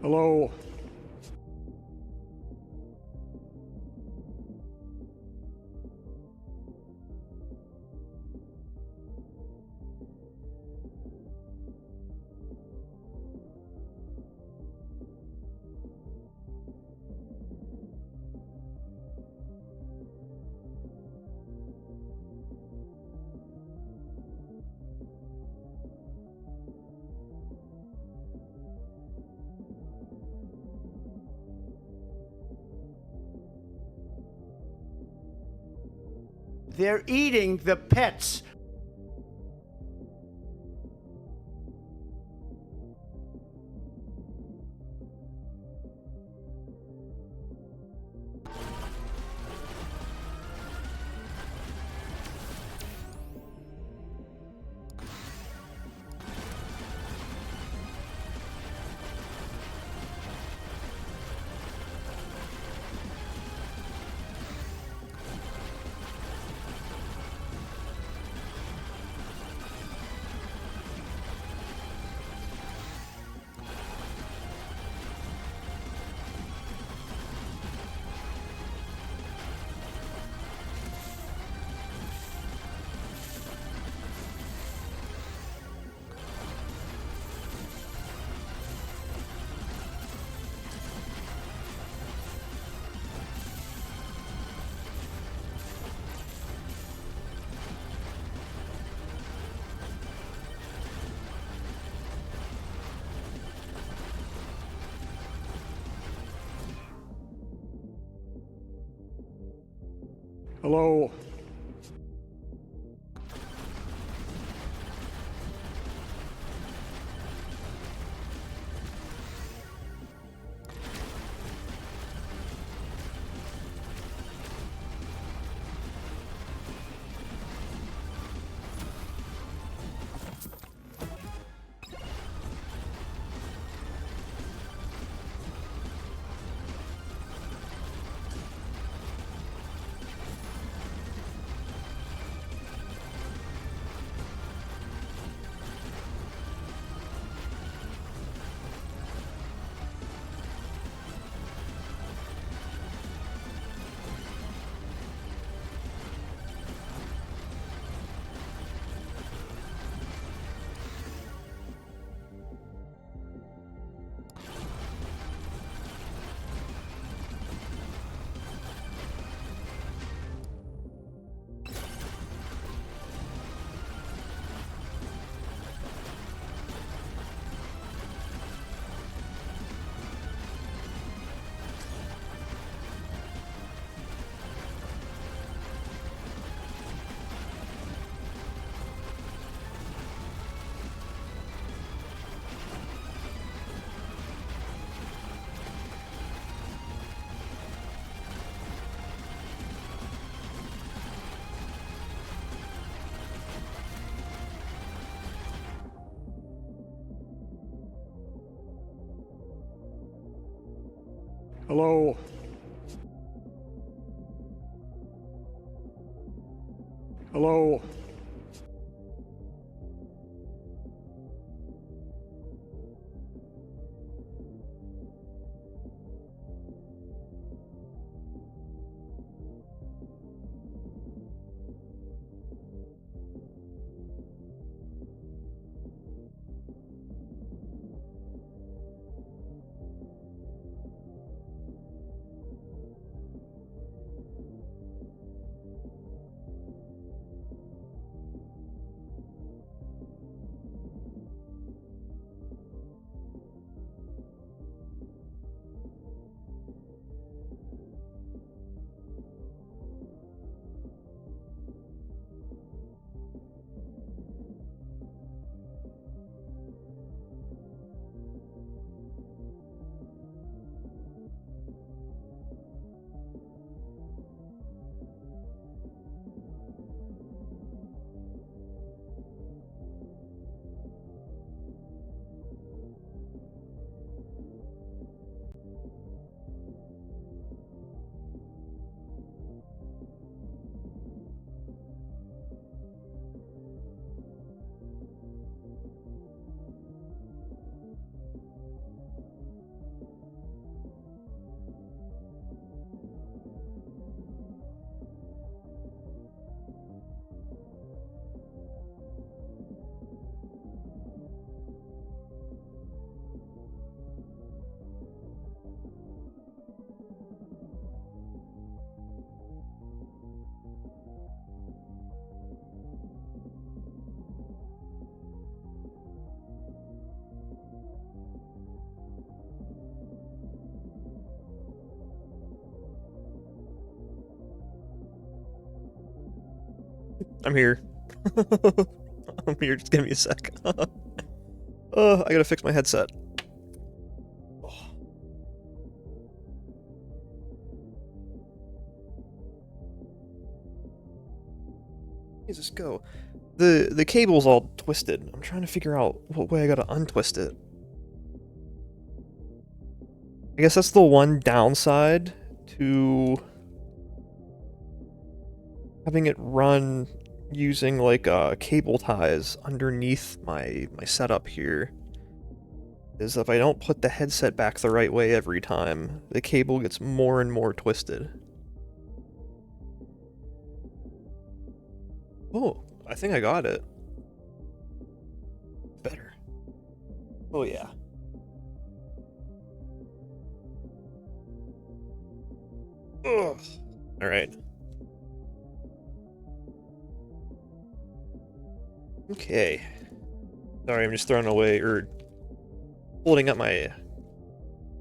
Hello. They're eating the pets. Hello. Hello. Hello. I'm here. I'm here, just give me a sec. I gotta fix my headset. Jesus, go. The cable's all twisted. I'm trying to figure out what way I gotta untwist it. I guess that's the one downside to having it run using like cable ties underneath my setup here. Is if I don't put the headset back the right way every time, the cable gets more and more twisted. Oh, I think I got it. Better. Oh yeah. Ugh. All right. Okay. Sorry, I'm just throwing away or holding up my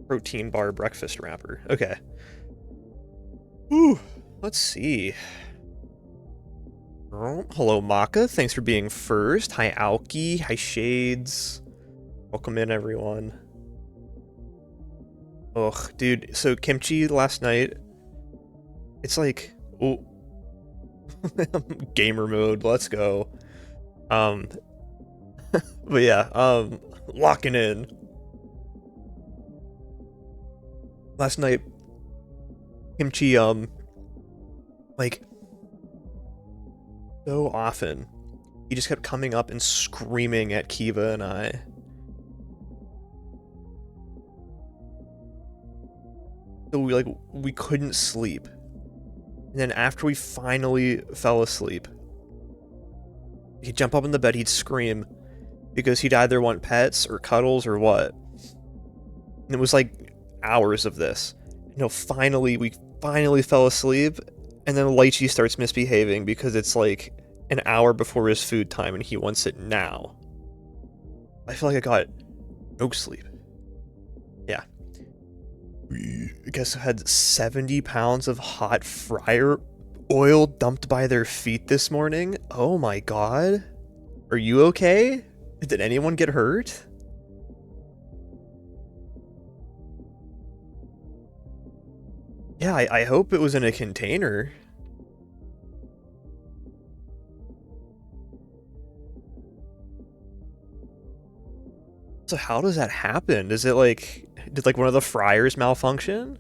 protein bar breakfast wrapper. Okay. Ooh, let's see. Oh, hello, Maka. Thanks for being first. Hi, Aoki. Hi, Shades. Welcome in, everyone. Ugh, dude. So, kimchi last night, it's like, oh, gamer mode. Let's go. But yeah, locking in. Last night, kimchi, like, so often, he just kept coming up and screaming at Kiva and I. So we couldn't sleep. And then after we finally fell asleep, he'd jump up in the bed, he'd scream, because he'd either want pets or cuddles or what. And it was like hours of this. We finally fell asleep, and then Lychee starts misbehaving because it's like an hour before his food time and he wants it now. I feel like I got no sleep. Yeah. We, I guess, had 70 pounds of hot fryer oil dumped by their feet this morning. Oh my god. Are you okay? Did anyone get hurt? Yeah, I hope it was in a container. So how does that happen? Is it like, did like one of the fryers malfunction?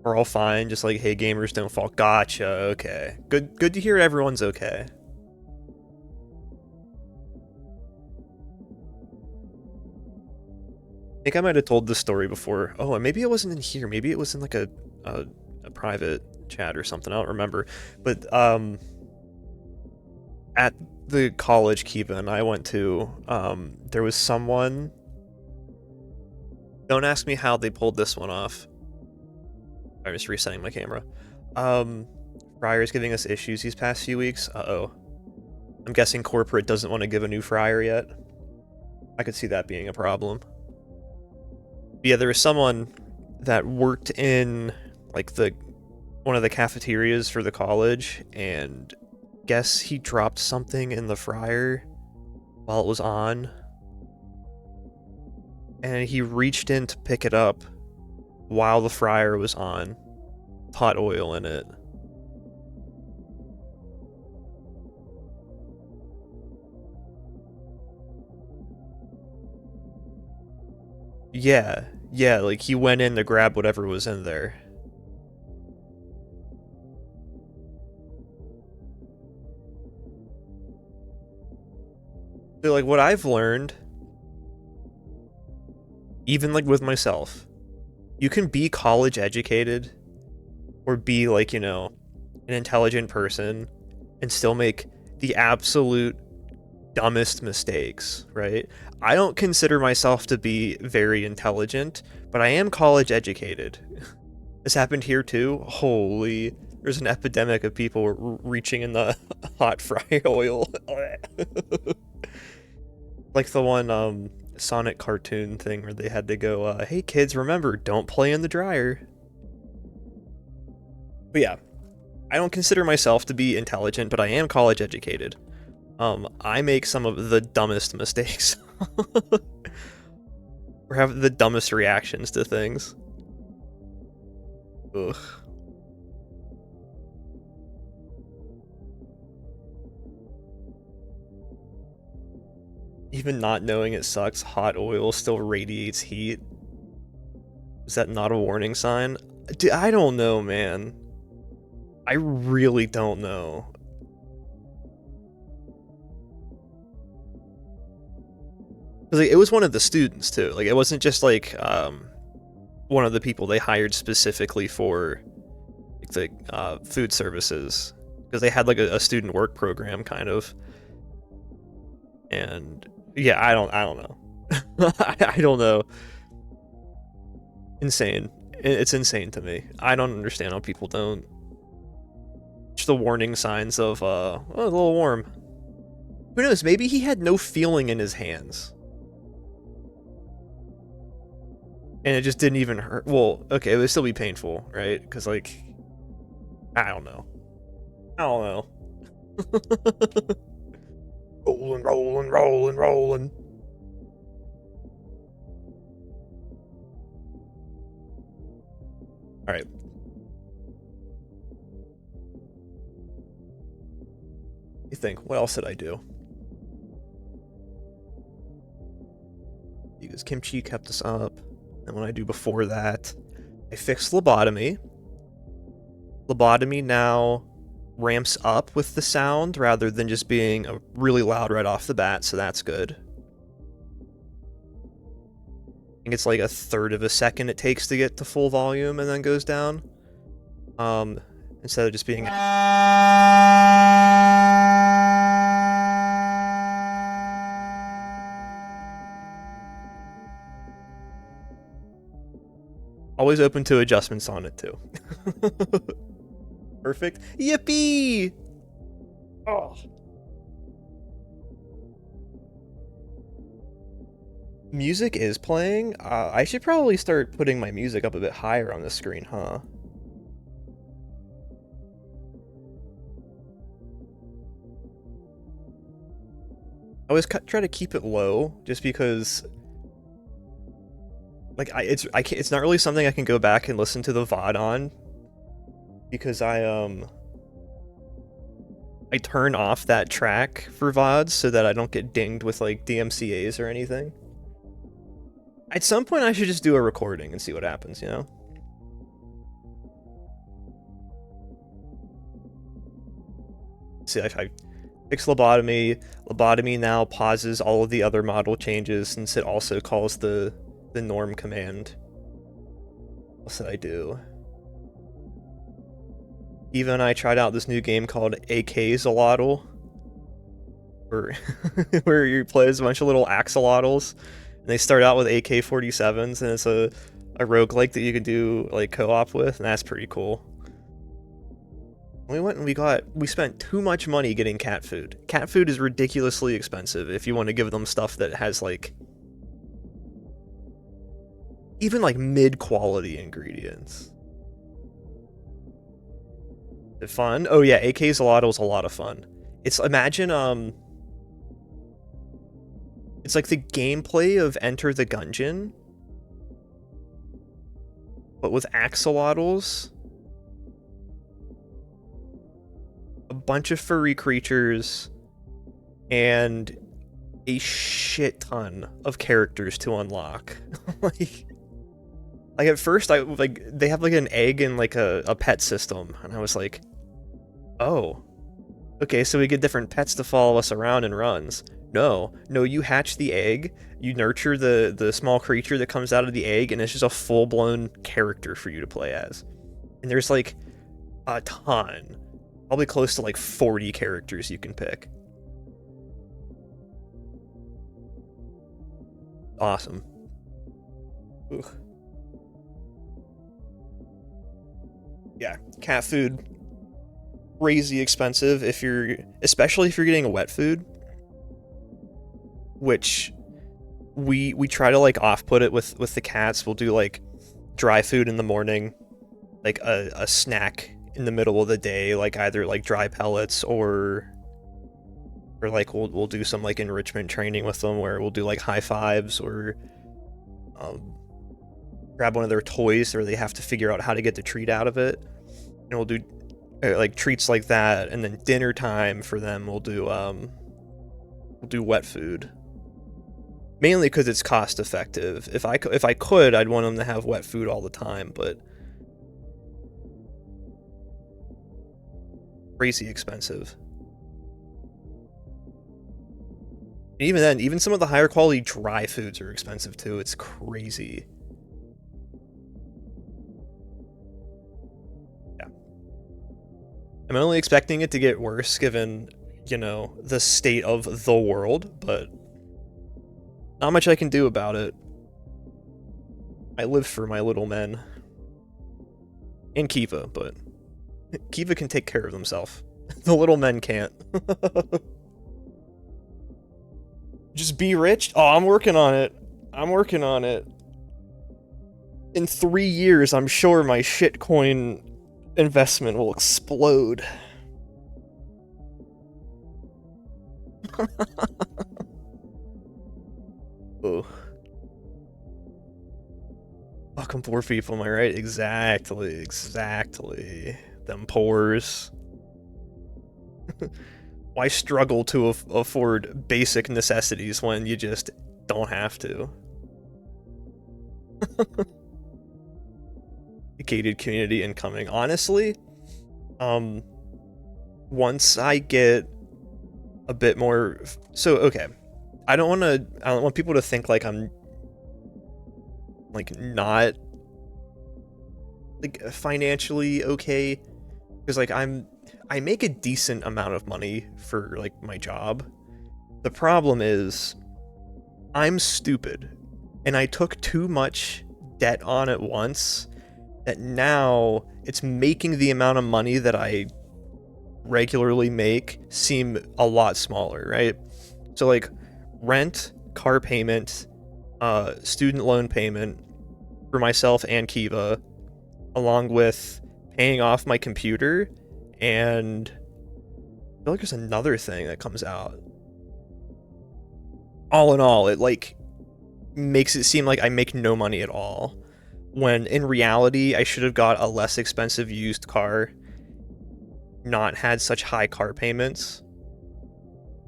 We're all fine, just like, hey, gamers don't fall. Gotcha, okay. Good to hear everyone's okay. I think I might have told this story before. Oh, and maybe it wasn't in here. Maybe it was in like a private chat or something. I don't remember. But at the college Kiva and I went to, there was someone. Don't ask me how they pulled this one off. I'm just resetting my camera. Fryer's giving us issues these past few weeks. Uh-oh. I'm guessing corporate doesn't want to give a new fryer yet. I could see that being a problem. But yeah, there was someone that worked in like one of the cafeterias for the college, and guess he dropped something in the fryer while it was on. And he reached in to pick it up while the fryer was on. Hot oil in it. Yeah, like he went in to grab whatever was in there. So like what I've learned, even like with myself, you can be college educated or be like, you know, an intelligent person and still make the absolute dumbest mistakes, right? I don't consider myself to be very intelligent, but I am college educated. This happened here too. Holy, there's an epidemic of people reaching in the hot fry oil. Like the one Sonic cartoon thing where they had to go, hey kids, remember, don't play in the dryer. But yeah, I don't consider myself to be intelligent, but I am college educated. I make some of the dumbest mistakes. Or have the dumbest reactions to things. Ugh. Even not knowing it sucks, hot oil still radiates heat. Is that not a warning sign? Dude, I don't know, man. I really don't know. Because like, it was one of the students, too. Like, it wasn't just, like, one of the people they hired specifically for, like, the food services. Because they had, like, a student work program, kind of. And, yeah, I don't know. I don't know. Insane. It's insane to me. I don't understand how people don't. Just the warning signs of, oh, a little warm. Who knows? Maybe he had no feeling in his hands. And it just didn't even hurt. Well, okay, it would still be painful, right? Because, like, I don't know. I don't know. Rolling, rolling, rolling, rolling. Alright. You think, what else did I do? Because kimchi kept us up. And what I do before that, I fixed lobotomy. Lobotomy now ramps up with the sound rather than just being really loud right off the bat, so that's good. I think it's like 1/3 of a second it takes to get to full volume and then goes down. Instead of just being... Always open to adjustments on it, too. Perfect. Yippee! Oh. Music is playing. I should probably start putting my music up a bit higher on the screen, huh? I always try to keep it low, just because... Like, it's not really something I can go back and listen to the VOD on, because I turn off that track for VODs so that I don't get dinged with, like, DMCAs or anything. At some point, I should just do a recording and see what happens, you know? See, I fix lobotomy. Lobotomy now pauses all of the other model changes since it also calls the norm command. What else did I do? Eva and I tried out this new game called AK Zolotl, where you play as a bunch of little axolotls, and they start out with AK-47s, and it's a roguelike that you can do like co-op with, and that's pretty cool. We went and we spent too much money getting cat food. Cat food is ridiculously expensive if you want to give them stuff that has like even like mid-quality ingredients. Is it fun? Oh yeah, AK Zolotl is a lot of fun. It's, imagine, it's like the gameplay of Enter the Gungeon, but with axolotls, a bunch of furry creatures, and a shit ton of characters to unlock. Like at first, they have like an egg and like a pet system, and I was like, oh, okay, so we get different pets to follow us around in runs. No, you hatch the egg, you nurture the small creature that comes out of the egg, and it's just a full-blown character for you to play as. And there's like a ton, probably close to like 40 characters you can pick. Awesome. Ooh. Yeah, cat food, crazy expensive especially if you're getting wet food, which we try to like off-put it with the cats. We'll do like dry food in the morning, like a snack in the middle of the day, like either like dry pellets or like we'll do some like enrichment training with them where we'll do like high fives or grab one of their toys where they have to figure out how to get the treat out of it, and we'll do like treats like that. And then dinner time for them we'll do wet food, mainly because it's cost effective. If I could, I'd want them to have wet food all the time, but crazy expensive. Even then, even some of the higher quality dry foods are expensive too. It's crazy. Yeah. I'm only expecting it to get worse given, you know, the state of the world, but not much I can do about it. I live for my little men. And Kiva, but Kiva can take care of himself. The little men can't. Just be rich? Oh, I'm working on it. I'm working on it. In 3 years, I'm sure my shitcoin investment will explode. Oh. Fucking poor people, am I right? Exactly. Them poors. Why struggle to afford basic necessities when you just don't have to? Gated community incoming. Honestly, once I get a bit more, so okay, I don't want people to think like I'm like not like financially okay, because like I make a decent amount of money for like my job. The problem is I'm stupid and I took too much debt on at once that now it's making the amount of money that I regularly make seem a lot smaller, right? So like rent, car payment, student loan payment for myself and Kiva, along with paying off my computer, and I feel like there's another thing that comes out. All in all, it like makes it seem like I make no money at all, when in reality I should have got a less expensive used car, not had such high car payments,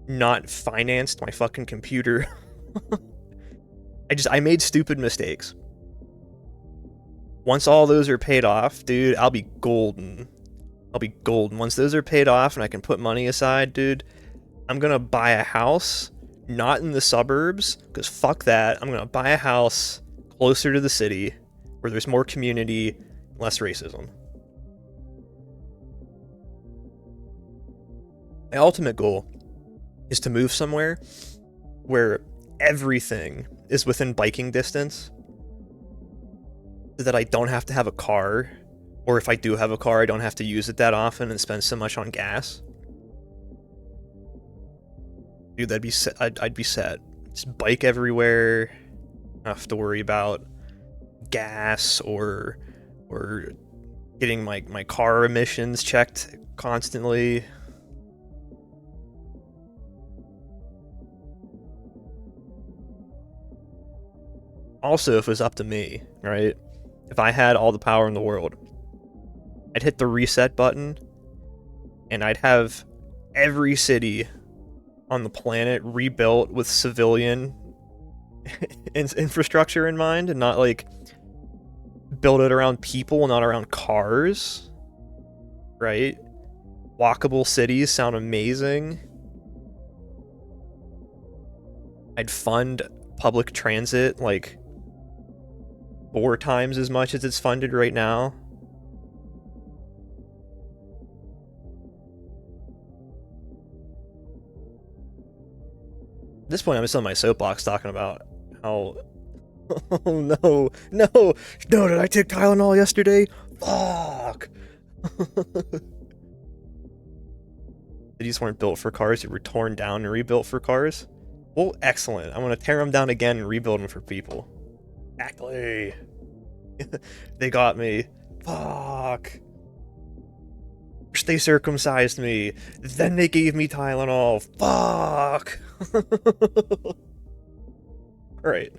not financed my fucking computer. I made stupid mistakes. Once all those are paid off, dude, I'll be golden. Once those are paid off and I can put money aside, dude, I'm gonna buy a house, not in the suburbs, because fuck that. I'm gonna buy a house closer to the city, where there's more community, less racism. My ultimate goal is to move somewhere where everything is within biking distance, so that I don't have to have a car, or if I do have a car, I don't have to use it that often and spend so much on gas. Dude, that'd be I'd be set. Just bike everywhere. Not have to worry about gas or getting my car emissions checked constantly. Also, if it was up to me, right? If I had all the power in the world, I'd hit the reset button and I'd have every city on the planet rebuilt with civilian infrastructure in mind, and not like build it around people, not around cars, right? Walkable cities sound amazing. I'd fund public transit like 4 times as much as it's funded right now. At this point, I'm just on my soapbox talking about how... Oh no, did I take Tylenol yesterday? Fuck! Cities weren't built for cars, they were torn down and rebuilt for cars? Well, excellent. I'm gonna tear them down again and rebuild them for people. Exactly. They got me. Fuck. First they circumcised me, then they gave me Tylenol. Fuck! Alright.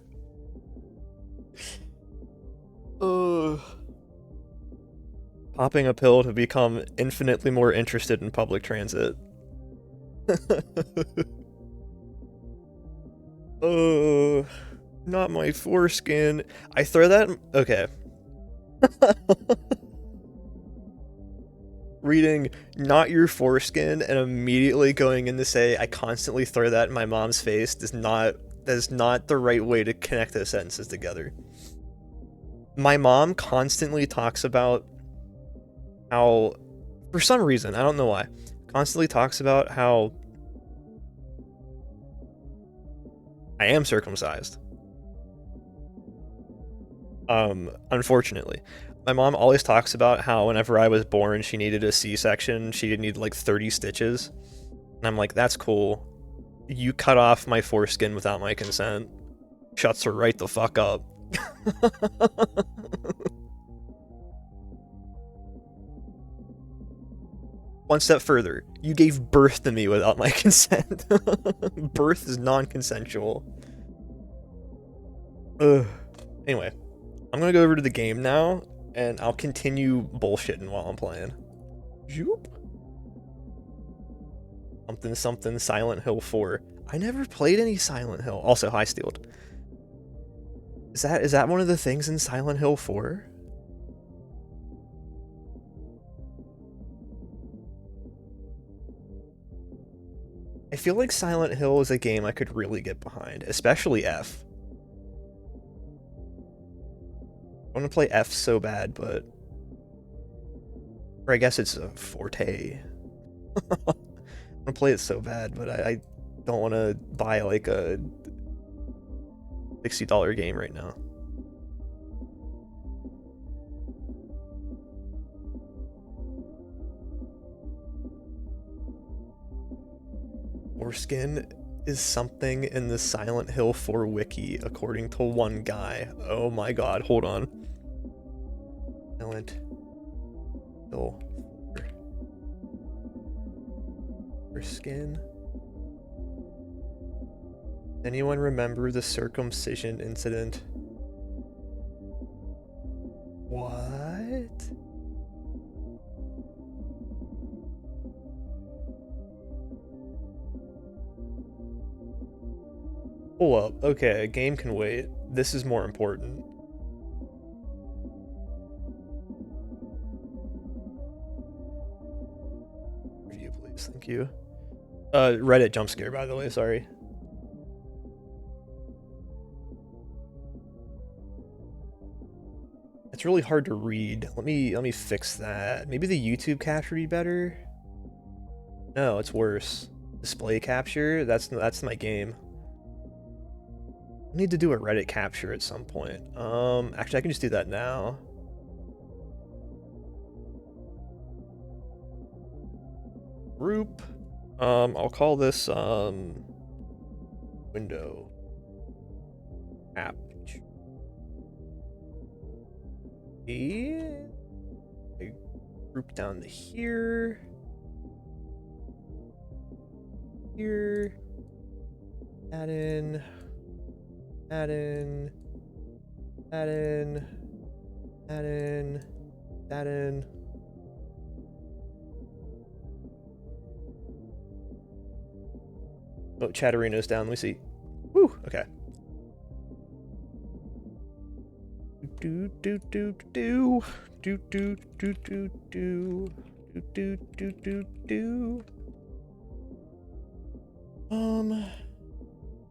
Popping a pill to become infinitely more interested in public transit. Not my foreskin. I throw that... Okay. Reading not your foreskin and immediately going in to say I constantly throw that in my mom's face that is not the right way to connect those sentences together. My mom constantly talks about how, for some reason, I don't know why, constantly talks about how I am circumcised. Unfortunately. My mom always talks about how whenever I was born, she needed a C-section. She needed like 30 stitches. And I'm like, that's cool. You cut off my foreskin without my consent. Shuts her right the fuck up. One step further. You gave birth to me without my consent. Birth is non-consensual. Ugh. Anyway, I'm gonna go over to the game now, and I'll continue bullshitting while I'm playing. Zoop. Something something Silent Hill 4. I never played any Silent Hill. Also, hi Steeled. Is that one of the things in Silent Hill 4? I feel like Silent Hill is a game I could really get behind, especially F. I want to play F so bad, but... Or I guess it's a forte. I want to play it so bad, but I don't want to buy like a $60 game right now. Foreskin is something in the Silent Hill 4 wiki, according to one guy. Oh my god, hold on. Silent Hill 4. Foreskin. Anyone remember the circumcision incident? What? Hold up. Okay, a game can wait. This is more important. Review, please. Thank you. Reddit jump scare, by the way. Sorry. It's really hard to read. Let me fix that. Maybe the YouTube capture be better. No, it's worse. Display capture. That's my game. I need to do a Reddit capture at some point. Actually, I can just do that now. Group. I'll call this window app. A group down to here. Here. Add in. Add in. Add in. Add in. Add in. Oh, Chatterino's down. Let me see. Woo, okay. Do do do do do do do do do do do do do.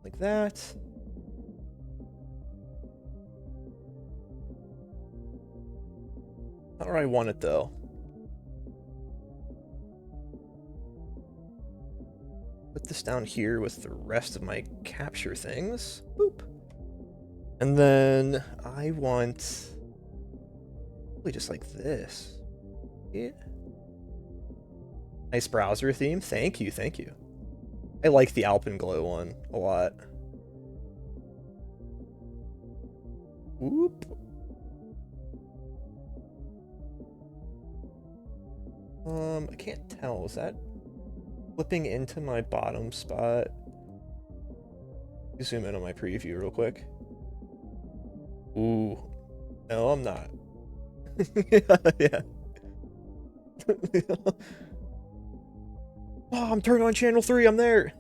Like that. Not where I want it though. Put this down here with the rest of my capture things. Boop. And then I want probably just like this. Yeah. Nice browser theme. Thank you, thank you. I like the Alpenglow one a lot. Whoop. I can't tell. Is that flipping into my bottom spot? Zoom in on my preview real quick. Ooh. No, I'm not. Yeah. Oh, I'm turning on channel 3. I'm there.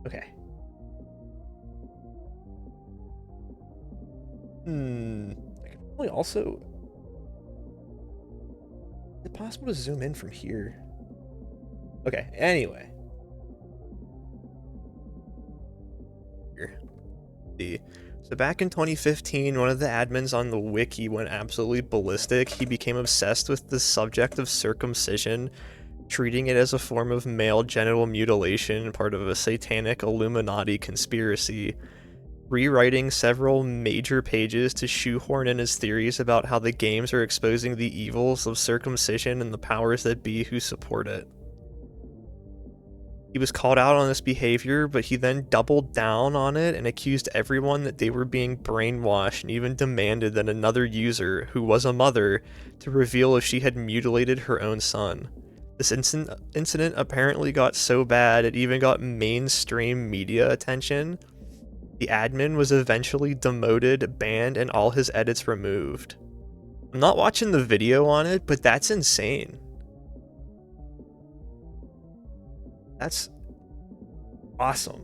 Okay. I could probably also... Is it possible to zoom in from here? Okay, anyway. Here. See. So back in 2015, one of the admins on the wiki went absolutely ballistic. He became obsessed with the subject of circumcision, treating it as a form of male genital mutilation, part of a satanic Illuminati conspiracy, rewriting several major pages to shoehorn in his theories about how the games are exposing the evils of circumcision and the powers that be who support it. He was called out on this behavior, but he then doubled down on it and accused everyone that they were being brainwashed, and even demanded that another user, who was a mother, to reveal if she had mutilated her own son. This incident apparently got so bad it even got mainstream media attention. The admin was eventually demoted, banned, and all his edits removed. I'm not watching the video on it, but that's insane. That's awesome.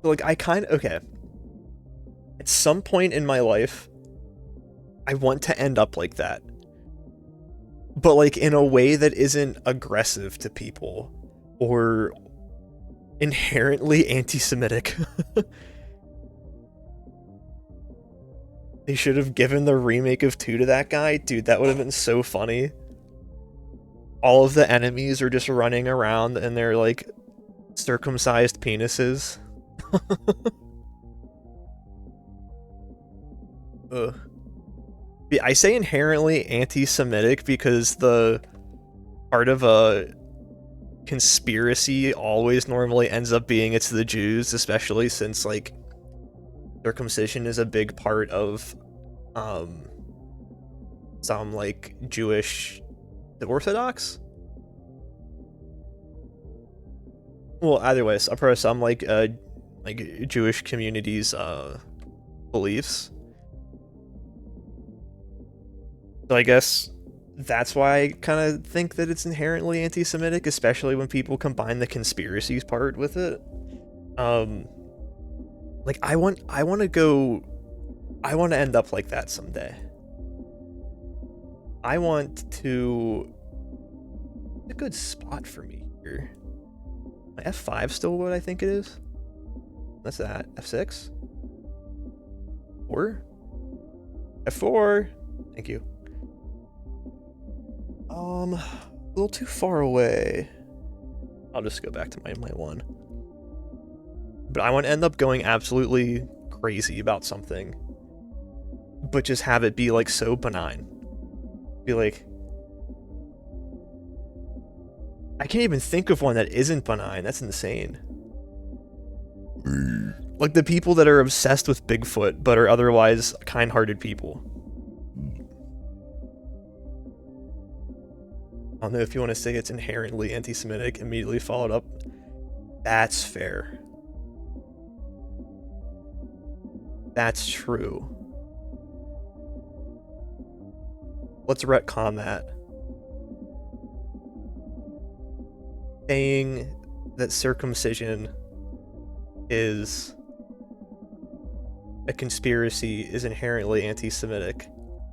Like, okay. At some point in my life, I want to end up like that. But, like, in a way that isn't aggressive to people or inherently anti-Semitic. They should have given the remake of 2 to that guy. Dude, that would have been so funny. All of the enemies are just running around and they're like circumcised penises. Ugh. I say inherently anti-Semitic because the part of a conspiracy always normally ends up being it's the Jews, especially since like circumcision is a big part of some like Jewish Orthodox. Well, either way, for some like Jewish communities beliefs. So I guess that's why I kind of think that it's inherently anti-Semitic, especially when people combine the conspiracies part with it. Like I want to end up like that someday. I want to... It's a good spot for me here. My F5 still what I think it is? What's that? F6? 4? F4! Thank you. A little too far away. I'll just go back to my 1. But I want to end up going absolutely crazy about something. But just have it be like so benign. Be like... I can't even think of one that isn't benign. That's insane. Like the people that are obsessed with Bigfoot, but are otherwise kind-hearted people. I don't know if you want to say it's inherently anti-Semitic, immediately followed up. That's fair. That's true. Let's retcon that. Saying that circumcision is a conspiracy is inherently anti-Semitic.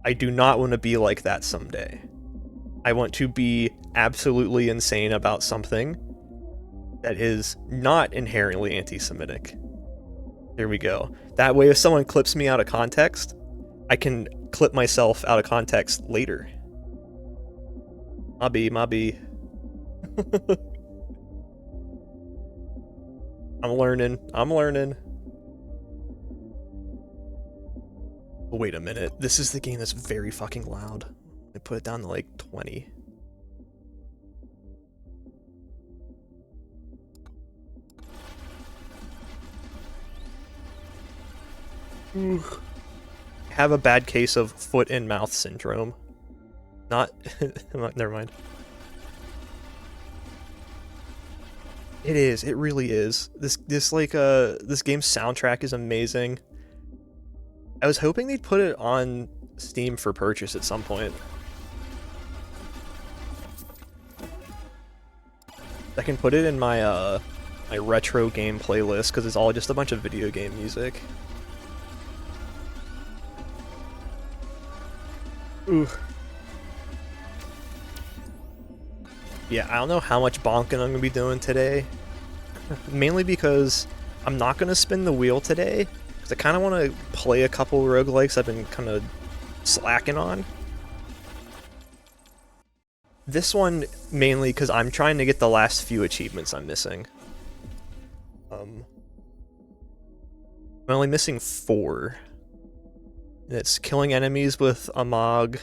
I do not want to be like that someday. I want to be absolutely insane about something that is not inherently anti-Semitic. There we go. That way, if someone clips me out of context, I can clip myself out of context later. Mobby. I'm learning. Oh, wait a minute. This is the game that's very fucking loud. I put it down to like 20. Have a bad case of foot and mouth syndrome. Not, never mind. It is, it really is. This game's soundtrack is amazing. I was hoping they'd put it on Steam for purchase at some point. I can put it in my my retro game playlist because it's all just a bunch of video game music. Ooh. Yeah, I don't know how much bonking I'm gonna be doing today. Mainly because I'm not gonna spin the wheel today, because I kind of want to play a couple roguelikes I've been kind of slacking on. This one mainly because I'm trying to get the last few achievements I'm missing. I'm only missing 4. And it's killing enemies with a Mog,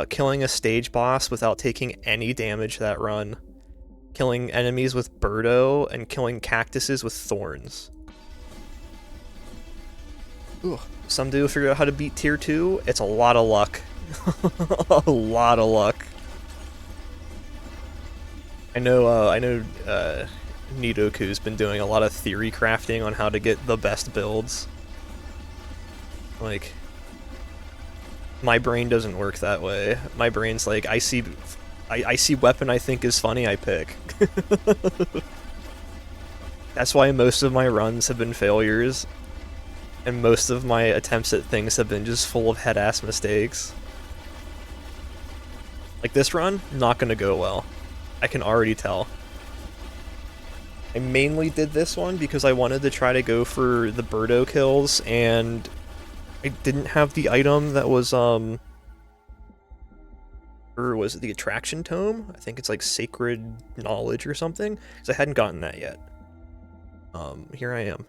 killing a stage boss without taking any damage that run, killing enemies with Birdo, and killing cactuses with thorns. Ugh. Some do figure out how to beat tier 2. It's a lot of luck. A lot of luck. I know Nidoku's been doing a lot of theory crafting on how to get the best builds. Like, my brain doesn't work that way. My brain's like, I see weapon I think is funny, I pick. That's why most of my runs have been failures, and most of my attempts at things have been just full of head-ass mistakes. Like this run, not gonna go well. I can already tell. I mainly did this one because I wanted to try to go for the Birdo kills, and I didn't have the item that was, or was it the Attraction Tome? I think it's like Sacred Knowledge or something, because I hadn't gotten that yet. Here I am.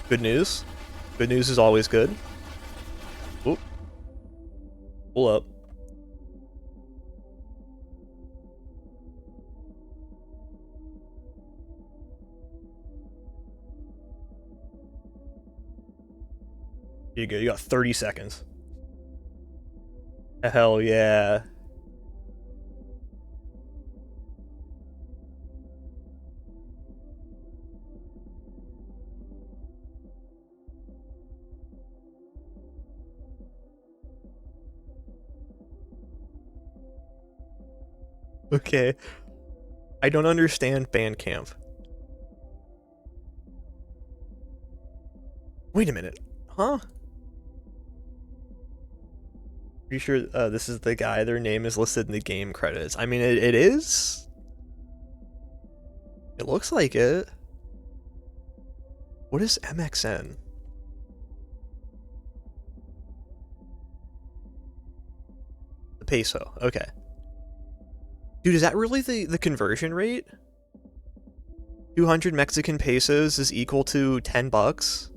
Good news. Good news is always good. Oop. Pull up. Here you go, you got 30 seconds. Hell yeah. Okay. I don't understand Bandcamp. Wait a minute. Huh? Pretty sure this is the guy. Their name is listed in the game credits. I mean, it is? It looks like it. What is MXN? The peso. Okay. Dude, is that really the conversion rate? 200 Mexican pesos is equal to 10 bucks?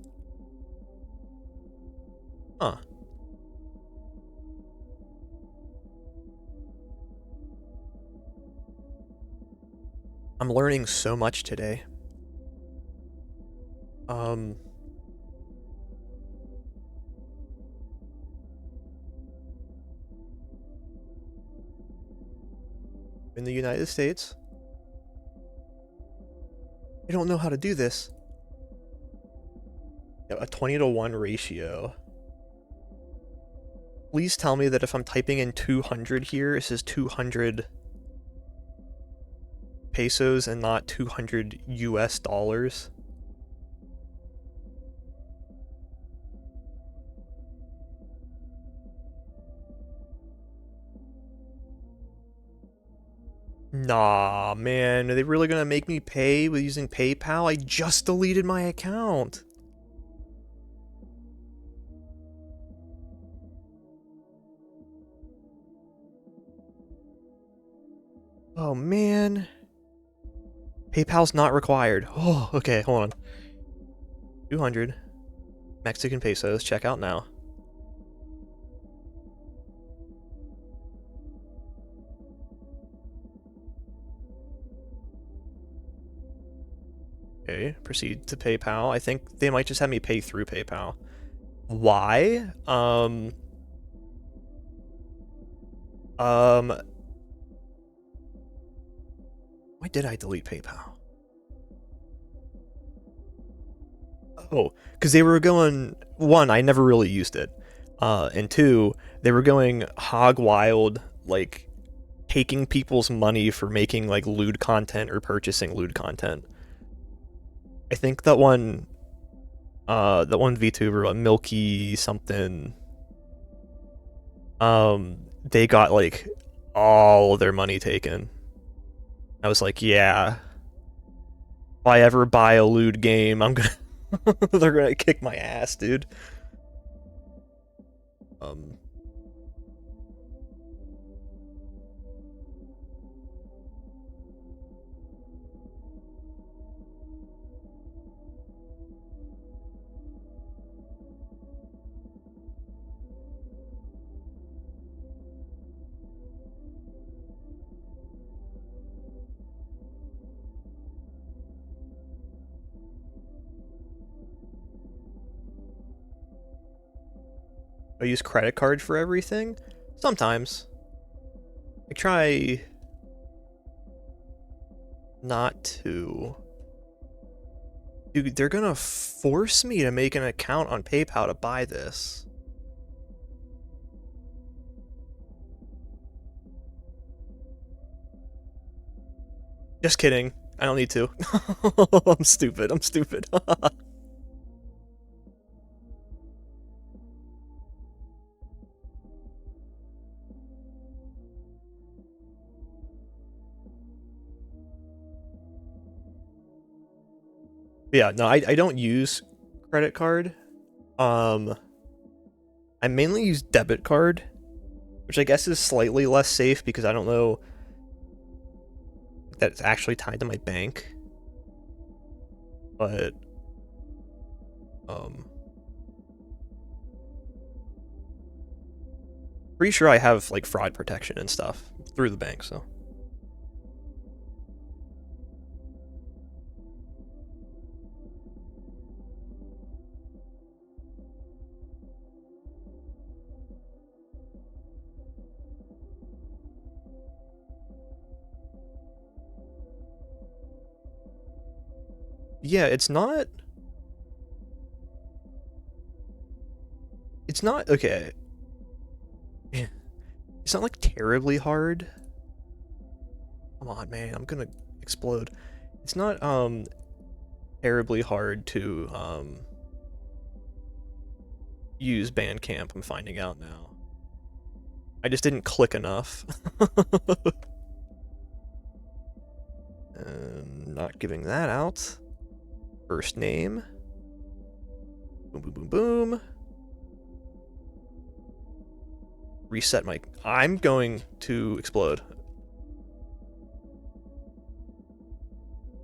Huh. I'm learning so much today. In the United States, I don't know how to do this. Yeah, a 20-to-1 ratio. Please tell me that if I'm typing in 200 here, it says 200 pesos and not 200 US dollars. Nah, man, are they really gonna make me pay with using PayPal? I just deleted my account. Oh, man. PayPal's not required. Oh, okay, hold on. 200 Mexican pesos, check out now. Okay, proceed to PayPal. I think they might just have me pay through PayPal. Why? Why did I delete PayPal? Oh, because they were going, one, I never really used it. And two, they were going hog wild, like taking people's money for making like lewd content or purchasing lewd content. I think that one VTuber, Milky something, they got like all of their money taken. I was like, yeah, if I ever buy a lewd game, I'm gonna they're gonna kick my ass, dude. I use credit card for everything? Sometimes. I try not to. Dude, they're gonna force me to make an account on PayPal to buy this. Just kidding. I don't need to. I'm stupid. I'm stupid. Yeah, no, I don't use credit card. I mainly use debit card, which I guess is slightly less safe because I don't know that it's actually tied to my bank. But pretty sure I have like fraud protection and stuff through the bank, so. Yeah, it's not okay. It's not like terribly hard. Come on, man, I'm gonna explode. It's not terribly hard to use Bandcamp, I'm finding out now. I just didn't click enough. Not giving that out. First name. Boom, boom, boom, boom. Reset my... I'm going to explode.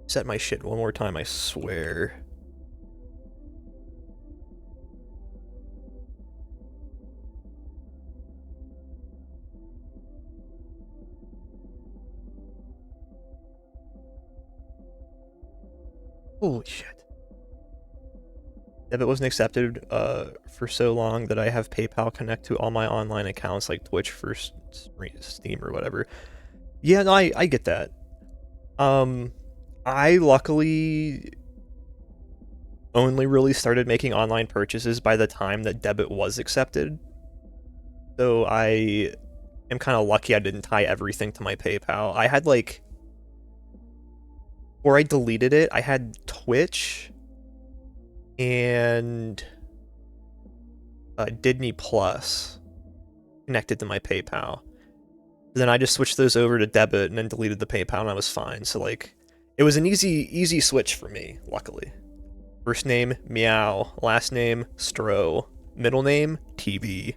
Set my shit one more time, I swear. Holy shit. Debit wasn't accepted for so long that I have PayPal connect to all my online accounts like Twitch for Steam or whatever. Yeah, no, I get that. I luckily only really started making online purchases by the time that debit was accepted. So I am kind of lucky I didn't tie everything to my PayPal. I had like... Before I deleted it, I had Twitch and Disney Plus connected to my PayPal. Then I just switched those over to debit and then deleted the PayPal and I was fine. So like, it was an easy switch for me, luckily. First name, Meow. Last name, Stro. Middle name, TV.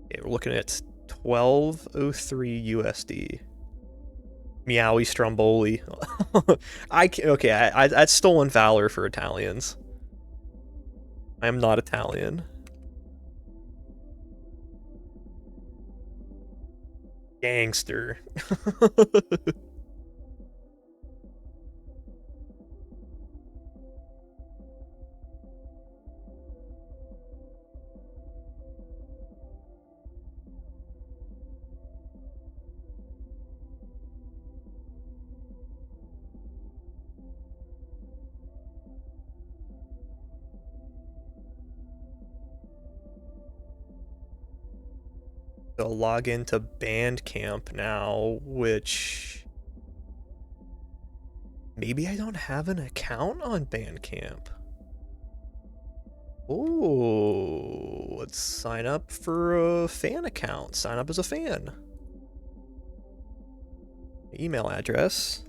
Okay, we're looking at 1203 USD. Meowie Stromboli. That's stolen valor for Italians. I am not Italian. Gangster. So log into Bandcamp now, which maybe I don't have an account on Bandcamp. Oh, let's sign up for a fan account. Sign up as a fan. Email address.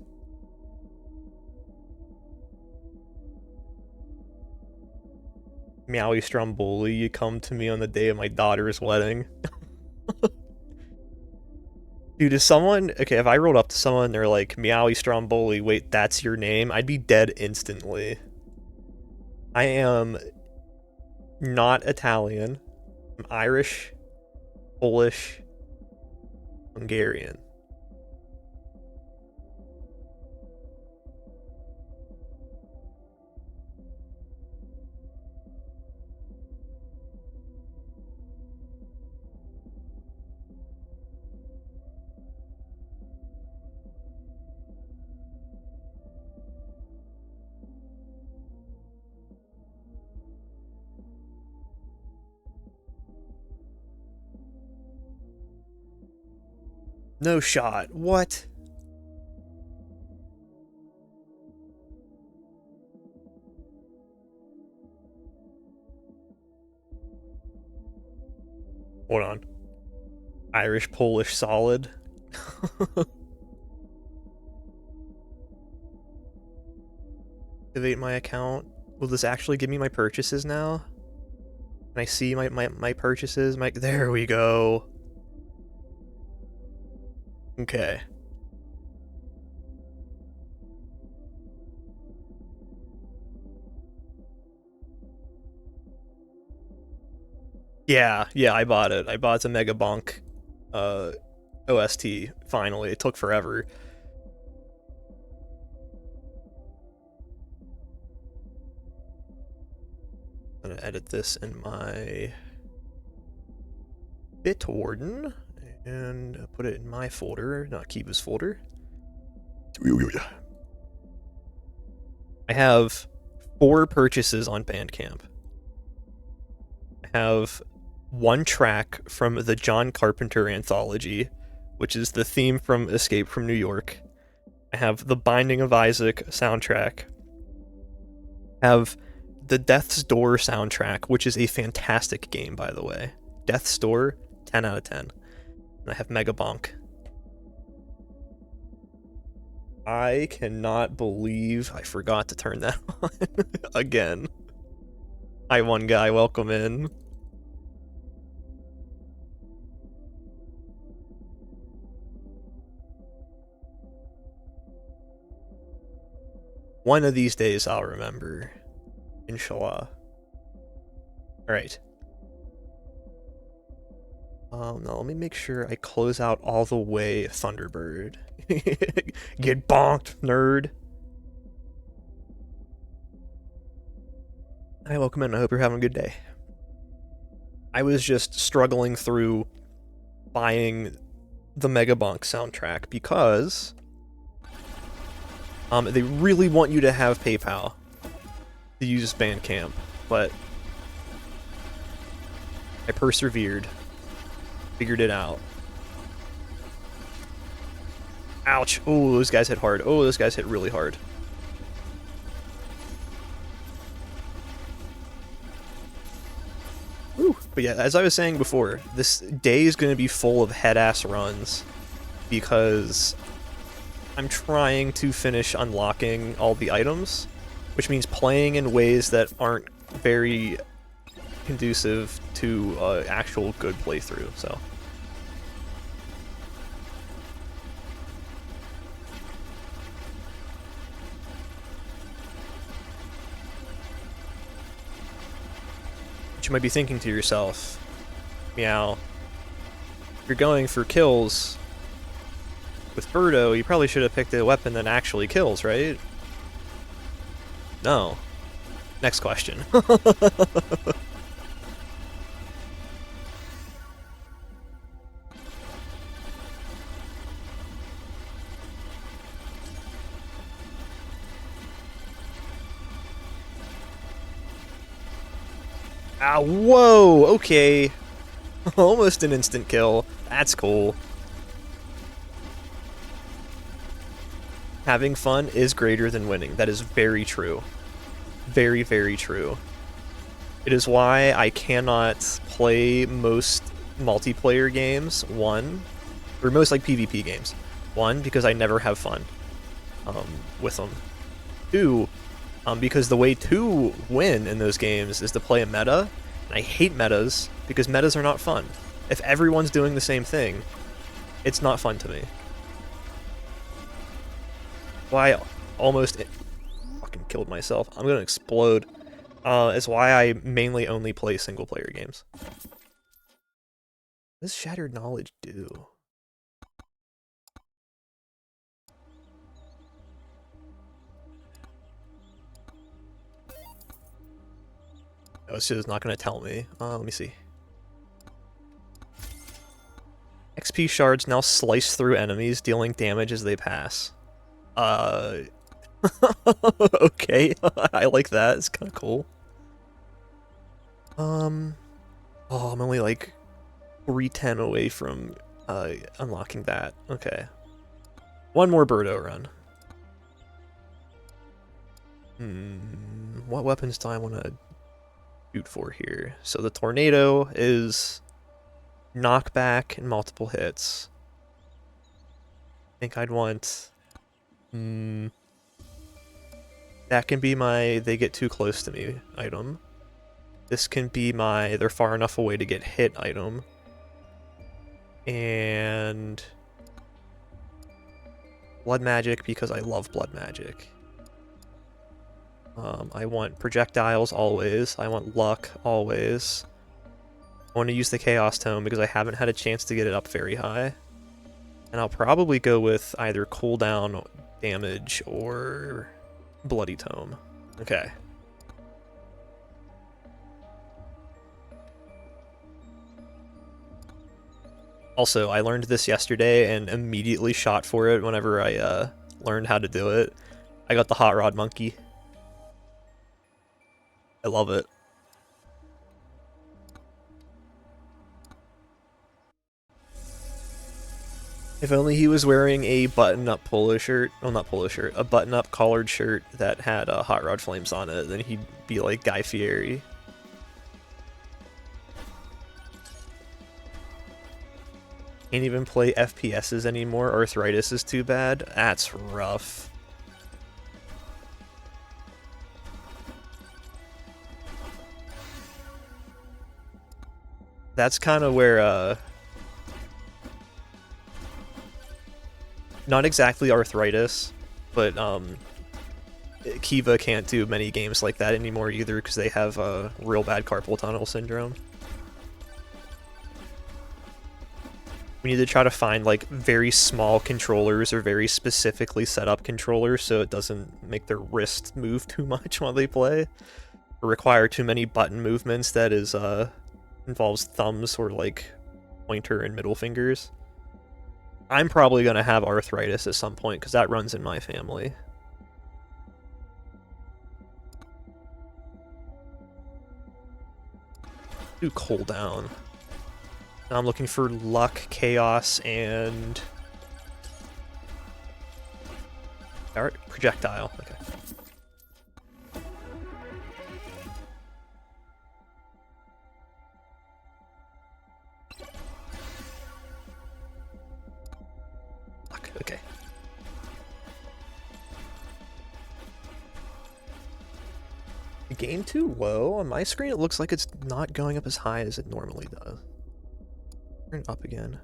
Meowie Stromboli, you come to me on the day of my daughter's wedding. Dude, is someone... Okay, if I rolled up to someone and they're like, Meowie Stromboli, wait, that's your name? I'd be dead instantly. I am not Italian. I'm Irish, Polish, Hungarian. No shot. What? Hold on. Irish, Polish, solid. Activate my account. Will this actually give me my purchases now? Can I see my purchases? There we go. Okay. Yeah, I bought it. I bought the Mega Bonk OST, finally. It took forever. I'm gonna edit this in my Bitwarden and put it in my folder, not Kiva's folder. I have 4 purchases on Bandcamp. I have 1 track from the John Carpenter anthology, which is the theme from Escape from New York. I have the Binding of Isaac soundtrack. I have the Death's Door soundtrack, which is a fantastic game, by the way. Death's Door, 10 out of 10. And I have Mega Bonk. I cannot believe I forgot to turn that on again. Hi, one guy, welcome in. One of these days I'll remember. Inshallah. Alright. Now let me make sure I close out all the way Thunderbird. Get bonked, nerd. Hi, welcome in. I hope you're having a good day. I was just struggling through buying the Mega Bonk soundtrack because they really want you to have PayPal to use Bandcamp, but I persevered, figured it out. Ouch! Oh, those guys hit hard. Oh, those guys hit really hard. Woo. But yeah, as I was saying before, this day is going to be full of head-ass runs because I'm trying to finish unlocking all the items, which means playing in ways that aren't very conducive to actual good playthrough, so. But you might be thinking to yourself, meow, if you're going for kills with Birdo, you probably should have picked a weapon that actually kills, right? No. Next question. Ah, whoa, okay. Almost an instant kill. That's cool. Having fun is greater than winning. That is very true. Very, very true. It is why I cannot play most multiplayer games, one, or most like PvP games. One, because I never have fun with them. Two, because the way to win in those games is to play a meta, and I hate metas because metas are not fun. If everyone's doing the same thing, it's not fun to me. Why I almost fucking killed myself. I'm gonna explode. Is why I mainly only play single player games. What does Shattered Knowledge do? Oh, this shit is not gonna tell me. Let me see. XP shards now slice through enemies, dealing damage as they pass. Okay. I like that. It's kind of cool. Oh, I'm only like 310 away from unlocking that. Okay. One more Birdo run. What weapons do I want to shoot for here? So the tornado is knockback and multiple hits. I think I'd want... that can be my they get too close to me item. This can be my they're far enough away to get hit item. And blood magic because I love blood magic. I want projectiles always. I want luck always. I want to use the Chaos Tome because I haven't had a chance to get it up very high. And I'll probably go with either cooldown damage or Bloody Tome. Okay. Also, I learned this yesterday and immediately shot for it whenever I learned how to do it. I got the Hot Rod Monkey. I love it. If only he was wearing a button-up polo shirt. Well, not polo shirt. A button-up collared shirt that had Hot Rod Flames on it. Then he'd be like Guy Fieri. Can't even play FPSs anymore. Arthritis is too bad. That's rough. That's kind of where, not exactly arthritis, but, Kiva can't do many games like that anymore either because they have, real bad carpal tunnel syndrome. We need to try to find, like, very small controllers or very specifically set up controllers so it doesn't make their wrist move too much while they play. Or require too many button movements that is, involves thumbs or, like, pointer and middle fingers. I'm probably going to have arthritis at some point because that runs in my family. Do cooldown. Now I'm looking for luck, chaos, and projectile. Okay. Luck. Okay. Game too low on my screen. It looks like it's not going up as high as it normally does. Turn it up again.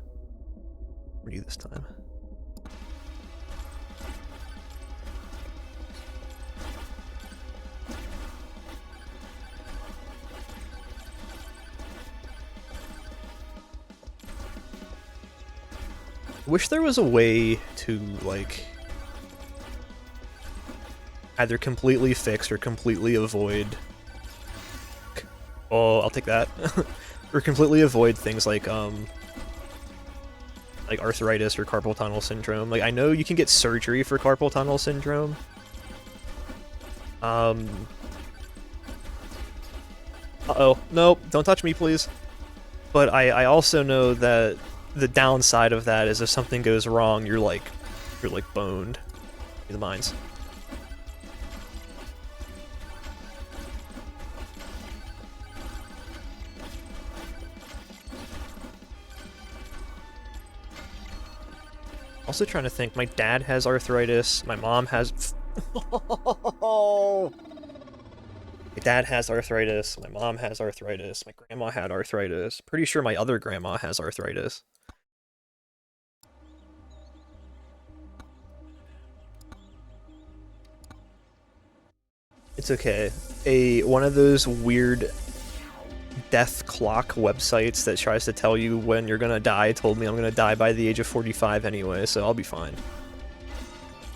Redo this time. Wish there was a way to, like, either completely fix or completely avoid... Oh, I'll take that. Or completely avoid things like arthritis or carpal tunnel syndrome. Like, I know you can get surgery for carpal tunnel syndrome. Uh-oh. Nope. Don't touch me, please. But I also know that the downside of that is if something goes wrong, you're like boned. The mines. Also trying to think, my dad has arthritis, my mom has... My dad has arthritis, my mom has arthritis, my grandma had arthritis. Pretty sure my other grandma has arthritis. It's okay. One of those weird death clock websites that tries to tell you when you're gonna die told me I'm gonna die by the age of 45 anyway, so I'll be fine.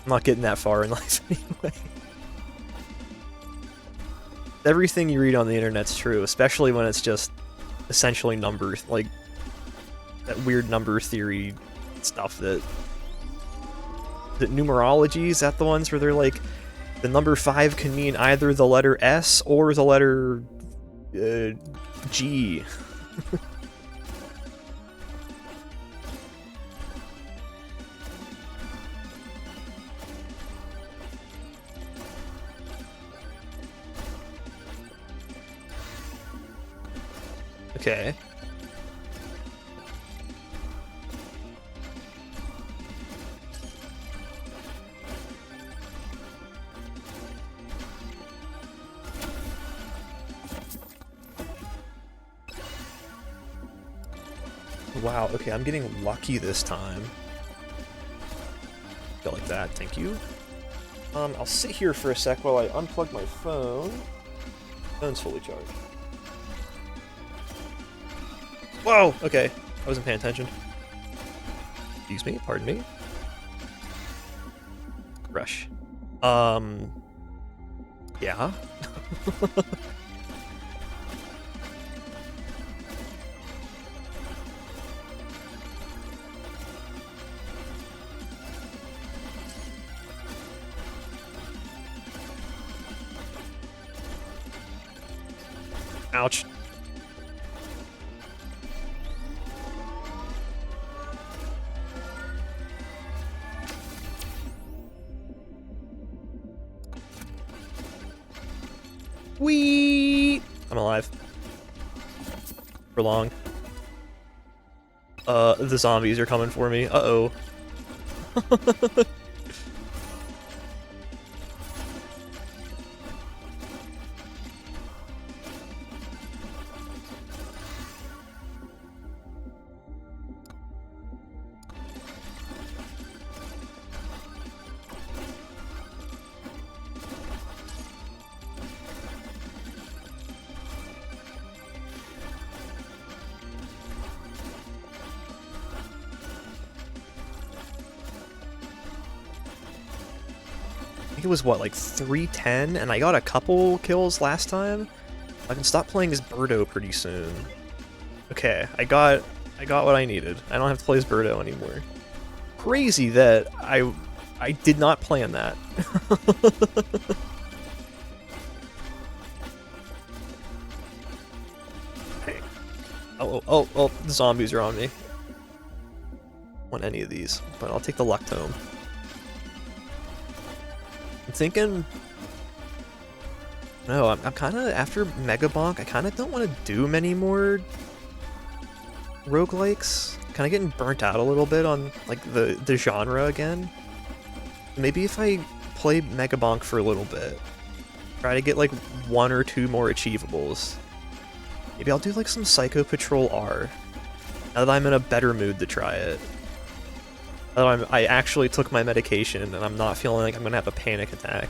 I'm not getting that far in life anyway. Everything you read on the internet's true, especially when it's just essentially numbers, like that weird number theory stuff that numerology, is that the ones where they're like the number 5 can mean either the letter S or the letter G. Okay. Wow, okay, I'm getting lucky this time. Go like that, thank you. I'll sit here for a sec while I unplug my phone. Phone's fully charged. Whoa! Okay, I wasn't paying attention. Excuse me, pardon me. Rush. Yeah? Ouch. Whee! I'm alive. For long. The zombies are coming for me. Uh-oh. I think it was, what, like 310? And I got a couple kills last time? I can stop playing as Birdo pretty soon. Okay, I got what I needed. I don't have to play as Birdo anymore. Crazy that I did not plan that. Hey. Oh, the zombies are on me. Want any of these, but I'll take the luck tome. I'm thinking... No, I'm kind of, after Mega Bonk, I kind of don't want to do many more roguelikes. Kind of getting burnt out a little bit on, like, the genre again. Maybe if I play Mega Bonk for a little bit, try to get, like, 1 or 2 more achievables. Maybe I'll do, like, some Psycho Patrol R. Now that I'm in a better mood to try it. Now that I actually took my medication and I'm not feeling like I'm gonna have a panic attack.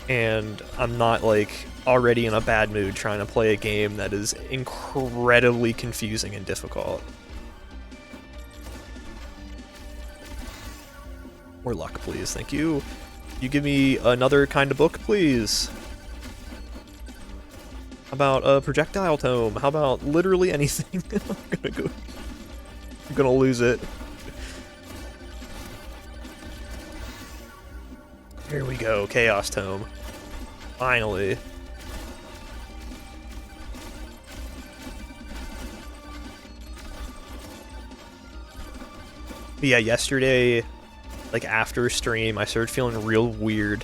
And I'm not, like, already in a bad mood trying to play a game that is incredibly confusing and difficult. More luck, please. Thank you. You give me another kind of book, please. How about a projectile tome? How about literally anything? I'm gonna lose it. Here we go, Chaos Tome. Finally. But yeah, yesterday, like after stream, I started feeling real weird.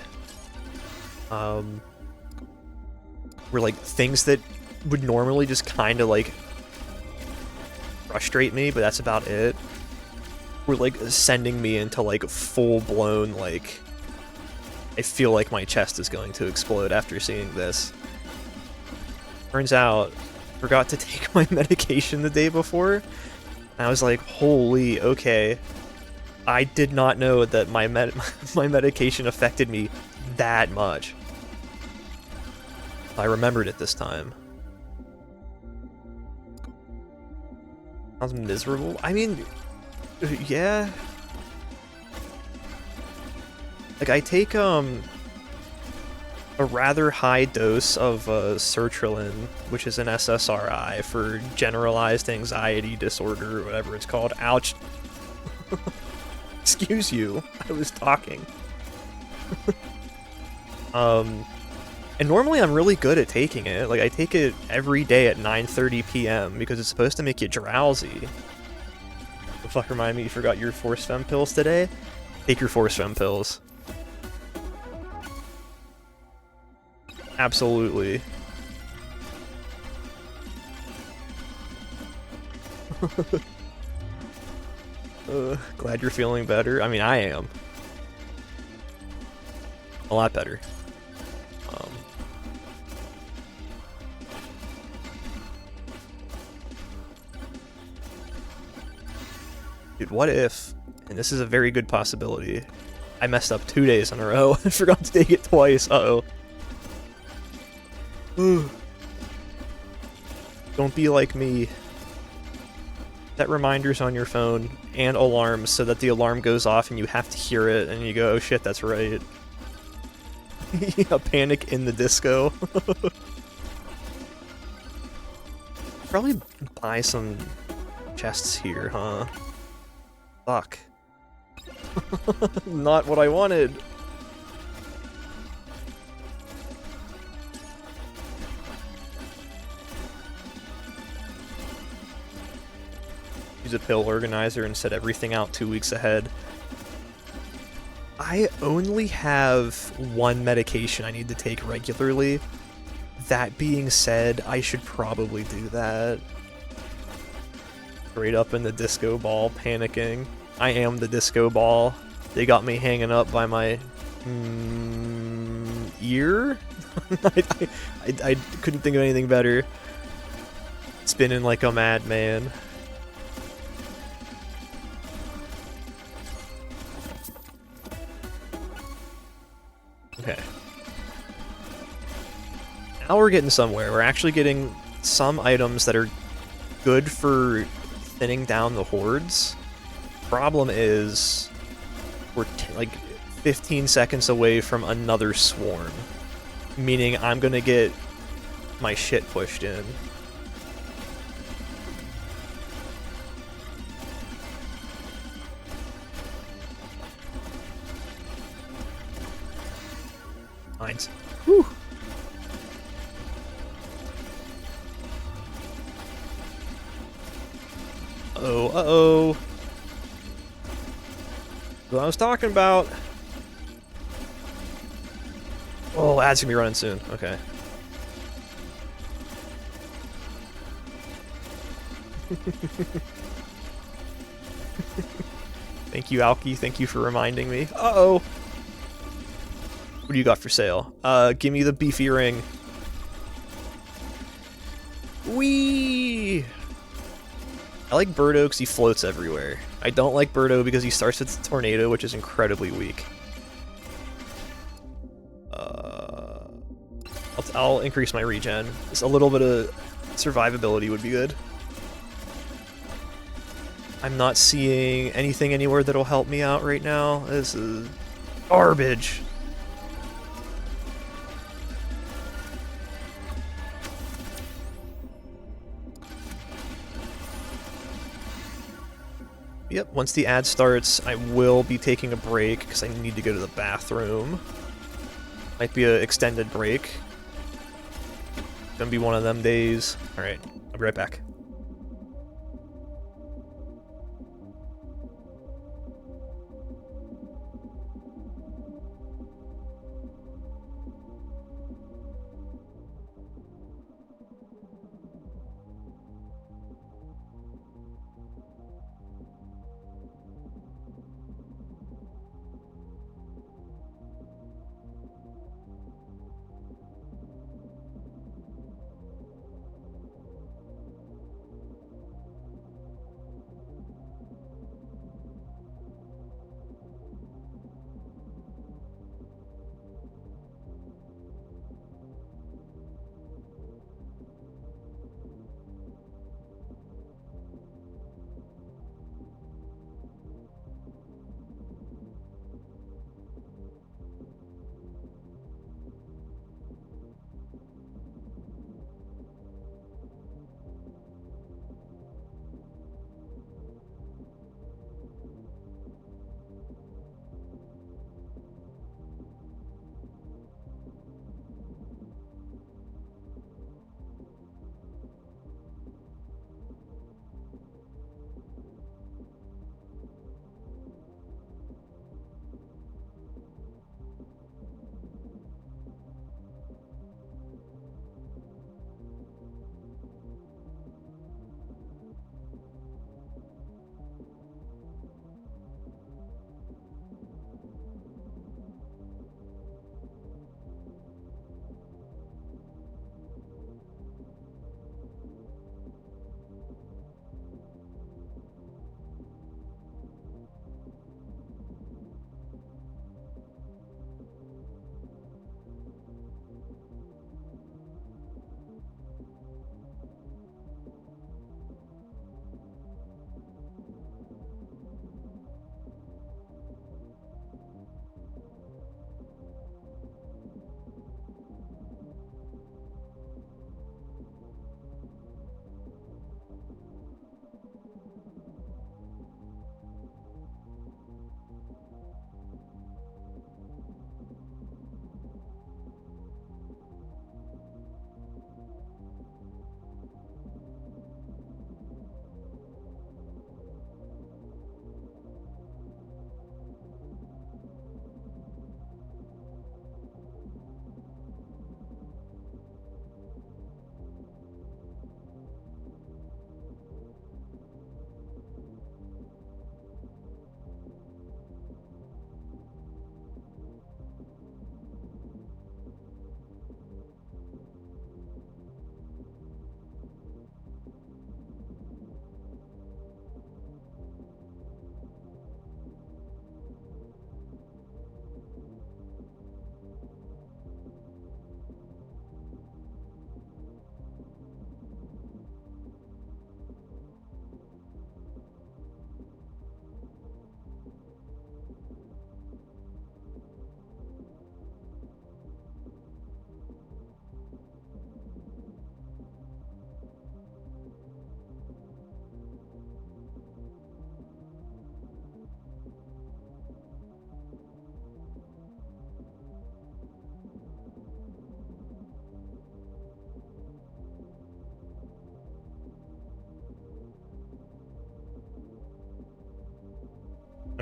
Where like things that would normally just kind of like frustrate me, but that's about it, were like sending me into like full blown like I feel like my chest is going to explode after seeing this. Turns out, I forgot to take my medication the day before, and I was like, holy, okay. I did not know that my medication affected me that much. I remembered it this time. Sounds miserable. I mean, yeah. Like, I take, a rather high dose of, sertraline, which is an SSRI for generalized anxiety disorder, or whatever it's called. Ouch. Excuse you. I was talking. And normally I'm really good at taking it. Like, I take it every day at 9:30 p.m. because it's supposed to make you drowsy. The fuck, remind me you forgot your Force Fem pills today? Take your Force Fem pills. Absolutely. Glad you're feeling better. I mean, I am. A lot better. Dude, what if, and this is a very good possibility, I messed up 2 days in a row and forgot to take it twice. Uh-oh. Don't be like me. Set reminders on your phone and alarms so that the alarm goes off and you have to hear it and you go, oh shit, that's right. Yeah, panic in the disco. Probably buy some chests here, huh? Fuck. Not what I wanted. Use a pill organizer and set everything out 2 weeks ahead. I only have one medication I need to take regularly. That being said, I should probably do that. Straight up in the disco ball, panicking. I am the disco ball. They got me hanging up by my ear? I couldn't think of anything better. Spinning like a madman. Okay. Now we're getting somewhere. We're actually getting some items that are good for thinning down the hordes. Problem is, we're like 15 seconds away from another swarm. Meaning I'm gonna get my shit pushed in. Mines. Whew. Uh-oh, uh-oh. What I was talking about. Oh, ads gonna be running soon. Okay. Thank you, Alki. Thank you for reminding me. Uh-oh. What do you got for sale? Give me the beefy ring. Whee! I like Birdo because he floats everywhere. I don't like Birdo because he starts with Tornado, which is incredibly weak. I'll increase my regen. Just a little bit of survivability would be good. I'm not seeing anything anywhere that'll help me out right now. This is garbage. Yep, once the ad starts, I will be taking a break because I need to go to the bathroom. Might be an extended break. Gonna be one of them days. Alright, I'll be right back.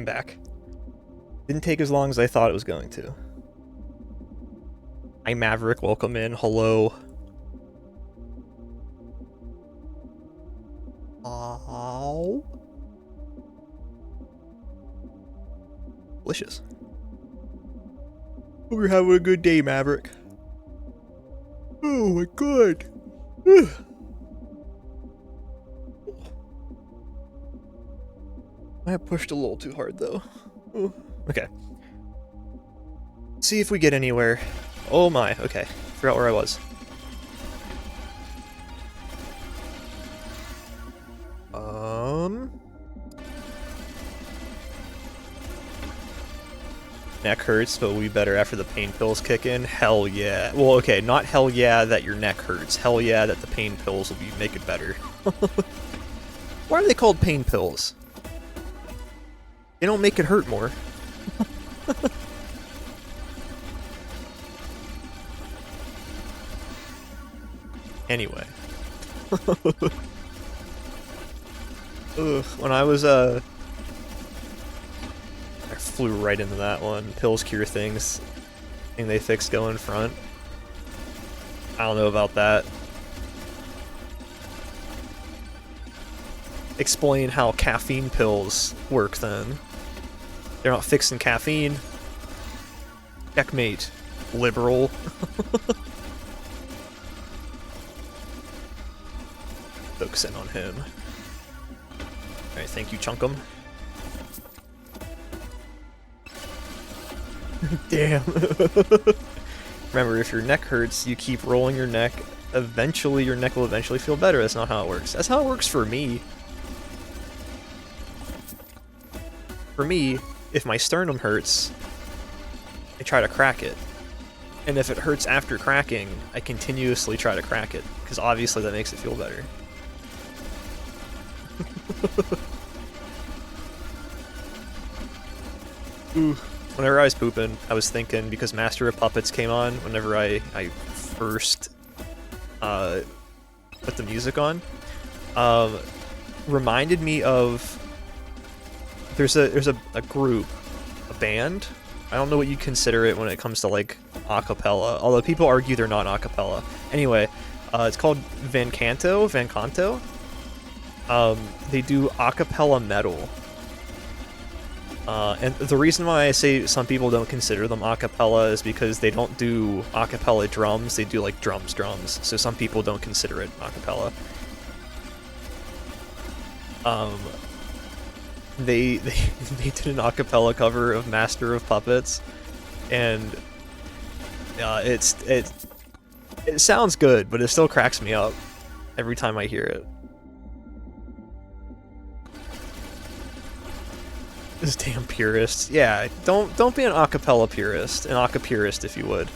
I'm back. Didn't take as long as I thought it was going to. Hi, Maverick. Welcome in. Hello. Oh. Delicious. Hope you're having a good day, Maverick. Oh my god. I pushed a little too hard though. Ooh. Okay. See if we get anywhere. Oh my, okay. Forgot where I was. Neck hurts, but we better after the pain pills kick in. Hell yeah. Well, okay, not hell yeah that your neck hurts. Hell yeah that the pain pills will make it better. Why are they called pain pills? They don't make it hurt more. Anyway. Ugh, when I was, I flew right into that one. Pills cure things. Thing they fixed go in front. I don't know about that. Explain how caffeine pills work then. They're not fixing caffeine. Checkmate, liberal. Focus in on him. Alright, thank you, Chunkum. Damn. Remember, if your neck hurts, you keep rolling your neck. Eventually, your neck will eventually feel better. That's not how it works. That's how it works for me. For me, if my sternum hurts, I try to crack it. And if it hurts after cracking, I continuously try to crack it. Because obviously that makes it feel better. Ooh. Whenever I was pooping, I was thinking, because Master of Puppets came on whenever I first put the music on, reminded me of there's a group, a band. I don't know what you consider it when it comes to like a cappella, although people argue they're not a cappella. Anyway, it's called Van Canto. They do a cappella metal. And the reason why I say some people don't consider them a cappella is because they don't do a cappella drums, they do like drums. So some people don't consider it a cappella. They did an a cappella cover of Master of Puppets, and it sounds good, but it still cracks me up every time I hear it. This damn purists. Yeah, don't be an acapella purist, an aca purist if you would.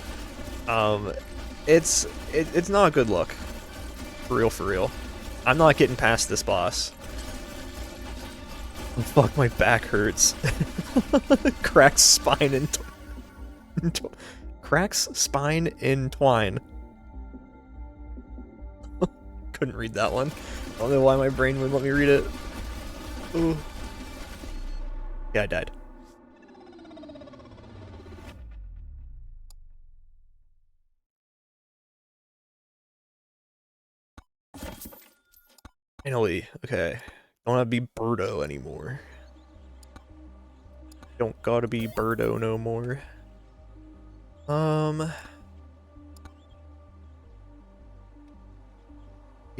It's not a good look. For real. I'm not getting past this boss. Fuck, my back hurts. Cracks spine in cracks spine in twine. Couldn't read that one. I don't know why my brain wouldn't let me read it. Ooh. Yeah, I died. Finally, okay. Don't have to be Birdo anymore. Don't gotta be Birdo no more. I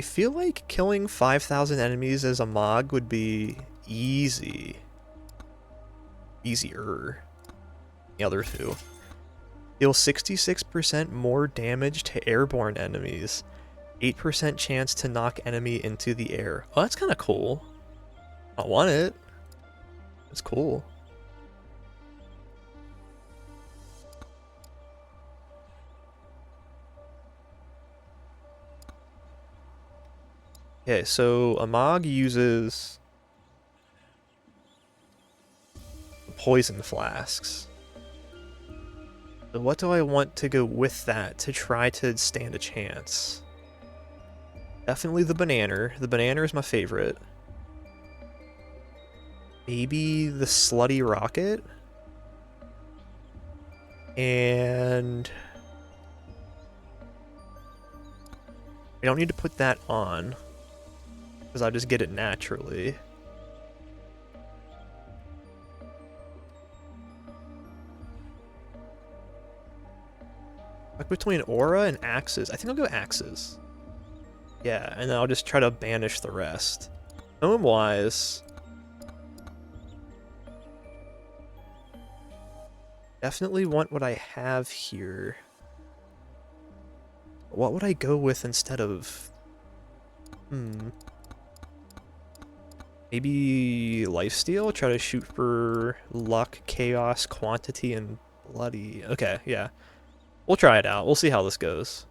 feel like killing 5,000 enemies as a Mog would be easy. Easier. The other two. Deal 66% more damage to airborne enemies. 8% chance to knock enemy into the air. Oh, that's kind of cool. I want it. It's cool. Okay, so a Mog uses poison flasks. So what do I want to go with that to try to stand a chance? Definitely the banana. The banana is my favorite. maybe the Slutty Rocket? And I don't need to put that on, because I'll just get it naturally. Like between Aura and Axes. I think I'll go Axes. Yeah, and then I'll just try to banish the rest. Gnome-wise, definitely want what I have here. What would I go with instead of... Maybe Lifesteal? Try to shoot for luck, chaos, quantity, and bloody. Okay, yeah. We'll try it out. We'll see how this goes.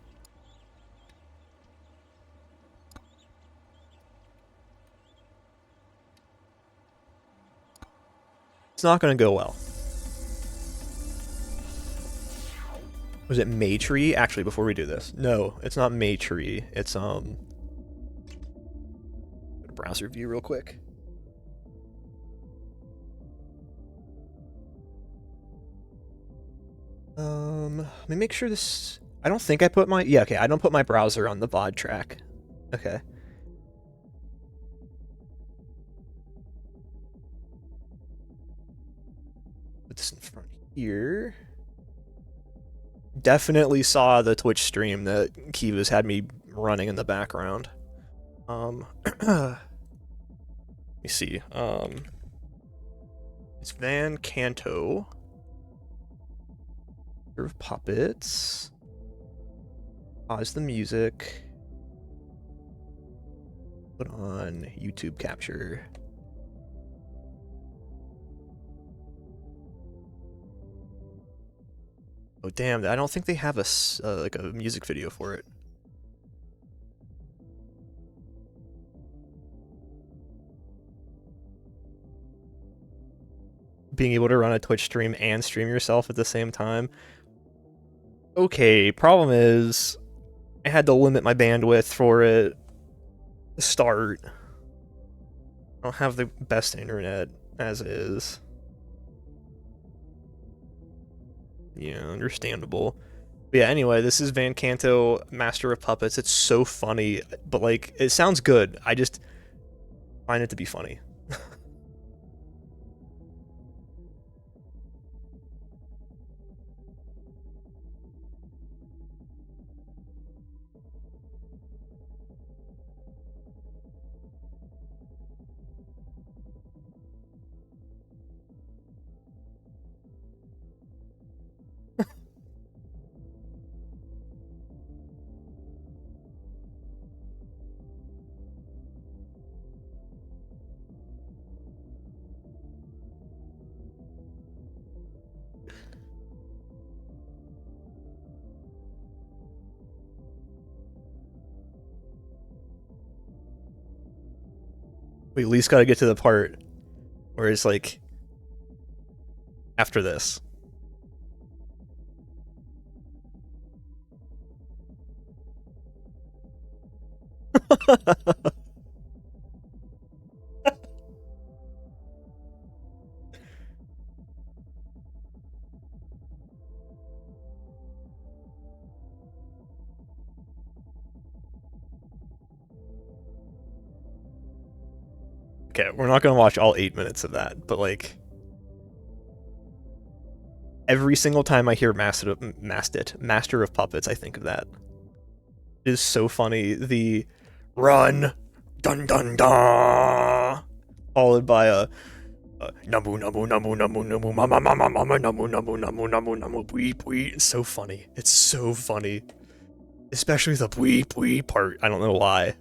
It's not going to go well. Was it Maytree? Actually, before we do this. No, it's not Maytree. It's, go to browser view real quick. Let me make sure this... I don't think I put my... Yeah, okay, I don't put my browser on the VOD track. Okay. Put this in front here. Definitely saw the Twitch stream that Kiva's had me running in the background. Let me see. It's Van Canto. Of puppets. Pause the music. Put on YouTube capture. Oh damn! I don't think they have a like a music video for it. Being able to run a Twitch stream and stream yourself at the same time. Okay, problem is, I had to limit my bandwidth for it to start. I don't have the best internet as is. Yeah, understandable. But yeah, anyway, this is Van Canto, Master of Puppets. It's so funny, but like, it sounds good. I just find it to be funny. We at least gotta get to the part where it's like, after this. Okay, we're not gonna watch all 8 minutes of that, but like, every single time I hear Master of Puppets, I think of that. It is so funny. The run, dun dun dun, followed by a namu namu namu namu namu mama mama mama namu namu namu namu namu bwee bwee. It's so funny. It's so funny, especially the bwee bwee part. I don't know why.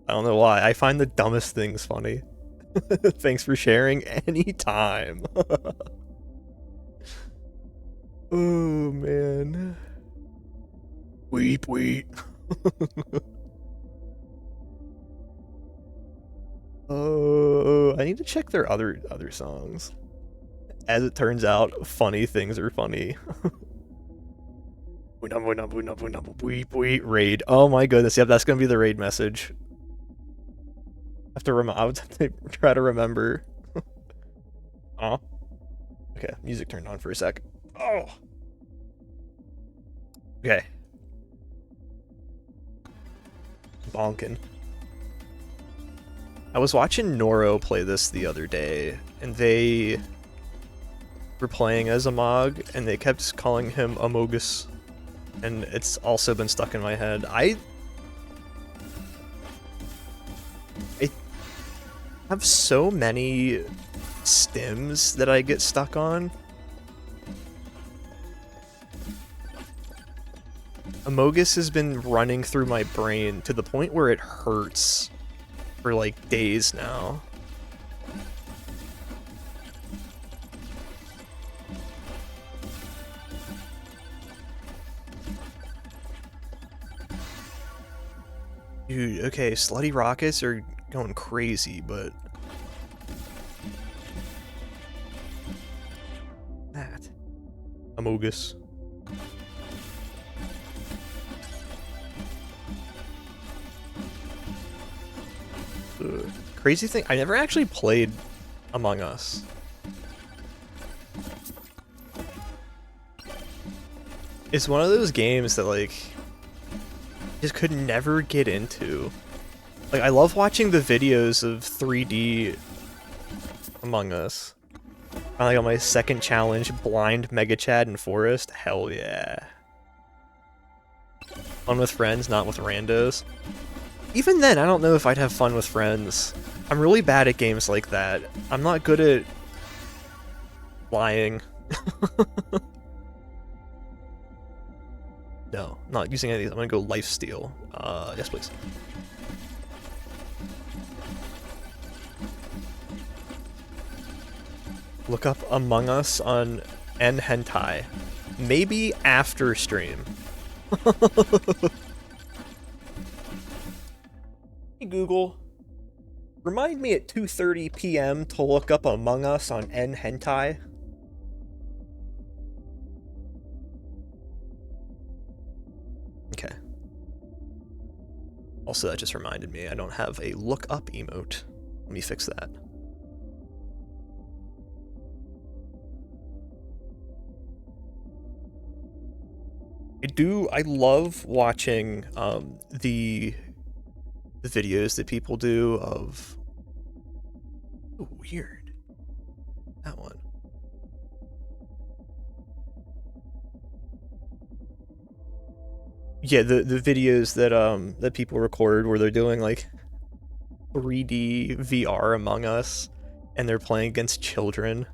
I don't know why. I find the dumbest things funny. Thanks for sharing. Anytime. Oh man. Weep weep. Oh, I need to check their other songs. As it turns out, funny things are funny. Raid. Oh my goodness. Yep, that's gonna be the raid message. I have to try to remember. Oh. Okay, music turned on for a sec. Oh. Okay. Bonkin'. I was watching Noro play this the other day, and they were playing as a Mog, and they kept calling him Amogus, and it's also been stuck in my head. I have so many stims that I get stuck on. Amogus has been running through my brain to the point where it hurts for like days now. Dude, okay, slutty rockets are going crazy, but that Amogus. Crazy thing, I never actually played Among Us. It's one of those games that, like, just could never get into. Like, I love watching the videos of 3D Among Us. Finally got my second challenge, blind Mega Chad in Forest. Hell yeah. Fun with friends, not with randos. Even then, I don't know if I'd have fun with friends. I'm really bad at games like that. I'm not good at lying. No, not using any of these. I'm gonna go lifesteal. Yes, please. Look up Among Us on N-Hentai. Maybe after stream. Hey Google, remind me at 2:30 p.m. to look up Among Us on N-Hentai. Okay. Also, that just reminded me, I don't have a look up emote. Let me fix that. I love watching the videos that people do of... Ooh, weird. That one. Yeah, the videos that that people record where they're doing like 3D VR Among Us and they're playing against children.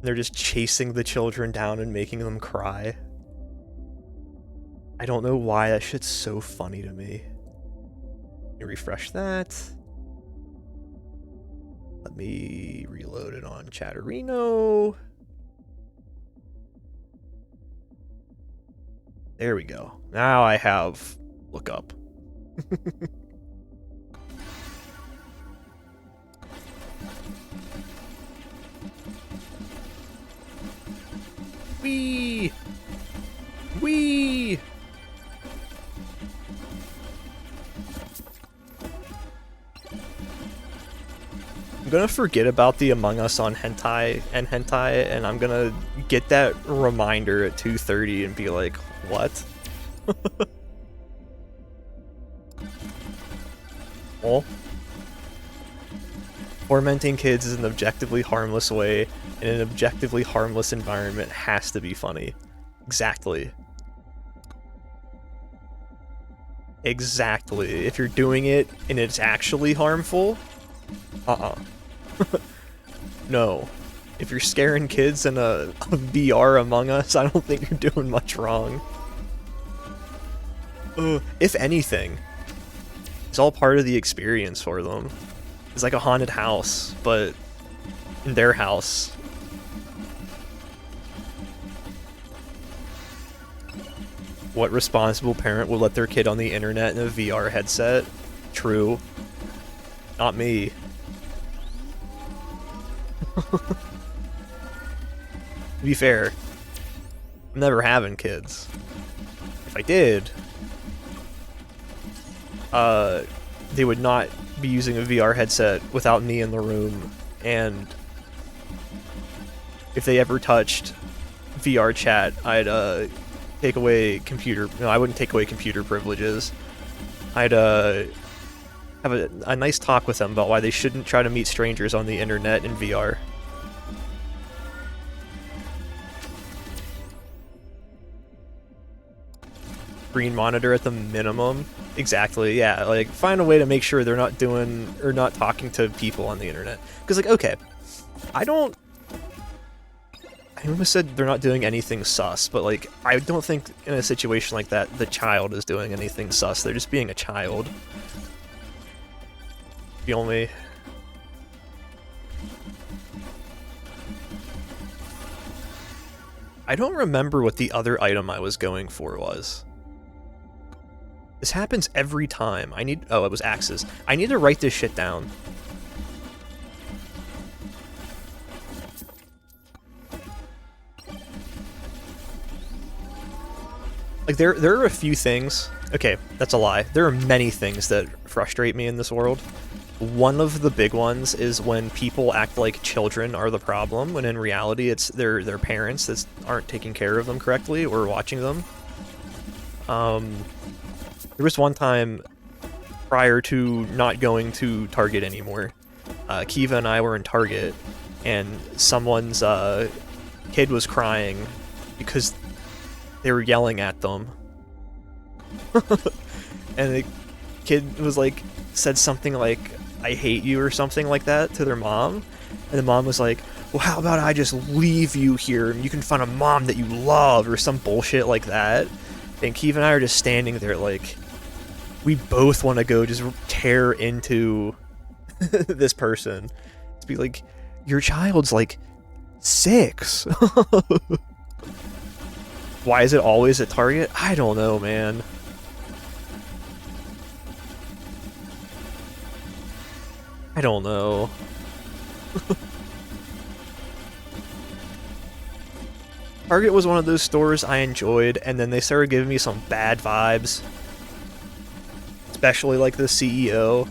They're just chasing the children down and making them cry. I don't know why that shit's so funny to me. Let me refresh that. Let me reload it on Chatterino. There we go. Now I have look up. Wee! Wee! I'm gonna forget about the Among Us on Hentai and Hentai, and I'm gonna get that reminder at 2:30 and be like, what? Well, tormenting kids is an objectively harmless way, and an objectively harmless environment has to be funny. Exactly. Exactly. If you're doing it and it's actually harmful, no. If you're scaring kids in a VR Among Us, I don't think you're doing much wrong. If anything, it's all part of the experience for them. It's like a haunted house, but in their house. What responsible parent would let their kid on the internet in a VR headset? True. Not me. To be fair, I'm never having kids. If I did, they would not be using a VR headset without me in the room, and if they ever touched VR chat, I'd take away computer. No, I wouldn't take away computer privileges. I'd have a nice talk with them about why they shouldn't try to meet strangers on the internet in VR. Green monitor at the minimum. Exactly, yeah. Like, find a way to make sure they're not doing or not talking to people on the internet. Because, like, okay, I almost said they're not doing anything sus, but, like, I don't think in a situation like that the child is doing anything sus. They're just being a child. Feel me? I don't remember what the other item I was going for was. This happens every time. Oh, it was axes. I need to write this shit down. Like, there are a few things... Okay, that's a lie. There are many things that frustrate me in this world. One of the big ones is when people act like children are the problem, when in reality it's their parents that aren't taking care of them correctly or watching them. There was one time, prior to not going to Target anymore, Kiva and I were in Target, and someone's kid was crying because they were yelling at them. And the kid was like, said something like, "I hate you," or something like that to their mom. And the mom was like, "Well, how about I just leave you here and you can find a mom that you love," or some bullshit like that. And Kiva and I are just standing there like, we both want to go just tear into this person. To be like, your child's like 6. Why is it always at Target? I don't know, man. I don't know. Target was one of those stores I enjoyed, and then they started giving me some bad vibes. Especially like the CEO.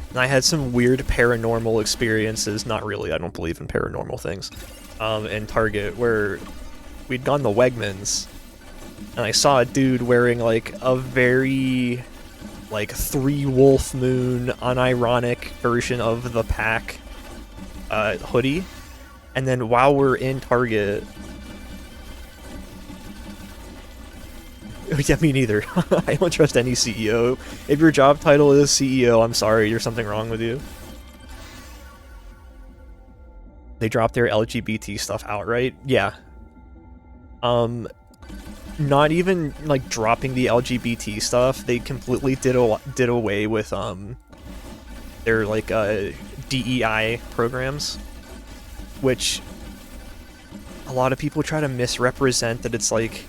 And I had some weird paranormal experiences. Not really, I don't believe in paranormal things. In Target, where we'd gone to Wegmans, and I saw a dude wearing like a very like 3 Wolf Moon unironic version of the pack hoodie. And then while we're in Target, yeah, me neither. I don't trust any CEO. If your job title is CEO, I'm sorry, there's something wrong with you. They dropped their LGBT stuff outright. Yeah. Not even like dropping the LGBT stuff. They completely did away with their like DEI programs, which a lot of people try to misrepresent that it's like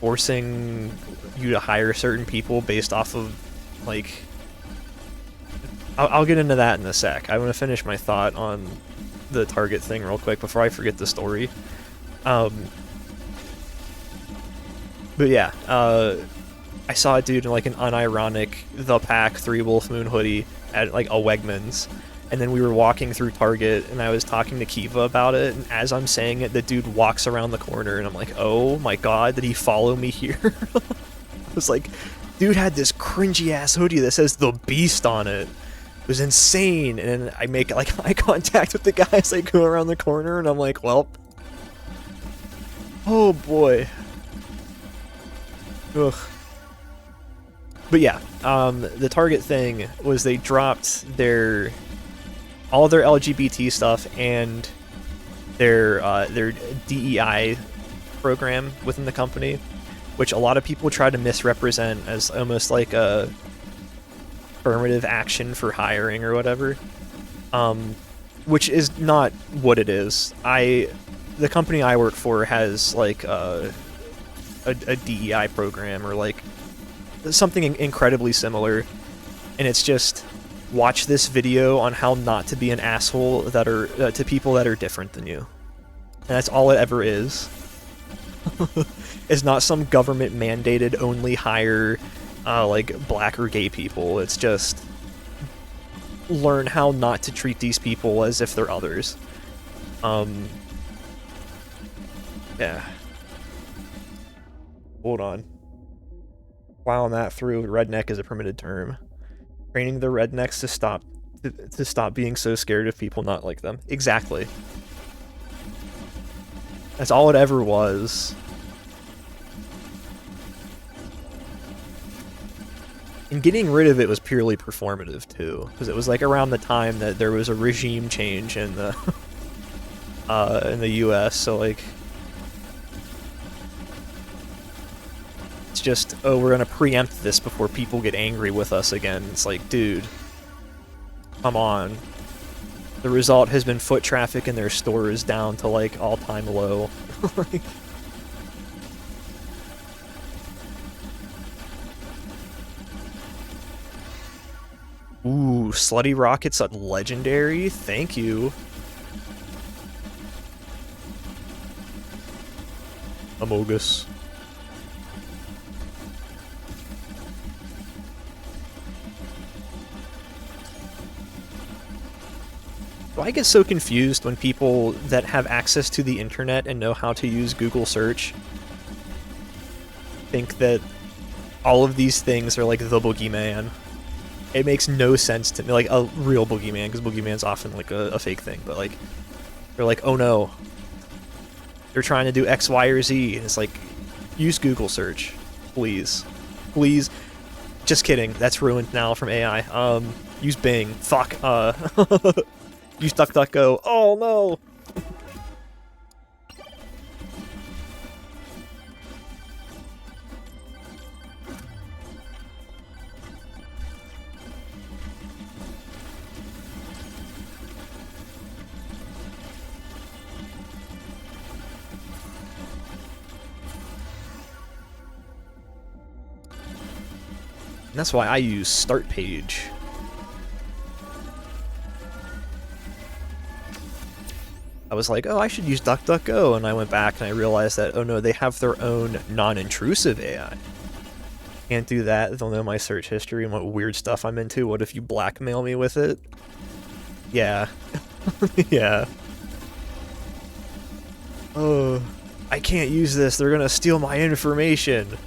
forcing you to hire certain people based off of like... I'll get into that in a sec. I want to finish my thought on the Target thing real quick before I forget the story. But yeah, I saw a dude in like an unironic The Pack 3 Wolf Moon hoodie at like a Wegmans, and then we were walking through Target, and I was talking to Kiva about it, and as I'm saying it, the dude walks around the corner, and I'm like, oh my god, did he follow me here? I was like, dude had this cringy-ass hoodie that says The Beast on it. It was insane, and I make like eye contact with the guy as I go around the corner, and I'm like, well, oh boy. Ugh. But yeah, the Target thing was they dropped all their LGBT stuff and their DEI program within the company, which a lot of people try to misrepresent as almost like a affirmative action for hiring or whatever, which is not what it is. The company I work for has like a DEI program or like something incredibly similar, and it's just watch this video on how not to be an asshole that are to people that are different than you, and that's all it ever is. It's not some government mandated only hire like black or gay people. It's just learn how not to treat these people as if they're others. Yeah. Hold on. Plowing that through. Redneck is a permitted term. Training the rednecks to stop being so scared of people not like them. Exactly. That's all it ever was. And getting rid of it was purely performative too, because it was like around the time that there was a regime change in the in the US, so like it's just, oh, we're gonna preempt this before people get angry with us again. It's like, dude, come on. The result has been foot traffic in their stores down to like all-time low. Like, ooh, Slutty Rocket's a legendary? Thank you. Amogus. I get so confused when people that have access to the internet and know how to use Google search think that all of these things are like the boogeyman. It makes no sense to me, like a real boogeyman, because boogeyman's often like a fake thing, but like, they're like, oh no, they're trying to do X, Y, or Z, and it's like, use Google search, please. Please. Just kidding, that's ruined now from AI. Use Bing. Fuck, use DuckDuckGo. Oh no! And that's why I use Start Page. I was like, oh, I should use DuckDuckGo, and I went back and I realized that, oh no, they have their own non-intrusive AI. Can't do that, they'll know my search history and what weird stuff I'm into. What if you blackmail me with it? Yeah. Yeah. Oh, I can't use this, they're gonna steal my information.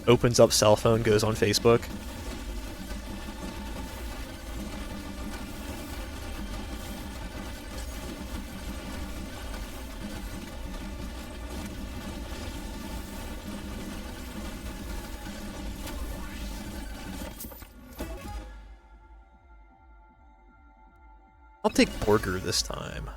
Opens up cell phone, goes on Facebook. I'll take Borger this time.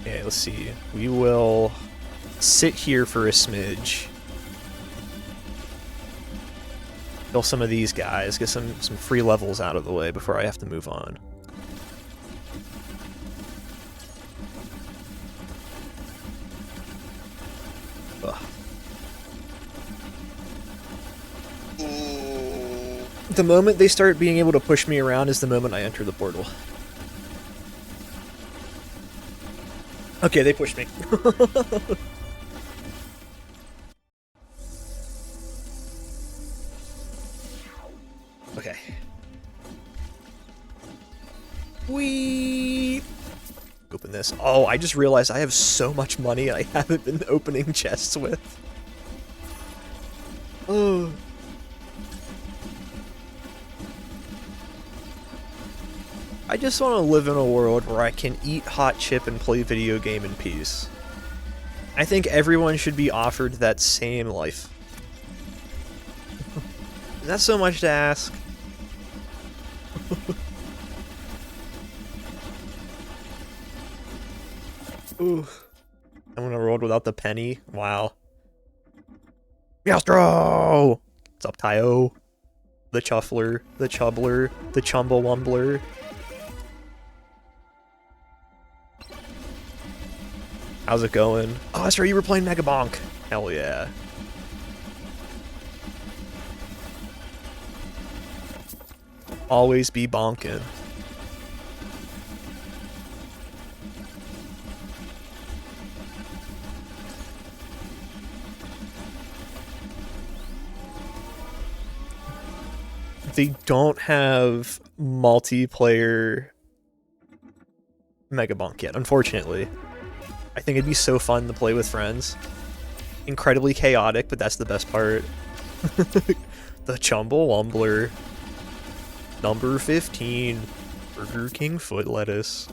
Okay, let's see. We will sit here for a smidge. Kill some of these guys, get some free levels out of the way before I have to move on. Ugh. The moment they start being able to push me around is the moment I enter the portal. Okay, they pushed me. Okay. Whee! Open this. Oh, I just realized I have so much money I haven't been opening chests with. Oh. I just want to live in a world where I can eat hot chip and play video game in peace. I think everyone should be offered that same life. Is that so much to ask? Ooh. I'm gonna roll without the penny. Wow. Meowstro! What's up, Tayo? The Chuffler, the Chubbler, the Chumblewumbler. How's it going? Oh, that's right, you were playing Mega Bonk. Hell yeah. always be bonkin'. They don't have multiplayer Mega Bonk yet, unfortunately. I think it'd be so fun to play with friends. Incredibly chaotic, but that's the best part. The Chumblewampler. Number 15. Burger King foot lettuce.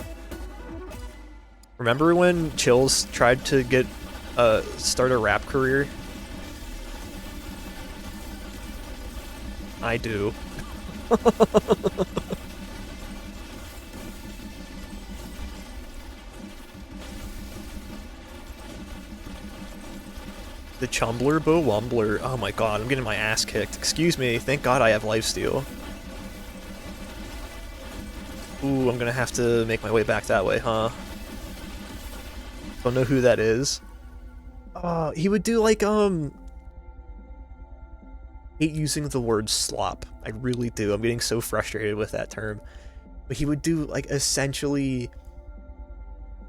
Remember when Chills tried to get start a rap career? I do. The Chumbler Bowumbler. Oh my god, I'm getting my ass kicked. Excuse me, thank god I have lifesteal. Ooh, I'm gonna have to make my way back that way, huh? Don't know who that is. He would do like, hate using the word slop. I really do. I'm getting so frustrated with that term. But he would do, like, essentially,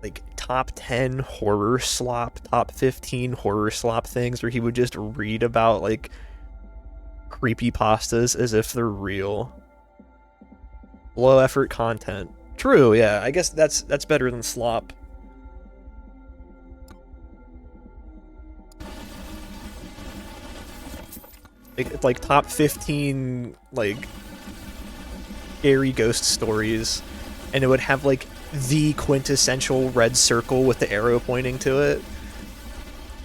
like, top 10 horror slop, top 15 horror slop things, where he would just read about, like, creepypastas as if they're real. Low effort content. True, yeah. I guess that's better than slop. Like top 15 like scary ghost stories, and it would have like the quintessential red circle with the arrow pointing to it,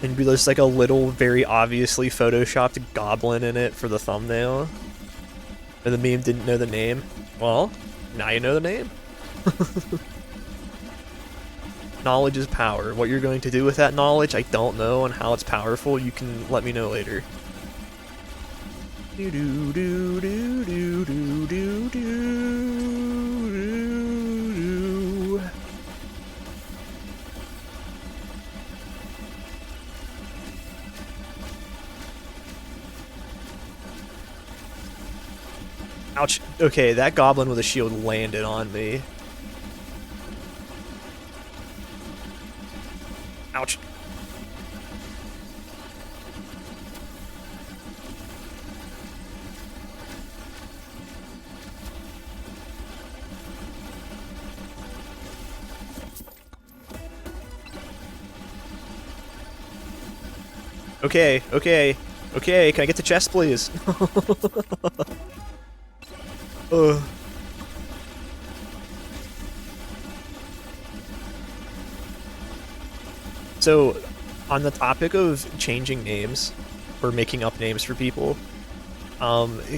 and be just like a little very obviously photoshopped goblin in it for the thumbnail. And the meme didn't know the name. Well, now you know the name. Knowledge is power. What you're going to do with that knowledge, I don't know, and how it's powerful, you can let me know later. Do do do do do do do do. Ouch. Okay, that goblin with a shield landed on me. Ouch. Okay, okay, okay, can I get the chest, please? So, on the topic of changing names, or making up names for people,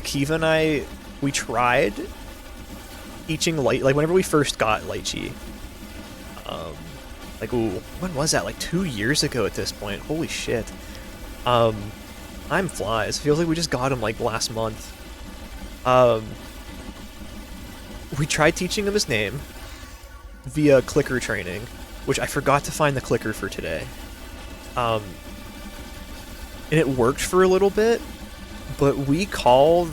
Kiva and I, we tried teaching Light, like whenever we first got Lychee, like, ooh, when was that? Like 2 years ago at this point. Holy shit. Time flies. Feels like we just got him like last month. We tried teaching him his name via clicker training, which I forgot to find the clicker for today. And it worked for a little bit, but we called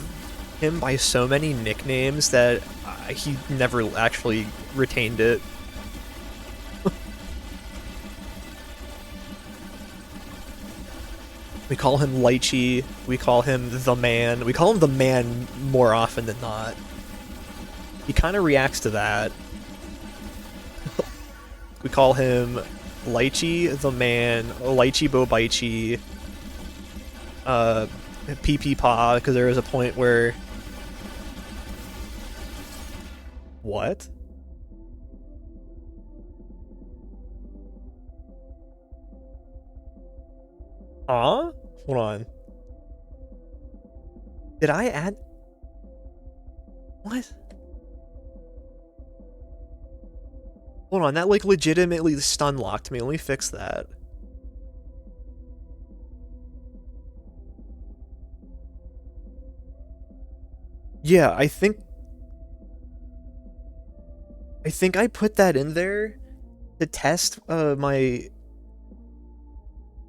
him by so many nicknames that he never actually retained it. We call him Lychee, we call him the Man, we call him the Man more often than not. He kind of reacts to that. We call him Lychee the Man, Lychee Bobaichi, Pee Pee Paw, because there was a point where... What? Huh? Hold on. Did I add... What? Hold on, that like legitimately stun locked me. Let me fix that. Yeah, I think I put that in there to test my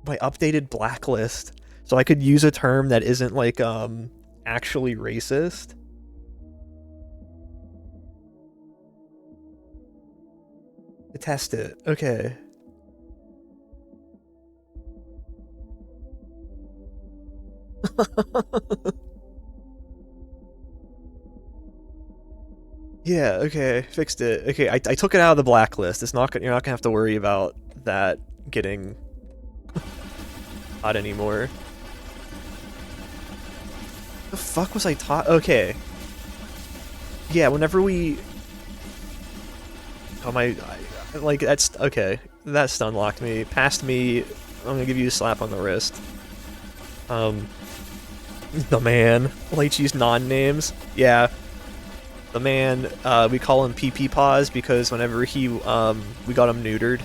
updated blacklist, so I could use a term that isn't like actually racist. To test it. Okay. Yeah, okay, fixed it. Okay, I took it out of the blacklist. It's not you're not gonna have to worry about that getting hot anymore. The fuck was I taught? Okay. Yeah, whenever we... Oh my... like, that's... Okay. That stun locked me. Past me, I'm gonna give you a slap on the wrist. The man. Lychee's non-names. Yeah. The man, we call him PP Paws because whenever he, we got him neutered.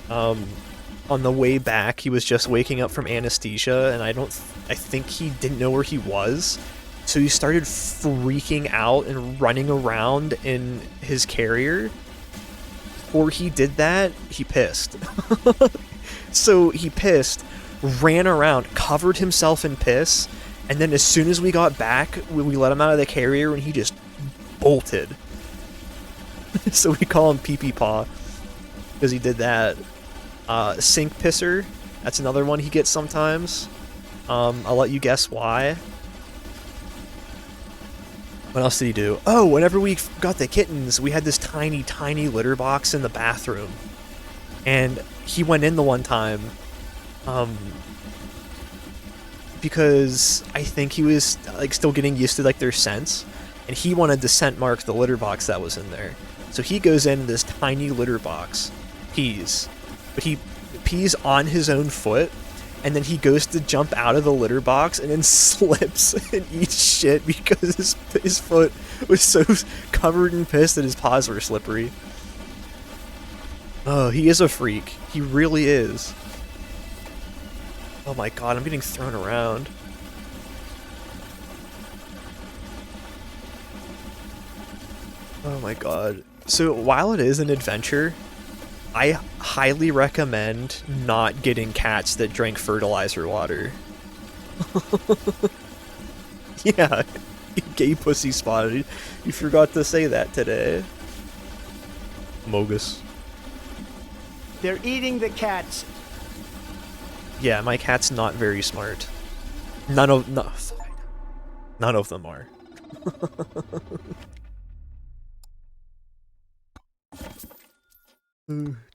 On the way back, he was just waking up from anesthesia, and I think he didn't know where he was. So he started freaking out and running around in his carrier. Before he did that, he pissed. So he pissed, ran around, covered himself in piss, and then as soon as we got back, we let him out of the carrier and he just bolted. So we call him Pee Pee Paw because he did that. Sink Pisser, that's another one he gets sometimes. I'll let you guess why. What else did he do? Oh, whenever we got the kittens, we had this tiny, tiny litter box in the bathroom. And he went in the one time, because I think he was, like, still getting used to, like, their scents. And he wanted to scent mark the litter box that was in there. So he goes in this tiny litter box, pees. But he pees on his own foot, and then he goes to jump out of the litter box and then slips and eats shit because his foot was so covered in piss that his paws were slippery. Oh, he is a freak. He really is. Oh my god, I'm getting thrown around. Oh my god. So while it is an adventure, I highly recommend not getting cats that drink fertilizer water. Yeah, gay pussy spotted. You forgot to say that today. Mogus. They're eating the cats. Yeah, my cat's not very smart. None of them are.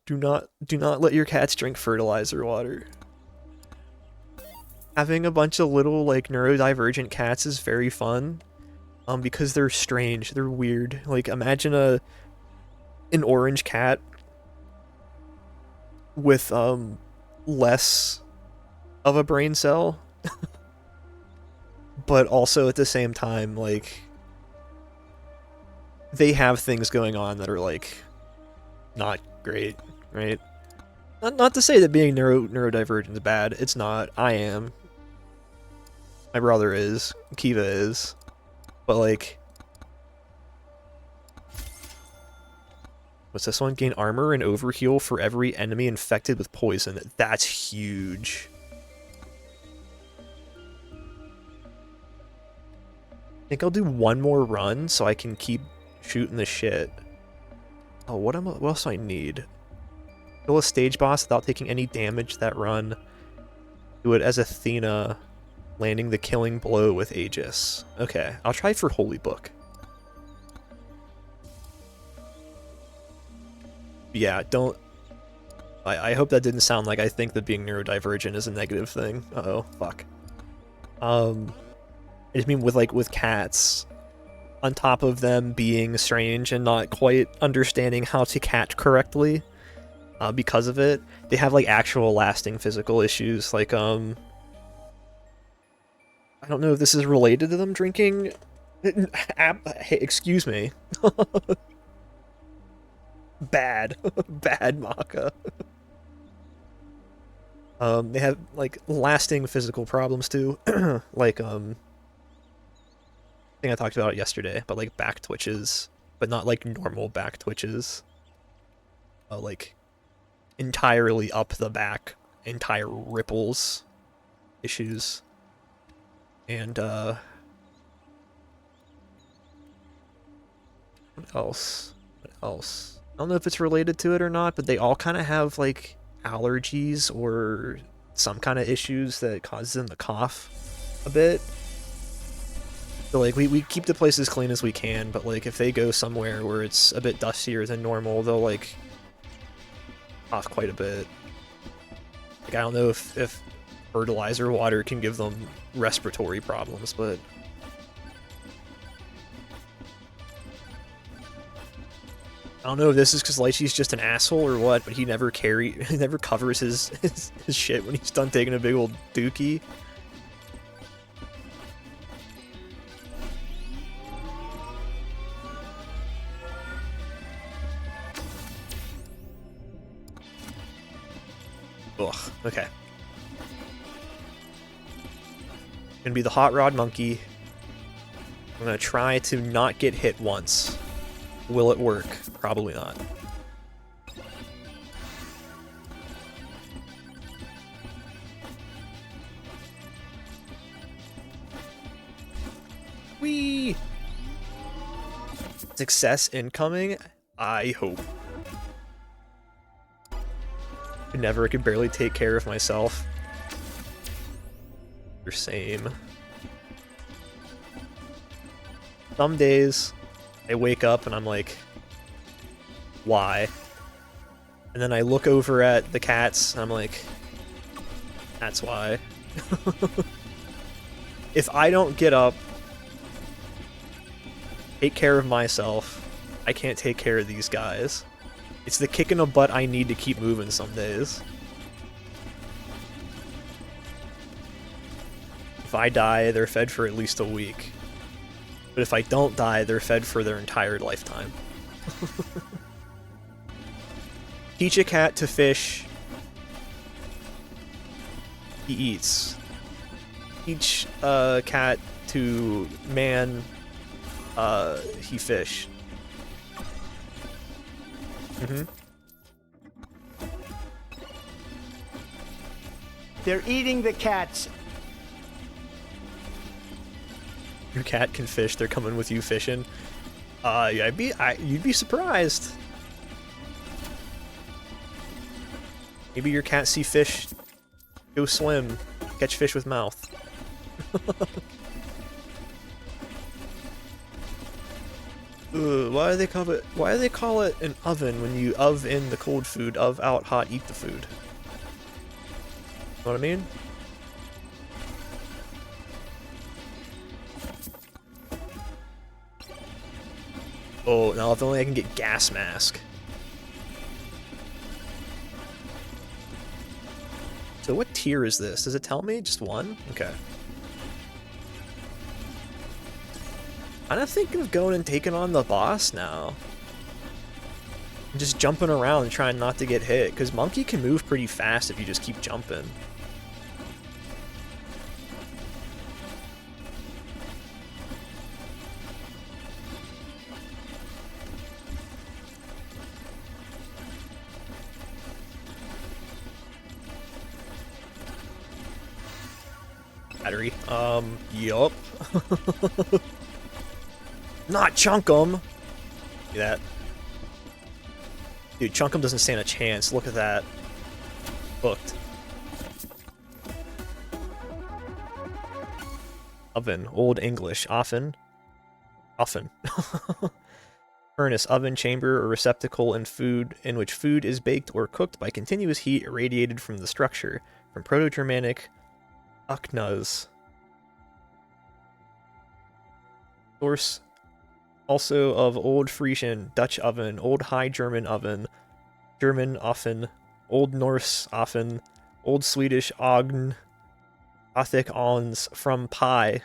Do not let your cats drink fertilizer water. Having a bunch of little, like, neurodivergent cats is very fun. Because they're strange, they're weird. Like, imagine an orange cat with less of a brain cell. But also at the same time, like, they have things going on that are, like, not great, right? Not to say that being neurodivergent is bad. It's not. I am. My brother is. Kiva is. But, like, what's this one? Gain armor and overheal for every enemy infected with poison. That's huge. I think I'll do one more run so I can keep shooting the shit. Oh, what else do I need? Kill a stage boss without taking any damage that run. Do it as Athena, landing the killing blow with Aegis. Okay, I'll try for Holy Book. Yeah, don't... I hope that didn't sound like I think that being neurodivergent is a negative thing. Uh-oh, fuck. I just mean with cats, on top of them being strange and not quite understanding how to cat correctly, because of it, they have, like, actual lasting physical issues, like, I don't know if this is related to them drinking... Hey, excuse me. Bad. Bad Maka. They have, like, lasting physical problems, too. Like, I think I talked about it yesterday, but, like, back twitches, but not, like, normal back twitches. Like, entirely up the back, entire ripples issues. And, what else? What else? I don't know if it's related to it or not, but they all kind of have like allergies or some kind of issues that causes them to cough a bit. So like we keep the place as clean as we can, but like if they go somewhere where it's a bit dustier than normal, they'll like cough quite a bit. Like I don't know if fertilizer water can give them respiratory problems, but I don't know if this is because Lychee's just an asshole or what, but he never covers his shit when he's done taking a big old dookie. Ugh, okay. Gonna be the Hot Rod Monkey. I'm gonna try to not get hit once. Will it work? Probably not. Whee! Success incoming? I hope. I could barely take care of myself. You're same. Some days, I wake up and I'm like, why? And then I look over at the cats and I'm like, that's why. If I don't get up, take care of myself, I can't take care of these guys. It's the kick in the butt I need to keep moving some days. If I die, they're fed for at least a week. But if I don't die, they're fed for their entire lifetime. Teach a cat to fish. He eats. Teach a cat to man. He fish. They're eating the cats. Your cat can fish. They're coming with you fishing. Yeah, you'd be surprised. Maybe your cat see fish, go swim, catch fish with mouth. Why do they call it an oven when you in the cold food, out hot, eat the food? Know what I mean? Oh, now if only I can get gas mask. So what tier is this? Does it tell me? Just one? Okay. I'm not thinking of going and taking on the boss now. I'm just jumping around and trying not to get hit, because Monkey can move pretty fast if you just keep jumping. Battery. Yup. Not Chunkum! See that? Dude, Chunkum doesn't stand a chance. Look at that. Hooked. Oven. Old English. Often. Furnace. Oven, chamber, or receptacle in which food is baked or cooked by continuous heat irradiated from the structure. From Proto-Germanic Aknaz. Source also of Old Frisian, Dutch oven, Old High German oven, German offen, Old Norse offen, Old Swedish ogn, Gothic ons, from pie,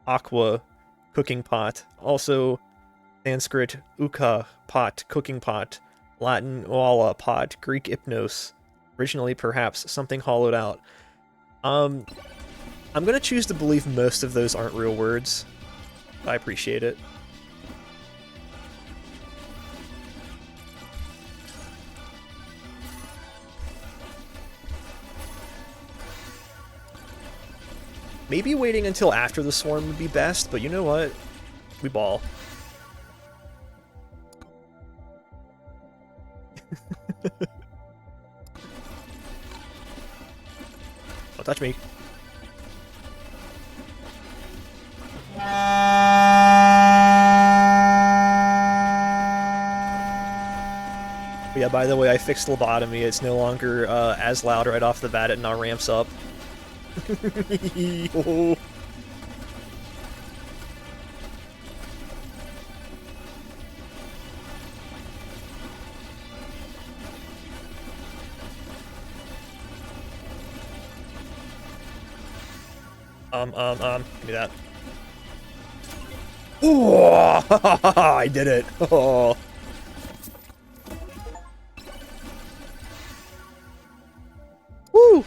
aqua, cooking pot, also Sanskrit uka, pot, cooking pot, Latin walla, pot, Greek hypnos, originally perhaps something hollowed out. I'm gonna choose to believe most of those aren't real words. I appreciate it. Maybe waiting until after the swarm would be best, but you know what? We ball. Don't touch me. Yeah, by the way, I fixed lobotomy. It's no longer as loud right off the bat. It now ramps up. Oh. Give me that. Oh, I did it. Oh. Woo!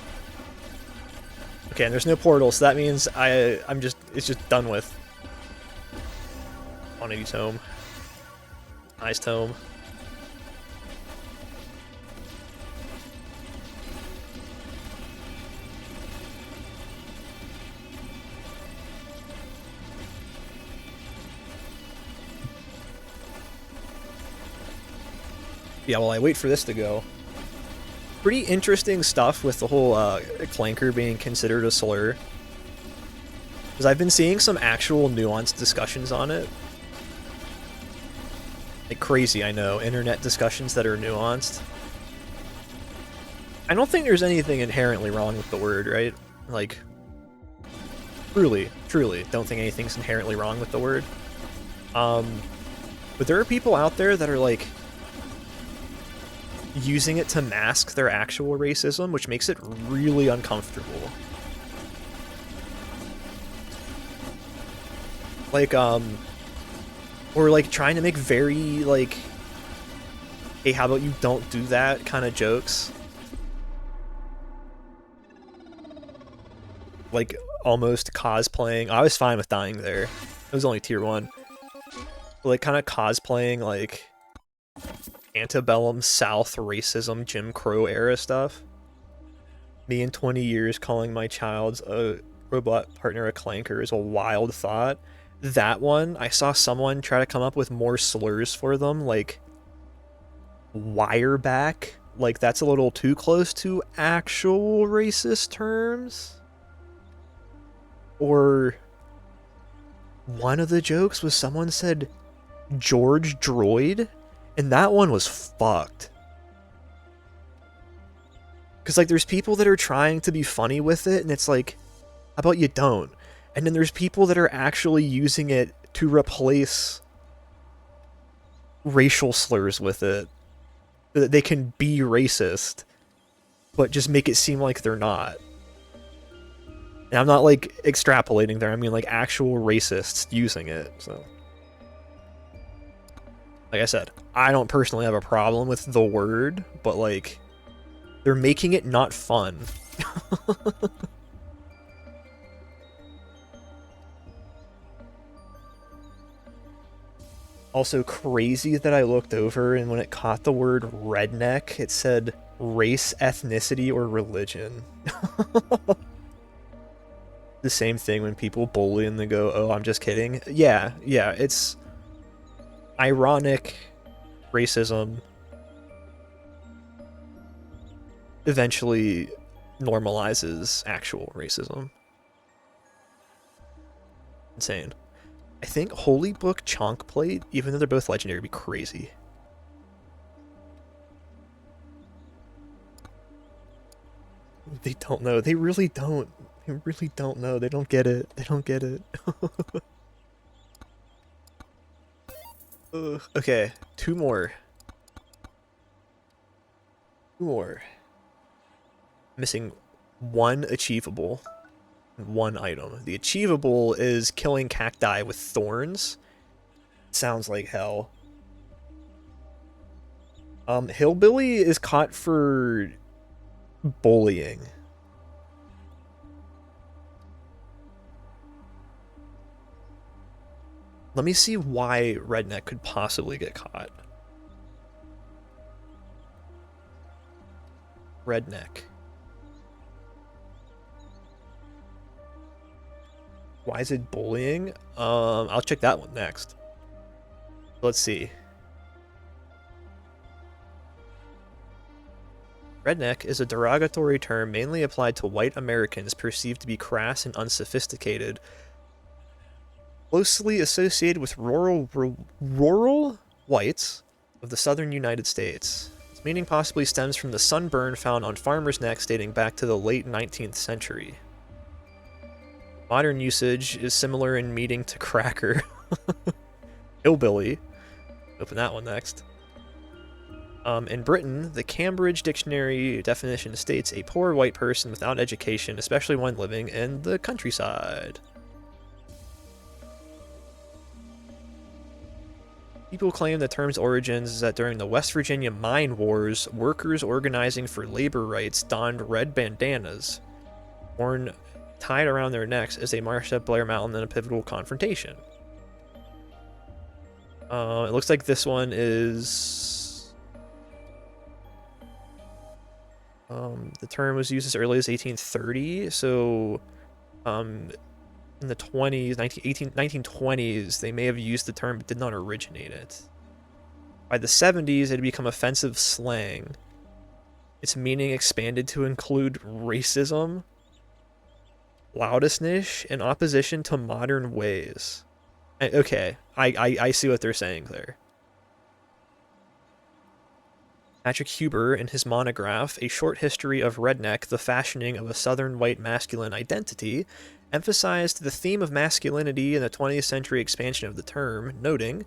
Okay, and there's no portal, so that means it's just done with. 180 tome. Nice tome. Yeah, while I wait for this to go. Pretty interesting stuff with the whole clanker being considered a slur. Because I've been seeing some actual nuanced discussions on it. Like crazy, I know. Internet discussions that are nuanced. I don't think there's anything inherently wrong with the word, right? Like, truly don't think anything's inherently wrong with the word. But there are people out there that are like using it to mask their actual racism, which makes it really uncomfortable. Like, or like trying to make very, like, hey, how about you don't do that kind of jokes. Like, almost cosplaying. I was fine with dying there. It was only tier 1. But, like, kind of cosplaying, like, antebellum South racism, Jim Crow era stuff. Me in 20 years calling my child's robot partner a clanker is a wild thought. That one, I saw someone try to come up with more slurs for them, like wireback. Like, that's a little too close to actual racist terms. Or one of the jokes was someone said George Droid, and that one was fucked. Because, like, there's people that are trying to be funny with it, and it's like, how about you don't? And then there's people that are actually using it to replace racial slurs with it. So that they can be racist, but just make it seem like they're not. And I'm not, like, extrapolating there. I mean, like, actual racists using it, so. Like I said, I don't personally have a problem with the word, but, like, they're making it not fun. Also crazy that I looked over and when it caught the word redneck, it said race, ethnicity, or religion. The same thing when people bully and they go, oh, I'm just kidding. Yeah, it's ironic racism eventually normalizes actual racism. Insane. I think Holy Book Chonk Plate, even though they're both legendary, would be crazy. They don't know. They really don't. They really don't know. They don't get it. They don't get it. Okay, two more. Two more. Missing one achievable. One item. The achievable is killing cacti with thorns. Sounds like hell. Hillbilly is caught for bullying. Let me see why redneck could possibly get caught. Redneck. Why is it bullying? I'll check that one next. Let's see. Redneck is a derogatory term mainly applied to white Americans perceived to be crass and unsophisticated, closely associated with rural whites of the southern United States. Its meaning possibly stems from the sunburn found on farmers' necks dating back to the late 19th century. Modern usage is similar in meaning to cracker. Hillbilly. Open that one next. In Britain, the Cambridge Dictionary definition states a poor white person without education, especially one living in the countryside. People claim the term's origins is that during the West Virginia mine wars, workers organizing for labor rights donned red bandanas, worn tied around their necks as they marched up Blair Mountain in a pivotal confrontation. It looks like this one is... the term was used as early as 1830, so in the 1920s, they may have used the term but did not originate it. By the 70s, it had become offensive slang. Its meaning expanded to include racism, loudness, and opposition to modern ways. Okay, I see what they're saying there. Patrick Huber, in his monograph, A Short History of Redneck, the Fashioning of a Southern White Masculine Identity, emphasized the theme of masculinity in the 20th century expansion of the term, noting,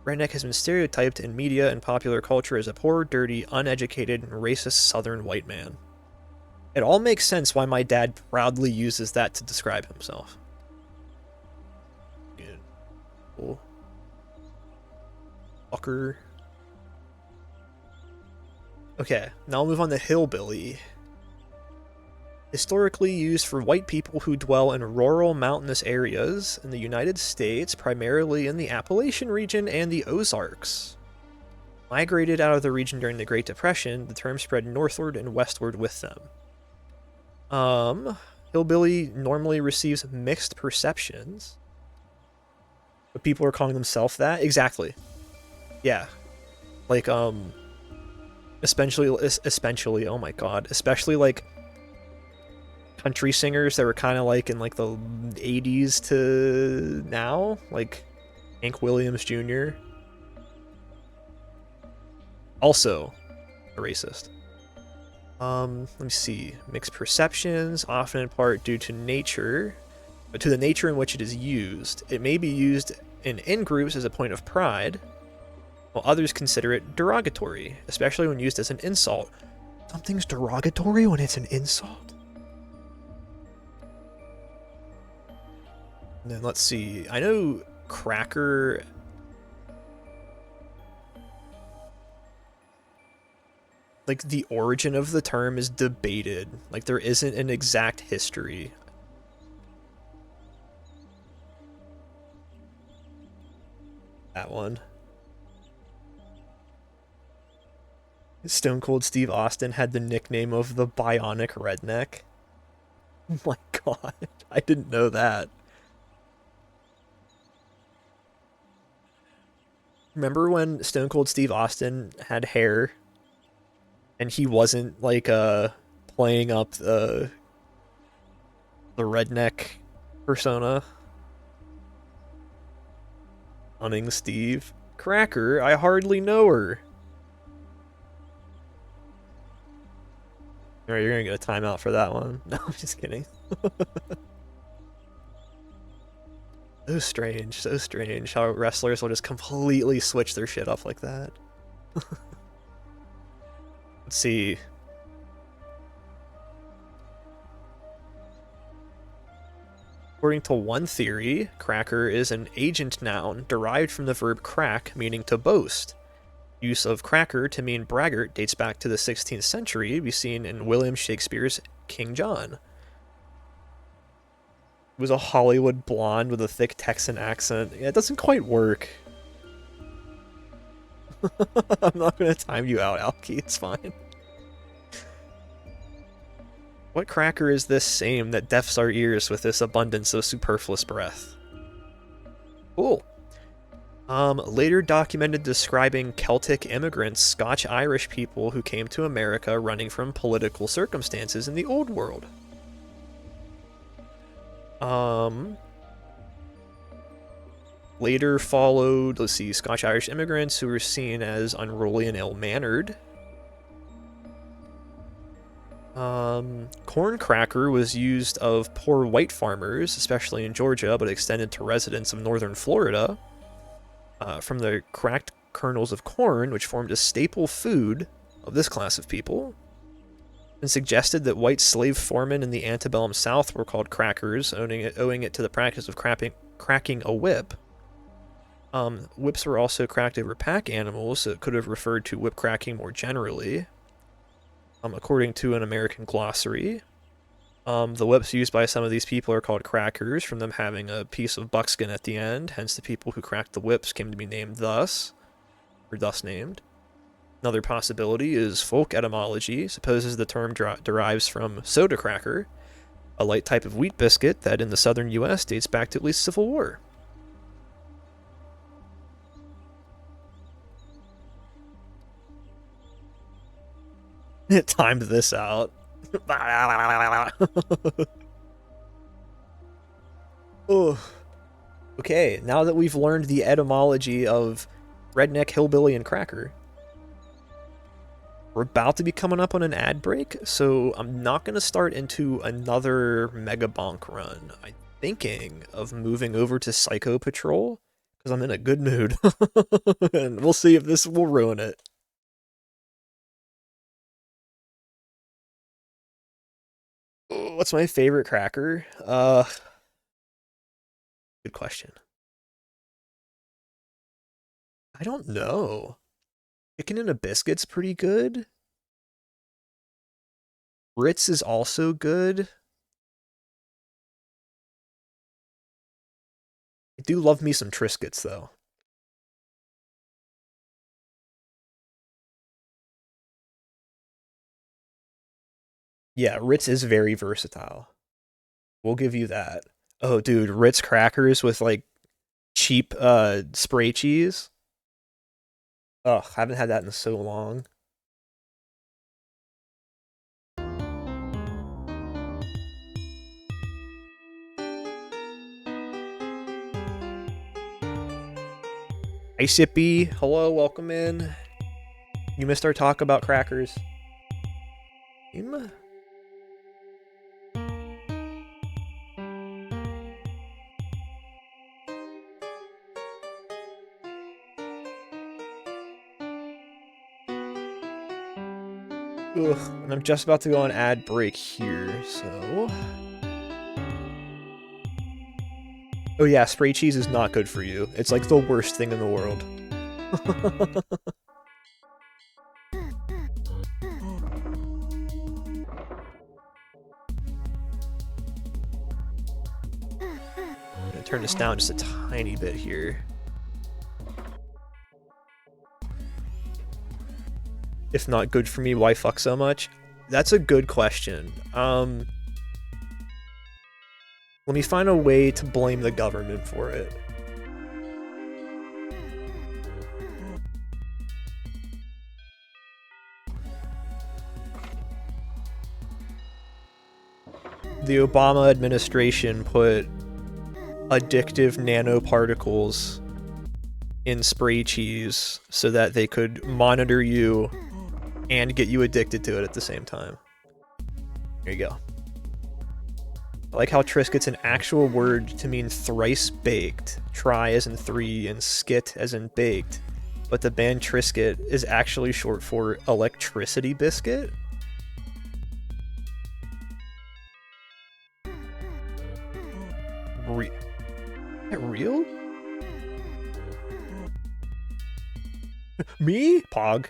redneck has been stereotyped in media and popular culture as a poor, dirty, uneducated, and racist Southern white man. It all makes sense why my dad proudly uses that to describe himself. Cool. Fucker. Okay, now I'll move on to hillbilly. Historically used for white people who dwell in rural mountainous areas in the United States, primarily in the Appalachian region and the Ozarks. Migrated out of the region during the Great Depression, the term spread northward and westward with them. Hillbilly normally receives mixed perceptions. But people are calling themselves that? Exactly. Yeah. Like, especially, oh my god, especially like country singers that were kind of like in like the 80s to now, like Hank Williams Jr. Also a racist. Let me see. Mixed perceptions, often in part due to nature, but to the nature in which it is used. It may be used in groups as a point of pride, while others consider it derogatory, especially when used as an insult. Something's derogatory when it's an insult? And then let's see. I know cracker... like, the origin of the term is debated. Like, there isn't an exact history. That one. Stone Cold Steve Austin had the nickname of the Bionic Redneck. Oh my god, I didn't know that. Remember when Stone Cold Steve Austin had hair and he wasn't like playing up the redneck persona? Hunting Steve. Cracker, I hardly know her. Alright, you're gonna get a timeout for that one. No, I'm just kidding. So strange how wrestlers will just completely switch their shit up like that. Let's see. According to one theory, cracker is an agent noun derived from the verb crack, meaning to boast. Use of cracker to mean braggart dates back to the 16th century, to be seen in William Shakespeare's King John. He was a Hollywood blonde with a thick Texan accent. Yeah, it doesn't quite work. I'm not going to time you out, Alki, it's fine. What cracker is this same that deafs our ears with this abundance of superfluous breath? Cool. Later documented describing Celtic immigrants, Scotch-Irish people who came to America running from political circumstances in the Old World. Later followed, let's see, Scotch-Irish immigrants who were seen as unruly and ill-mannered. Corn cracker was used of poor white farmers, especially in Georgia, but extended to residents of northern Florida. From the cracked kernels of corn, which formed a staple food of this class of people, and suggested that white slave foremen in the antebellum South were called crackers, owing it to the practice of cracking a whip. Whips were also cracked over pack animals, so it could have referred to whip cracking more generally. According to an American glossary, the whips used by some of these people are called crackers, from them having a piece of buckskin at the end, hence the people who cracked the whips came to be named thus, or thus named. Another possibility is folk etymology, supposes the term derives from soda cracker, a light type of wheat biscuit that in the southern US dates back to at least Civil War. It timed this out. Oh. Okay, now that we've learned the etymology of redneck, hillbilly, and cracker, we're about to be coming up on an ad break, so I'm not going to start into another Mega Bonk run. I'm thinking of moving over to Psycho Patrol, because I'm in a good mood. And we'll see if this will ruin it. What's my favorite cracker? Good question. I don't know. Chicken in a biscuit's pretty good. Ritz is also good. I do love me some Triscuits, though. Yeah, Ritz is very versatile. We'll give you that. Oh, dude, Ritz crackers with, like, cheap, spray cheese. Ugh, haven't had that in so long. Hey, Sippy. Hello, welcome in. You missed our talk about crackers. Ugh, and I'm just about to go on ad break here, so... Oh yeah, spray cheese is not good for you. It's like the worst thing in the world. I'm gonna turn this down just a tiny bit here. If not good for me, why fuck so much? That's a good question. Let me find a way to blame the government for it. The Obama administration put addictive nanoparticles in spray cheese so that they could monitor you and get you addicted to it at the same time. There you go. I like how Triscuit's an actual word to mean thrice baked, try as in three, and skit as in baked, but the band Triscuit is actually short for electricity biscuit? Is that real? Me? Pog.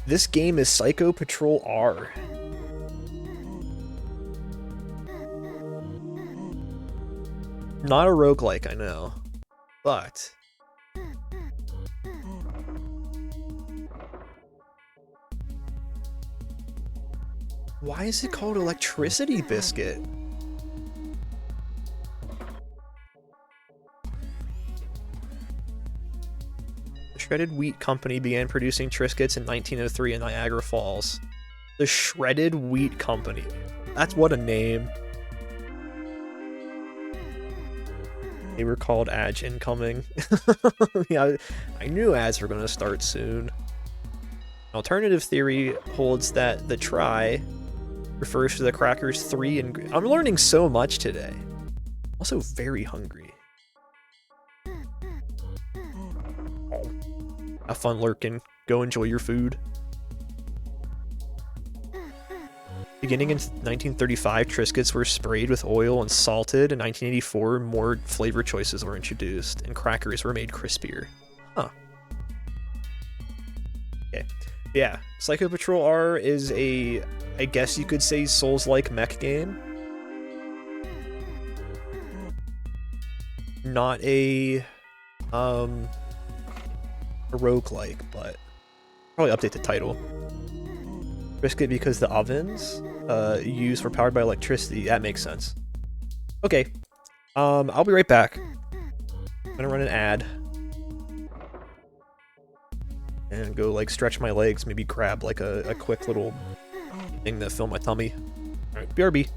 This game is Psycho Patrol R. Not a roguelike, I know. But... why is it called Electricity Biscuit? Shredded Wheat Company began producing Triscuits in 1903 in Niagara Falls. The Shredded Wheat Company. That's what a name. They were called Adge Incoming. Yeah, I knew ads were going to start soon. Alternative theory holds that the try refers to the crackers' 3 ingredients. I'm learning so much today. Also very hungry. Have fun lurking. Go enjoy your food. Beginning in 1935, Triscuits were sprayed with oil and salted. In 1984, more flavor choices were introduced, and crackers were made crispier. Huh. Okay. Yeah, Psycho Patrol R is a, I guess you could say, Souls-like mech game. Not a roguelike, but probably update the title. Triscuit because the ovens used were powered by electricity. That makes sense. Okay. I'll be right back. I'm gonna run an ad. And go, like, stretch my legs, maybe grab, like, a quick little thing to fill my tummy. Alright, BRB.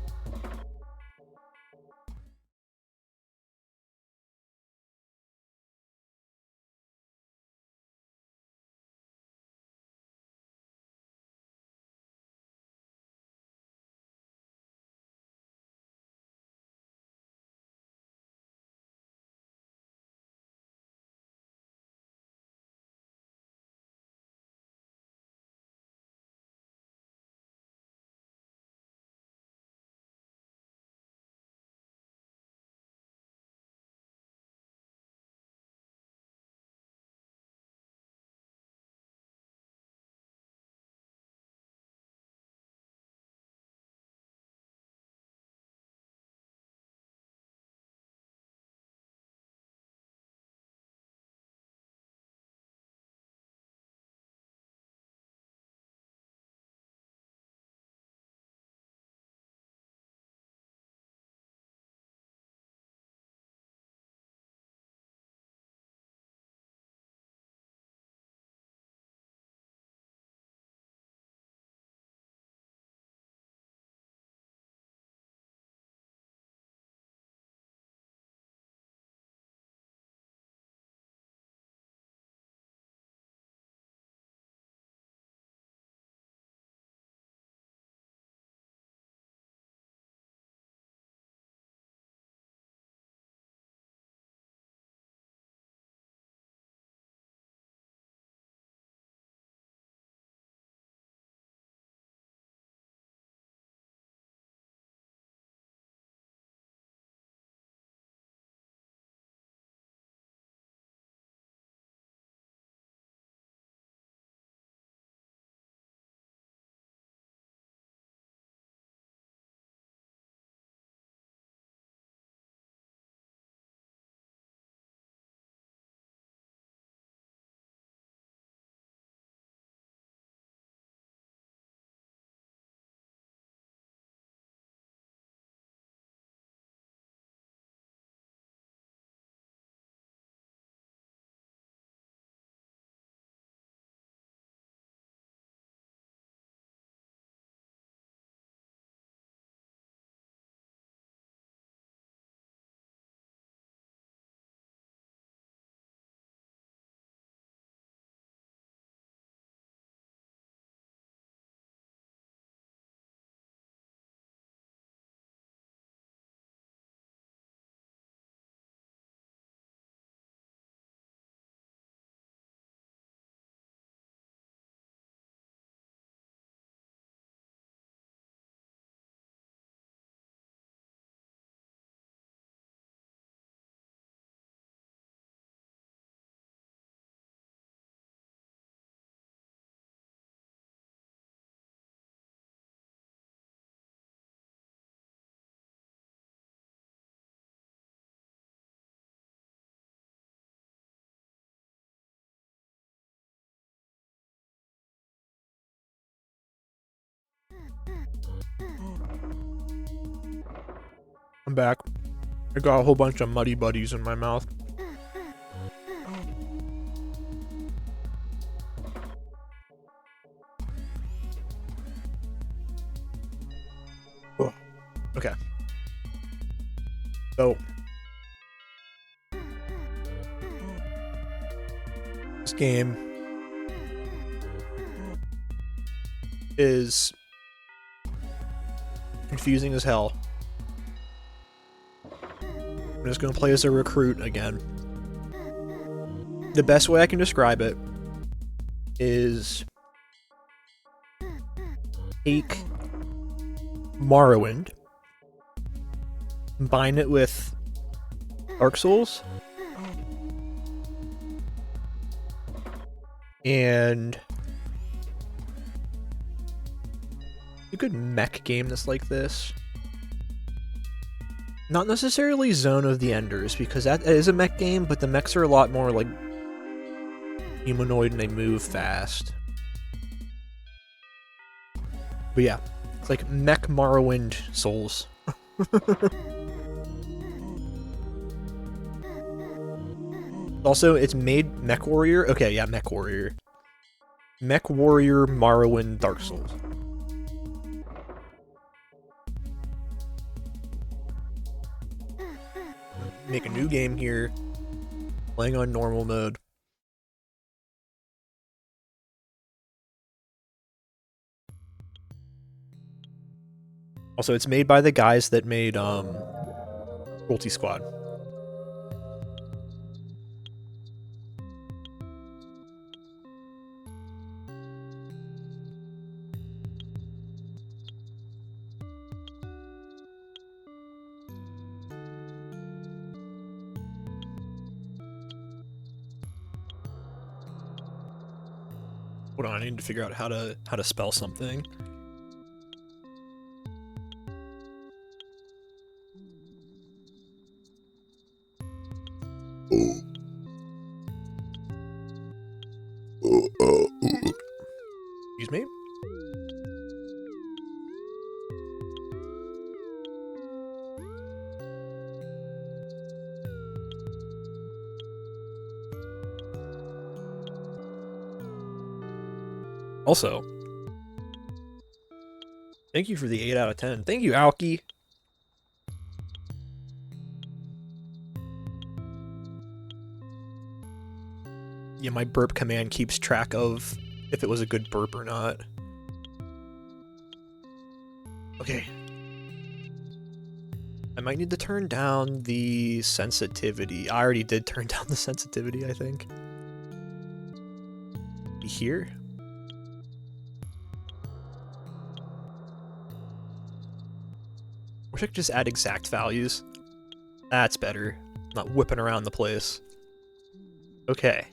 I'm back. I got a whole bunch of Muddy Buddies in my mouth. Okay. So this game is confusing as hell. I'm just gonna play as a recruit again. The best way I can describe it is take Morrowind, combine it with Dark Souls, and a good mech game that's like this. Not necessarily Zone of the Enders, because that is a mech game, but the mechs are a lot more like humanoid and they move fast. But yeah, it's like Mech Morrowind Souls. Also, it's made Mech Warrior. Okay, yeah, Mech Warrior. Mech Warrior Morrowind Dark Souls. Make a new game here. Playing on normal mode. Also, it's made by the guys that made Cruelty Squad. Hold on, I need to figure out how to spell something. Excuse me? Also, thank you for the 8 out of 10. Thank you, Alki. Yeah, my burp command keeps track of if it was a good burp or not. Okay. I might need to turn down the sensitivity. I already did turn down the sensitivity, I think. Here? Wish I could just add exact values. That's better. Not whipping around the place. Okay.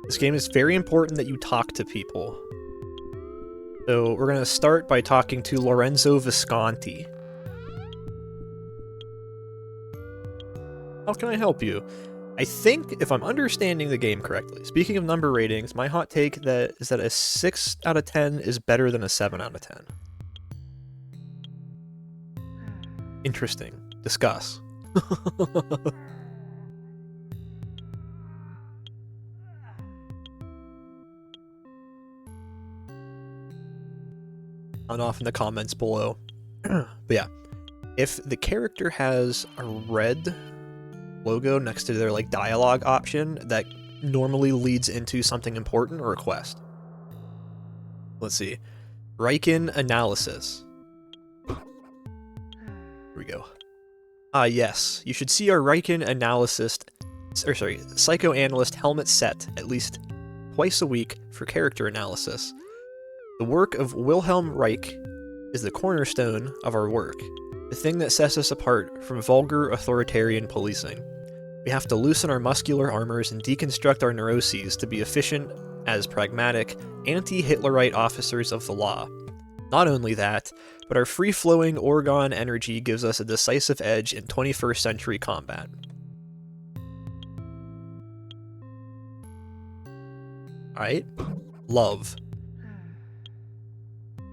This game is very important that you talk to people. So we're going to start by talking to Lorenzo Visconti. How can I help you? I think, if I'm understanding the game correctly, speaking of number ratings, my hot take is that a 6 out of 10 is better than a 7 out of 10. Interesting. Discuss. On off in the comments below. But yeah, if the character has a red logo next to their like dialogue option, that normally leads into something important or a quest. Let's see. Riken analysis. Here we go. Yes. You should see our Riken psychoanalyst helmet set at least twice a week for character analysis. The work of Wilhelm Reich is the cornerstone of our work, the thing that sets us apart from vulgar authoritarian policing. We have to loosen our muscular armors and deconstruct our neuroses to be efficient as pragmatic, anti-Hitlerite officers of the law. Not only that, but our free-flowing Orgon energy gives us a decisive edge in 21st century combat. Alright. Love.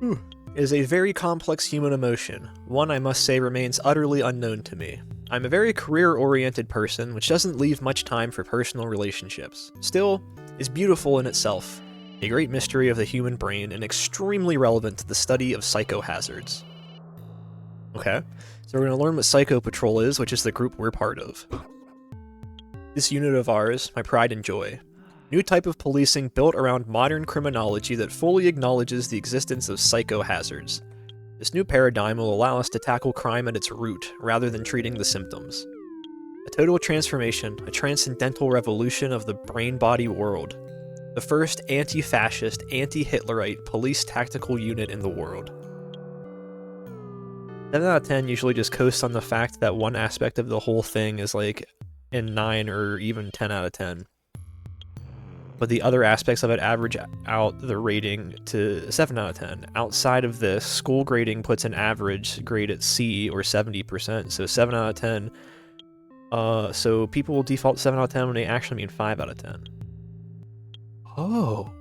It is a very complex human emotion, one I must say remains utterly unknown to me. I'm a very career-oriented person, which doesn't leave much time for personal relationships. Still, is beautiful in itself, a great mystery of the human brain, and extremely relevant to the study of psychohazards. Okay, so we're going to learn what Psycho Patrol is, which is the group we're part of. This unit of ours, my pride and joy. New type of policing built around modern criminology that fully acknowledges the existence of psychohazards. This new paradigm will allow us to tackle crime at its root, rather than treating the symptoms. A total transformation, a transcendental revolution of the brain-body world. The first anti-fascist, anti-Hitlerite police tactical unit in the world. 7 out of 10 usually just coasts on the fact that one aspect of the whole thing is like in 9 or even 10 out of 10. But the other aspects of it average out the rating to 7 out of 10. Outside of this, school grading puts an average grade at C, or 70%, so 7 out of 10. So people will default 7 out of 10 when they actually mean 5 out of 10. Oh.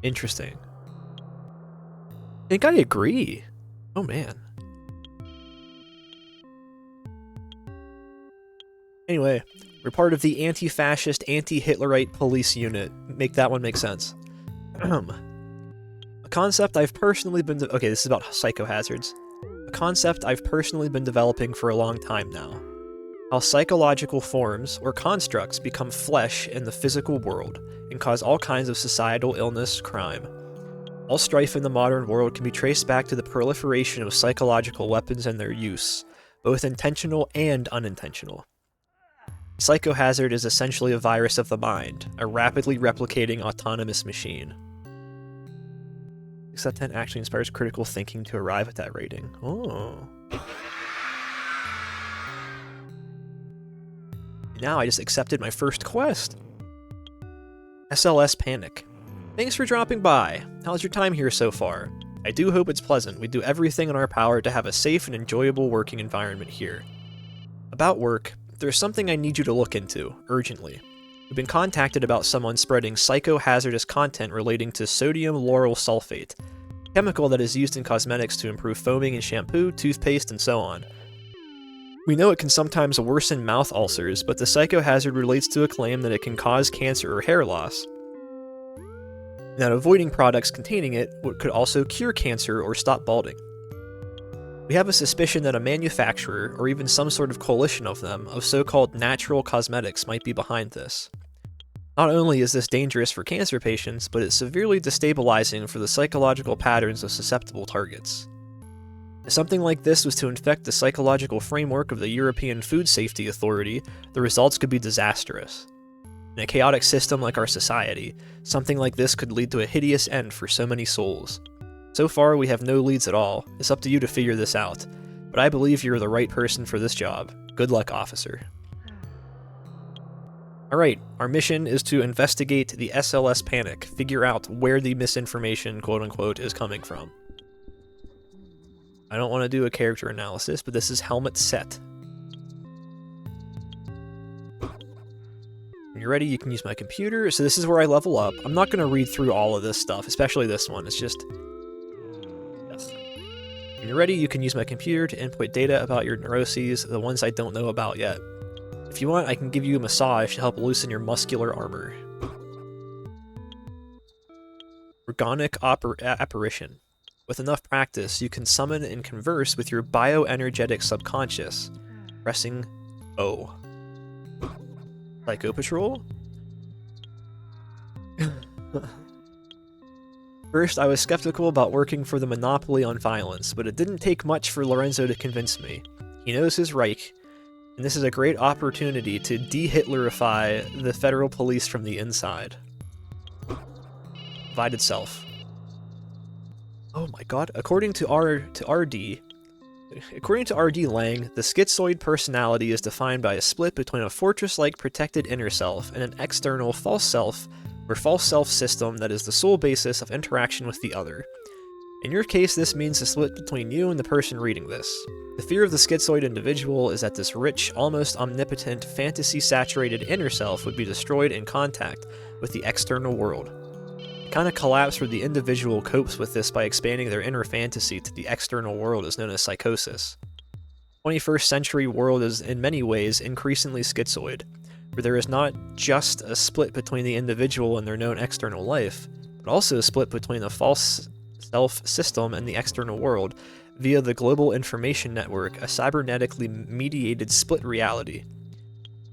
Interesting. I think I agree. Oh man. Anyway, we're part of the anti-fascist, anti-Hitlerite police unit. Make that one make sense. A concept I've personally been... Okay, this is about psychohazards. A concept I've personally been developing for a long time now. How psychological forms, or constructs, become flesh in the physical world, and cause all kinds of societal illness, crime. All strife in the modern world can be traced back to the proliferation of psychological weapons and their use, both intentional and unintentional. Psychohazard is essentially a virus of the mind, a rapidly replicating autonomous machine. 6 out of 10 actually inspires critical thinking to arrive at that rating. Oh. Now I just accepted my first quest. SLS Panic. Thanks for dropping by. How's your time here so far? I do hope it's pleasant. We do everything in our power to have a safe and enjoyable working environment here. About work, there's something I need you to look into, urgently. We've been contacted about someone spreading psychohazardous content relating to sodium lauryl sulfate, a chemical that is used in cosmetics to improve foaming in shampoo, toothpaste, and so on. We know it can sometimes worsen mouth ulcers, but the psychohazard relates to a claim that it can cause cancer or hair loss. Now, avoiding products containing it could also cure cancer or stop balding. We have a suspicion that a manufacturer, or even some sort of coalition of them, of so-called natural cosmetics might be behind this. Not only is this dangerous for cancer patients, but it's severely destabilizing for the psychological patterns of susceptible targets. If something like this was to infect the psychological framework of the European Food Safety Authority, the results could be disastrous. In a chaotic system like our society, something like this could lead to a hideous end for so many souls. So far, we have no leads at all. It's up to you to figure this out. But I believe you're the right person for this job. Good luck, officer. Alright, our mission is to investigate the SLS Panic, figure out where the misinformation, quote-unquote, is coming from. I don't want to do a character analysis, but this is helmet set. When you're ready, you can use my computer. So this is where I level up. I'm not going to read through all of this stuff, especially this one. It's just... Yes. When you're ready, you can use my computer to input data about your neuroses, the ones I don't know about yet. If you want, I can give you a massage to help loosen your muscular armor. Organic apparition. With enough practice, you can summon and converse with your bioenergetic subconscious. Pressing O. Psycho Patrol? First, I was skeptical about working for the monopoly on violence, but it didn't take much for Lorenzo to convince me. He knows his Reich, and this is a great opportunity to de-Hitlerify the federal police from the inside. Divided self. Oh my god, according to RD Lang, the schizoid personality is defined by a split between a fortress-like protected inner self and an external false self, or false self system that is the sole basis of interaction with the other. In your case, this means the split between you and the person reading this. The fear of the schizoid individual is that this rich, almost omnipotent, fantasy-saturated inner self would be destroyed in contact with the external world. kind of collapse where the individual copes with this by expanding their inner fantasy to the external world is known as psychosis. 21st century world is in many ways increasingly schizoid, where there is not just a split between the individual and their known external life, but also a split between the false self system and the external world via the global information network, a cybernetically mediated split reality.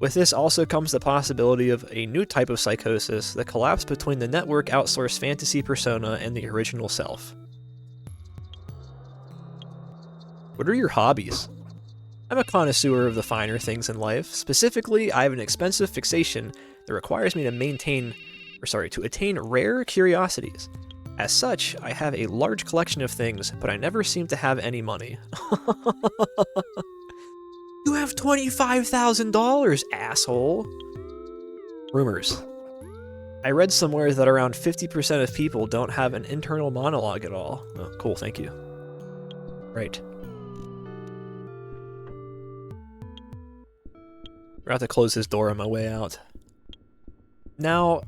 With this also comes the possibility of a new type of psychosis, the collapse between the network outsourced fantasy persona and the original self. What are your hobbies? I'm a connoisseur of the finer things in life. Specifically, I have an expensive fixation that requires me to attain rare curiosities. As such, I have a large collection of things, but I never seem to have any money. You have $25,000, asshole! Rumors. I read somewhere that around 50% of people don't have an internal monologue at all. Oh, cool, thank you. Right. We're about to close this door on my way out. Now,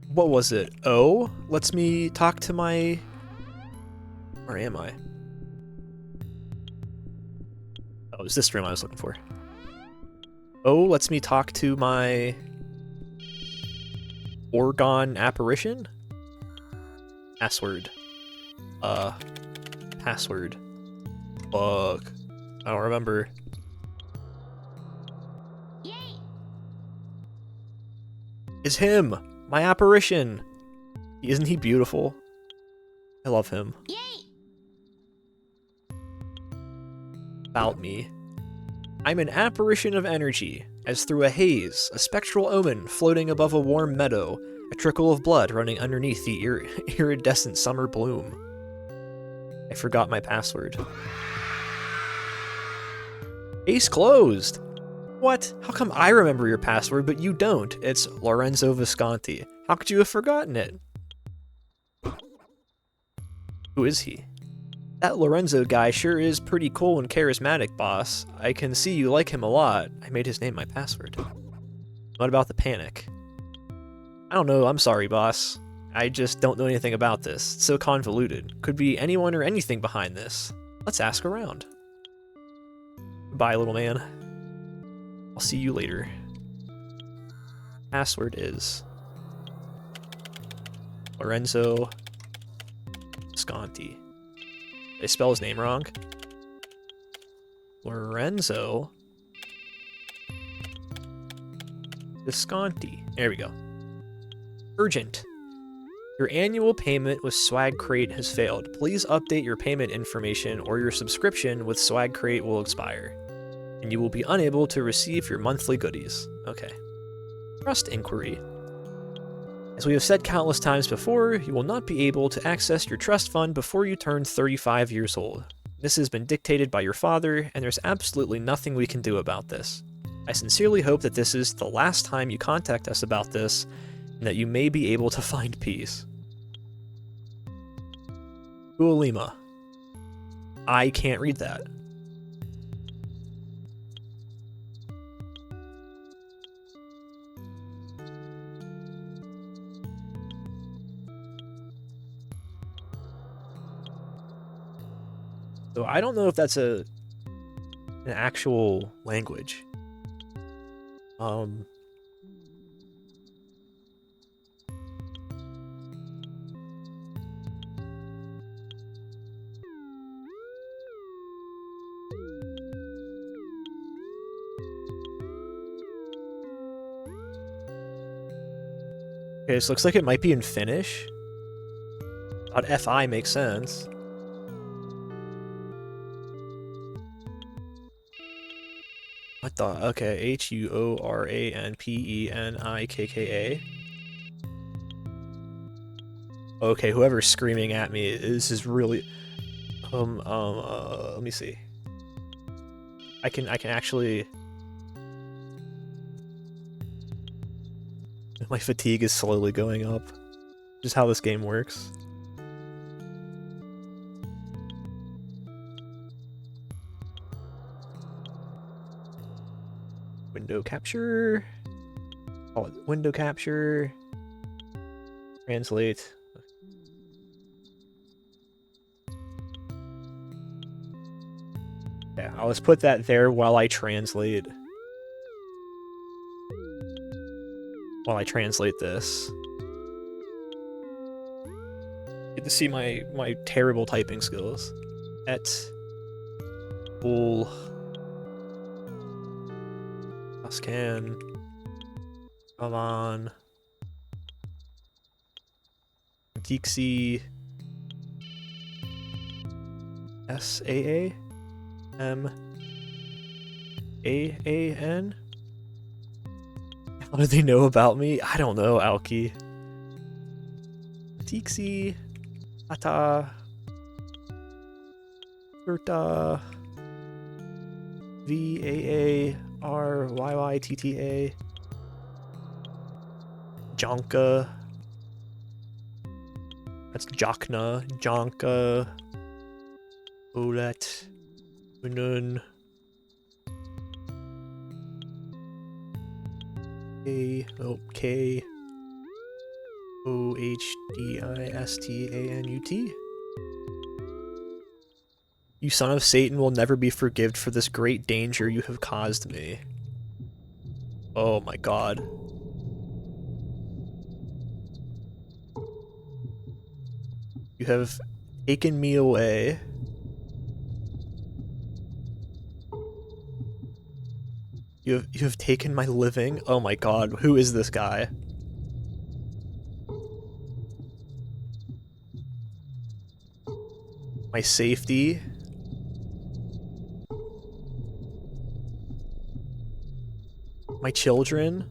what was it? Oh, lets me talk to my... Where am I? Oh, it was this room I was looking for. Oh, lets me talk to my... Orgon apparition? Password. Password. Fuck. I don't remember. Is him! My apparition! Isn't he beautiful? I love him. About me. I'm an apparition of energy, as through a haze, a spectral omen floating above a warm meadow, a trickle of blood running underneath the iridescent summer bloom. I forgot my password. Case closed! What? How come I remember your password, but you don't? It's Lorenzo Visconti. How could you have forgotten it? Who is he? That Lorenzo guy sure is pretty cool and charismatic, boss. I can see you like him a lot. I made his name my password. What about the panic? I don't know, I'm sorry, boss. I just don't know anything about this. It's so convoluted. Could be anyone or anything behind this. Let's ask around. Goodbye, little man. I'll see you later. Password is Lorenzo Visconti. Did I spell his name wrong? Lorenzo Visconti. There we go. Urgent. Your annual payment with Swag Crate has failed. Please update your payment information or your subscription with Swag Crate will expire, and you will be unable to receive your monthly goodies. Okay. Trust inquiry. As we have said countless times before, you will not be able to access your trust fund before you turn 35 years old. This has been dictated by your father, and there's absolutely nothing we can do about this. I sincerely hope that this is the last time you contact us about this, and that you may be able to find peace. Ualima. I can't read that. So I don't know if that's an actual language. Okay, this looks like it might be in Finnish. .fi makes sense. What the? Okay, Huoranpenikka. Okay, whoever's screaming at me, this is really... let me see. I can actually... My fatigue is slowly going up. Just how this game works. Window capture. Oh, window capture. Translate. Yeah, I'll just put that there while I translate. While I translate this. Get to see my terrible typing skills. Et ul Ascan. Come on. Dixie SAA MAAN. How do they know about me? I don't know, Alki. Dixie Ata Urta VAARYYTTA Jonka. That's Jokna. Jonka. Olet. Unun. K OHDISTANUT. You son of Satan will never be forgiven for this great danger you have caused me. Oh my god. You have taken me away. You have taken my living. Oh my god, who is this guy? My safety. My children.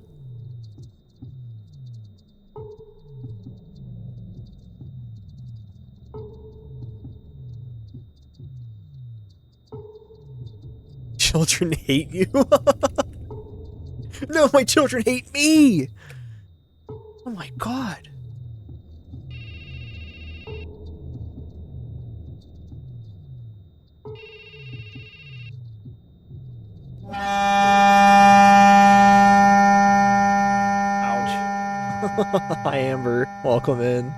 Children hate you? No, my children hate me! Oh my god. Ouch. Hi, Amber. Welcome in.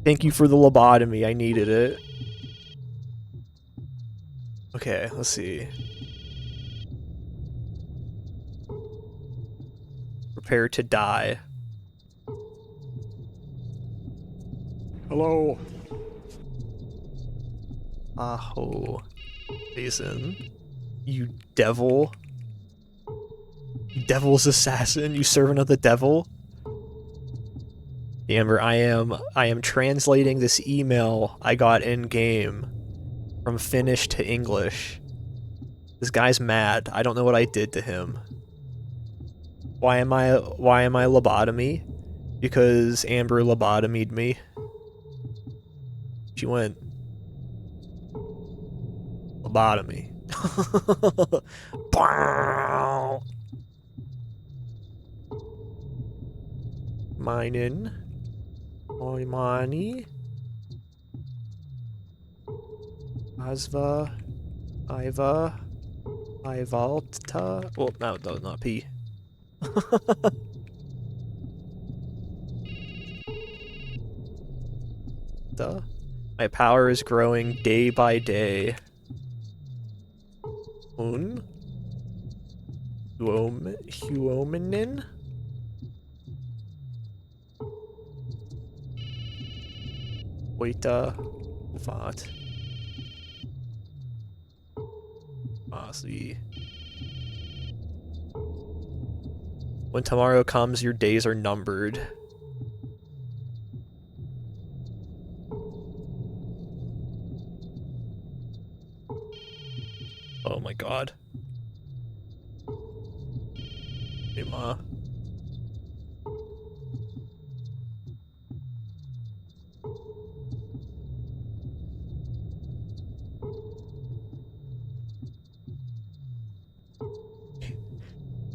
Thank you for the lobotomy. I needed it. Okay, let's see. Prepare to die. Hello. Aho. Jason. You devil. You devil's assassin. You servant of the devil. Amber, I am translating this email I got in game from Finnish to English. This guy's mad. I don't know what I did to him. Why am I lobotomy? Because Amber lobotomied me. She went lobotomy. Meinen Oimani Asva Iva Ivalta. Well, no, not P. Duh. My power is growing day by day. Huominin? Oita Vat. See. When tomorrow comes, your days are numbered. Oh my god. Hey, Ma.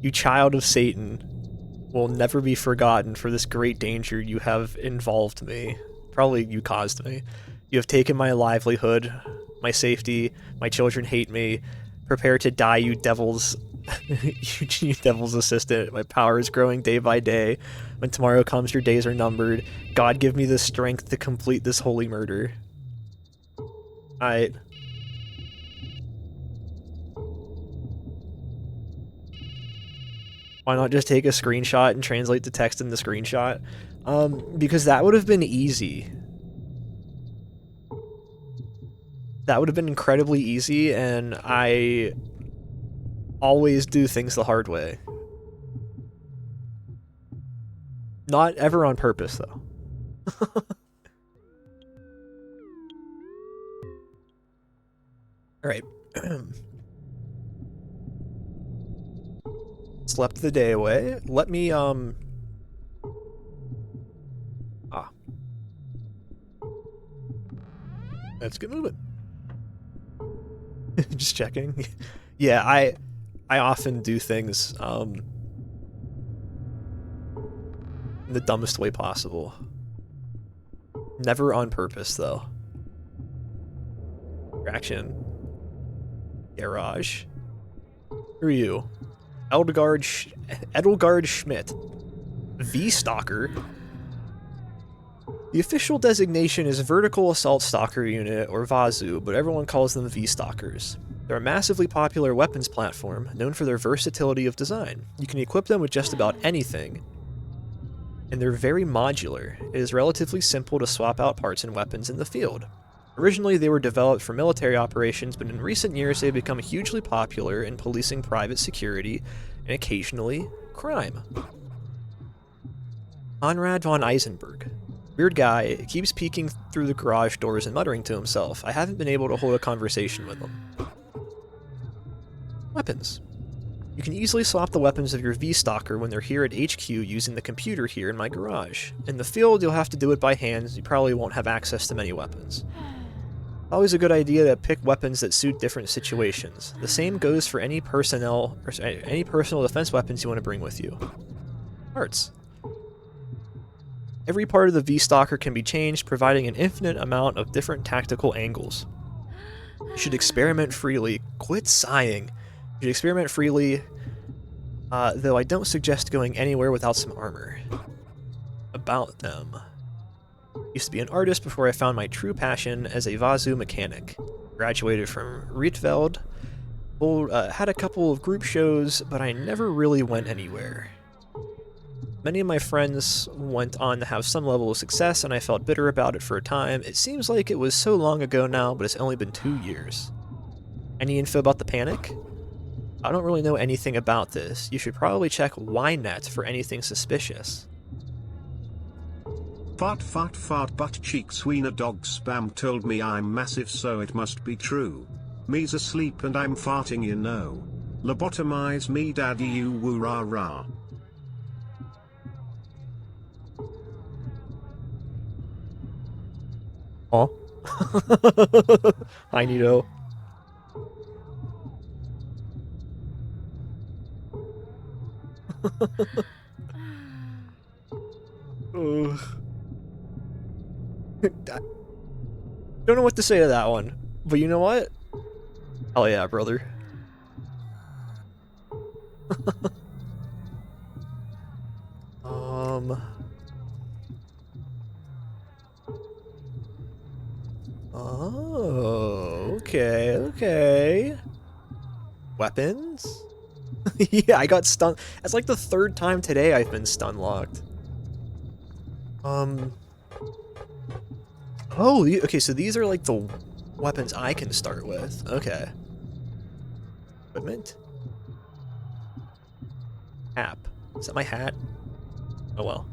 You child of Satan will never be forgotten for this great danger you have involved me. Probably you caused me. You have taken my livelihood, my safety, my children hate me. Prepare to die, you devil's You devil's assistant. My power is growing day by day. When tomorrow comes, your days are numbered. God, give me the strength to complete this holy murder. Alright. Why not just take a screenshot and translate the text in the screenshot? Because that would have been easy. That would have been incredibly easy, and I always do things the hard way. Not ever on purpose, though. Alright. Slept the day away. Let me, let's get moving. Just checking. Yeah, I often do things, in the dumbest way possible. Never on purpose, though. Traction. Garage. Who are you? Edelgard Schmidt. V-Stalker. The official designation is Vertical Assault Stalker Unit, or VASU, but everyone calls them V-Stalkers. They're a massively popular weapons platform, known for their versatility of design. You can equip them with just about anything, and they're very modular. It is relatively simple to swap out parts and weapons in the field. Originally, they were developed for military operations, but in recent years they've become hugely popular in policing private security and occasionally crime. Konrad von Eisenberg. Weird guy, keeps peeking through the garage doors and muttering to himself. I haven't been able to hold a conversation with him. Weapons. You can easily swap the weapons of your V-Stalker when they're here at HQ using the computer here in my garage. In the field, you'll have to do it by hand, you probably won't have access to many weapons. Always a good idea to pick weapons that suit different situations. The same goes for any personal defense weapons you want to bring with you. Parts. Every part of the V-Stalker can be changed, providing an infinite amount of different tactical angles. You should experiment freely. Quit sighing. You should experiment freely, though I don't suggest going anywhere without some armor. About them. Used to be an artist before I found my true passion as a VASU mechanic. Graduated from Rietveld. Had a couple of group shows, but I never really went anywhere. Many of my friends went on to have some level of success, and I felt bitter about it for a time. It seems like it was so long ago now, but it's only been 2 years. Any info about the panic? I don't really know anything about this. You should probably check Ynet for anything suspicious. Fart butt cheek sweener dog spam told me I'm massive, so it must be true. Me's asleep and I'm farting, you know. Lobotomize me daddy, you woo rah rah. Oh. Hi, Nito. Ugh. Don't know what to say to that one, but you know what? Hell yeah, brother. Oh, okay. Weapons? Yeah, I got stun. That's like the 3rd time today I've been stun locked. Oh, okay, so these are like the weapons I can start with. Okay. Equipment? App. Is that my hat? Oh well.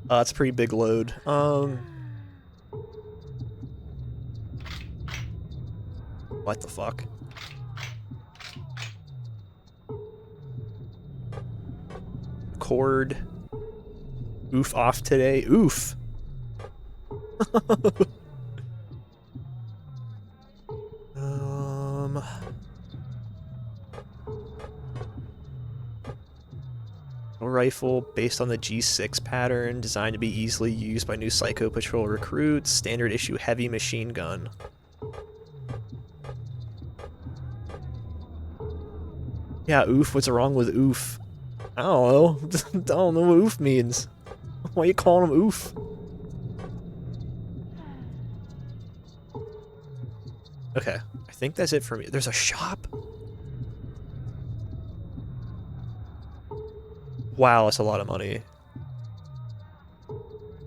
That's a pretty big load. What the fuck? Cord. Oof off today. Oof. A rifle based on the G6 pattern, designed to be easily used by new Psycho Patrol recruits. Standard issue heavy machine gun. Yeah, oof, what's wrong with oof? I don't know. I don't know what oof means. Why are you calling him oof? Okay, I think that's it for me. There's a shop? Wow, that's a lot of money.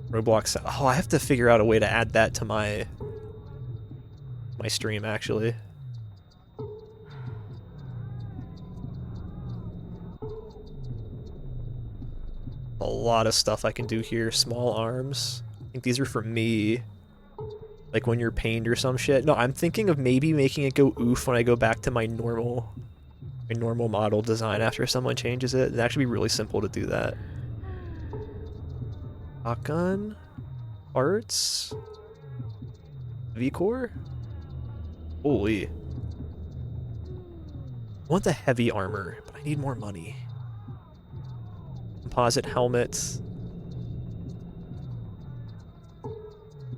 Roblox. Oh, I have to figure out a way to add that to my stream, actually. A lot of stuff I can do here. Small arms. I think these are for me. Like when you're pained or some shit. No, I'm thinking of maybe making it go oof when I go back to my normal model design after someone changes it. It'd actually be really simple to do that. Shotgun. Parts. V-core. Holy. I want the heavy armor, but I need more money. Composite helmets.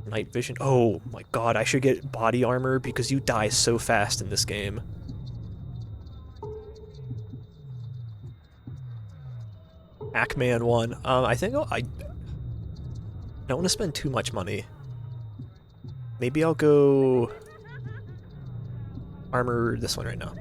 Night vision. Oh my god, I should get body armor because you die so fast in this game. Pac-Man 1. I think I don't want to spend too much money. Maybe I'll go armor this one right now.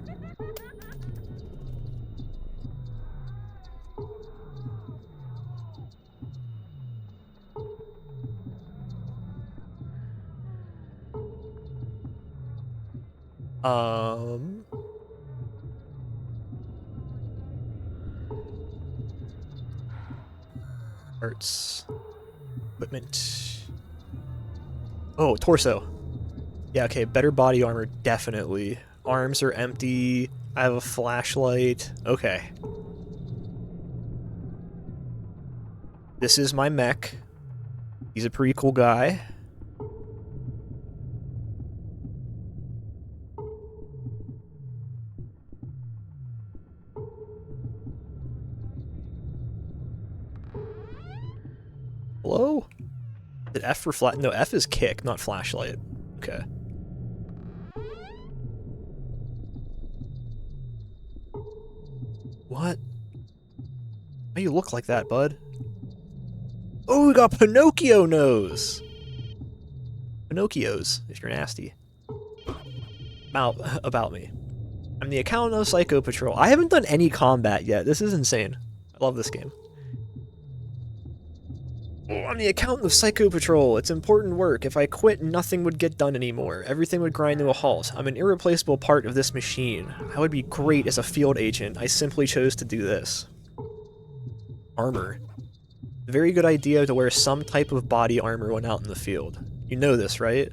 Parts. Equipment. Oh, torso. Yeah, okay, better body armor, definitely. Arms are empty. I have a flashlight. Okay. This is my mech. He's a pretty cool guy. Hello? Did F for flat? No, F is kick, not flashlight. Okay. What? Why you look like that, bud? Oh, we got Pinocchio nose! Pinocchios, if you're nasty. About me. I'm the accountant of Psycho Patrol. I haven't done any combat yet. This is insane. I love this game. Oh, I'm the accountant of Psycho Patrol. It's important work. If I quit, nothing would get done anymore. Everything would grind to a halt. I'm an irreplaceable part of this machine. I would be great as a field agent. I simply chose to do this. Armor. Very good idea to wear some type of body armor when out in the field. You know this, right?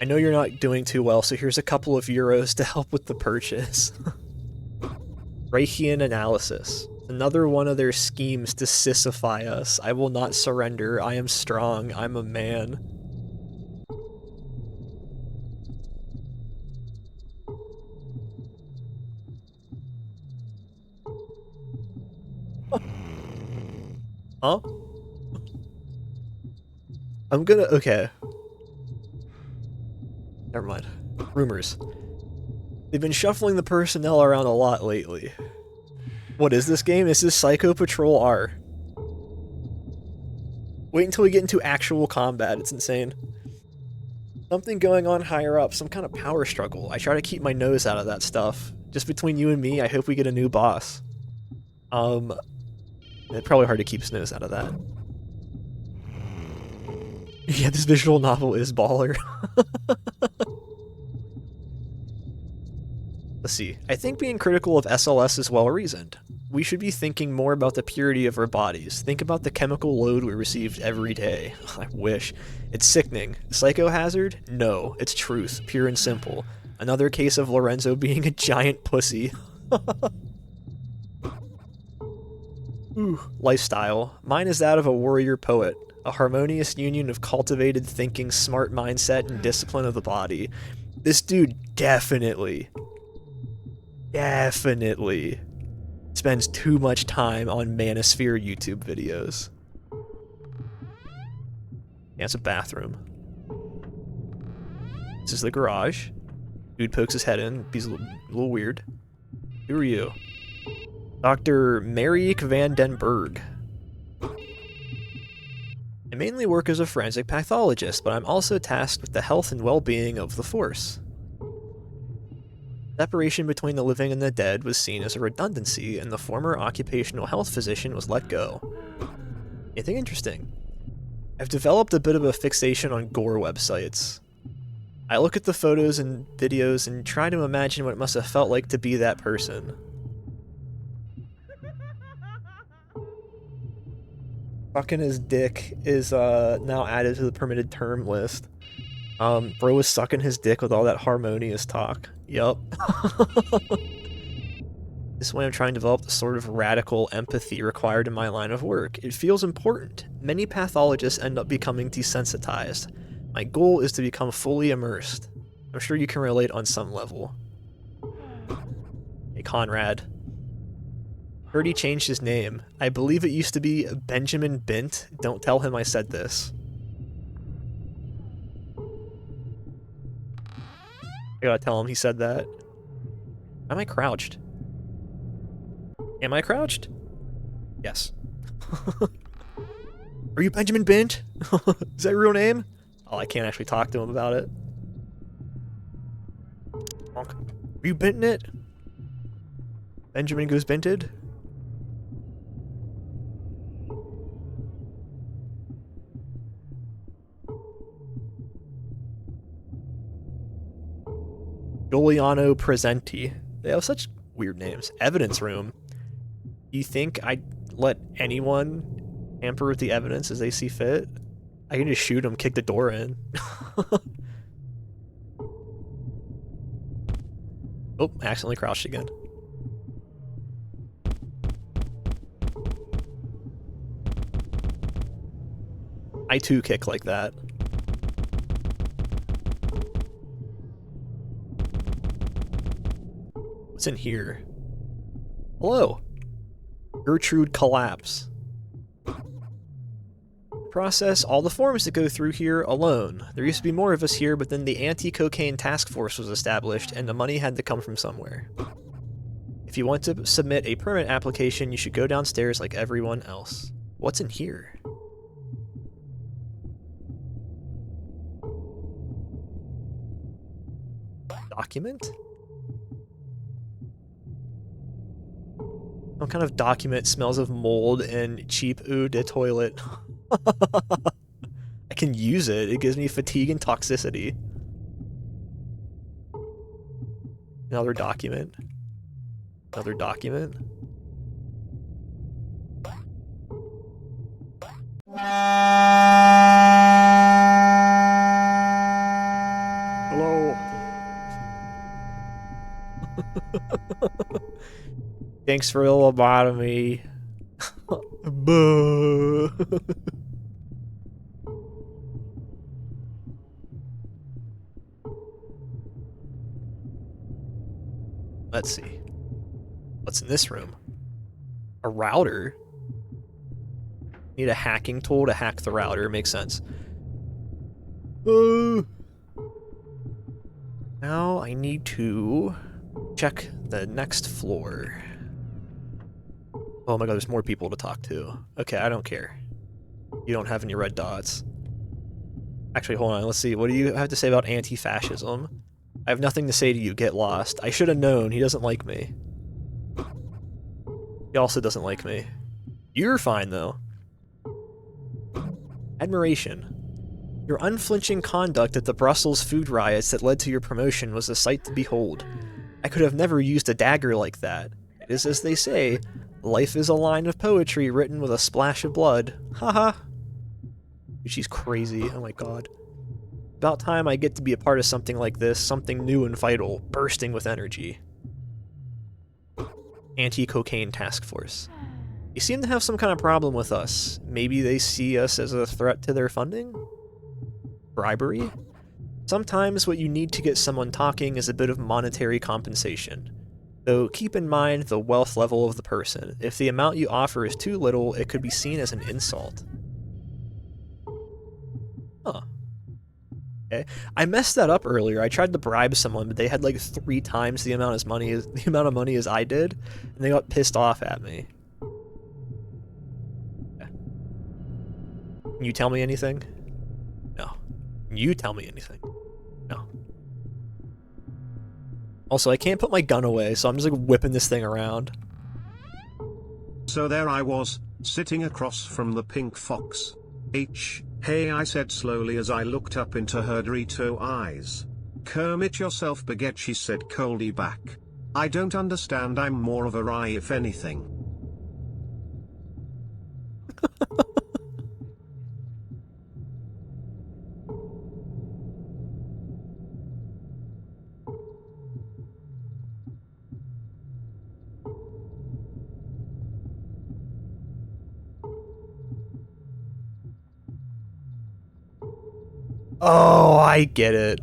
I know you're not doing too well, so here's a couple of euros to help with the purchase. Reichian analysis. Another one of their schemes to sissify us. I will not surrender. I am strong. I'm a man. Huh? I'm gonna... Okay. Never mind. Rumors. They've been shuffling the personnel around a lot lately. What is this game? This is Psycho Patrol R. Wait until we get into actual combat. It's insane. Something going on higher up. Some kind of power struggle. I try to keep my nose out of that stuff. Just between you and me, I hope we get a new boss. It's probably hard to keep his nose out of that. Yeah, this visual novel is baller. Let's see. I think being critical of SLS is well-reasoned. We should be thinking more about the purity of our bodies. Think about the chemical load we received every day. I wish. It's sickening. Psychohazard? No. It's truth. Pure and simple. Another case of Lorenzo being a giant pussy. Ooh. Lifestyle. Mine is that of a warrior poet. A harmonious union of cultivated thinking, smart mindset, and discipline of the body. This dude definitely spends too much time on Manosphere YouTube videos. Yeah, it's a bathroom. This is the garage. Dude pokes his head in. He's a little weird. Who are you? Dr. Mariek van den Berg. I mainly work as a forensic pathologist, but I'm also tasked with the health and well-being of the force. Separation between the living and the dead was seen as a redundancy, and the former occupational health physician was let go. Anything interesting? I've developed a bit of a fixation on gore websites. I look at the photos and videos and try to imagine what it must have felt like to be that person. Fucking his dick is now added to the permitted term list. Bro was sucking his dick with all that harmonious talk. Yup. This way I'm trying to develop the sort of radical empathy required in my line of work. It feels important. Many pathologists end up becoming desensitized. My goal is to become fully immersed. I'm sure you can relate on some level. Hey, Conrad. Heard he changed his name. I believe it used to be Benjamin Bint. Don't tell him I said this. I gotta tell him he said that. Am I crouched? Am I crouched? Yes. Are you Benjamin Bint? Is that your real name? Oh, I can't actually talk to him about it. Are you binting it? Benjamin goes binted? Giuliano Presenti. They have such weird names. Evidence room. You think I'd let anyone tamper with the evidence as they see fit? I can just shoot them, kick the door in. Oh, I accidentally crouched again. I too kick like that. What's in here? Hello. Gertrude Collapse. Process all the forms that go through here alone. There used to be more of us here, but then the anti-cocaine task force was established, and the money had to come from somewhere. If you want to submit a permit application, you should go downstairs like everyone else. What's in here? Document? Some kind of document smells of mold and cheap eau de toilet. I can use it. It gives me fatigue and toxicity. Another document. Another document. Hello. Thanks for the lobotomy. Boo. Let's see. What's in this room? A router? Need a hacking tool to hack the router. Makes sense. Now I need to check the next floor. Oh my god, there's more people to talk to. Okay, I don't care. You don't have any red dots. Actually, hold on, let's see. What do you have to say about anti-fascism? I have nothing to say to you, get lost. I should have known, he doesn't like me. He also doesn't like me. You're fine, though. Admiration. Your unflinching conduct at the Brussels food riots that led to your promotion was a sight to behold. I could have never used a dagger like that. It is as they say, life is a line of poetry written with a splash of blood. Haha. She's crazy, oh my god. About time I get to be a part of something like this, something new and vital, bursting with energy. Anti-cocaine task force. You seem to have some kind of problem with us. Maybe they see us as a threat to their funding? Bribery? Sometimes what you need to get someone talking is a bit of monetary compensation. Though keep in mind the wealth level of the person. If the amount you offer is too little, it could be seen as an insult. Huh. Okay. I messed that up earlier. I tried to bribe someone, but they had like 3 times the amount of money as I did, and they got pissed off at me. Okay. Can you tell me anything? No. Can you tell me anything? No. Also, I can't put my gun away, so I'm just like whipping this thing around. So there I was, sitting across from the pink fox. Hey, I said slowly as I looked up into her Dorito eyes. Kermit yourself, baguette, she said coldly back. I don't understand, I'm more of a rye if anything. Oh, I get it.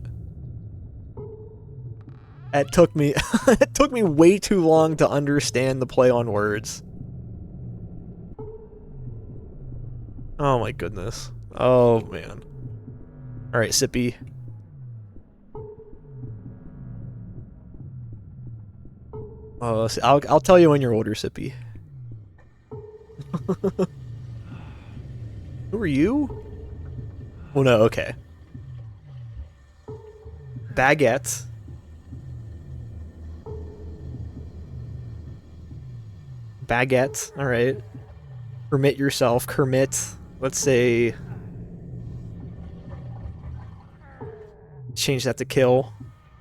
It took me it took me way too long to understand the play on words. Oh my goodness. Oh man. Alright, Sippy. Oh, I'll tell you when you're older, Sippy. Who are you? Oh no, okay. Baguette. Baguette, alright. Permit yourself, Kermit. Let's say... change that to kill.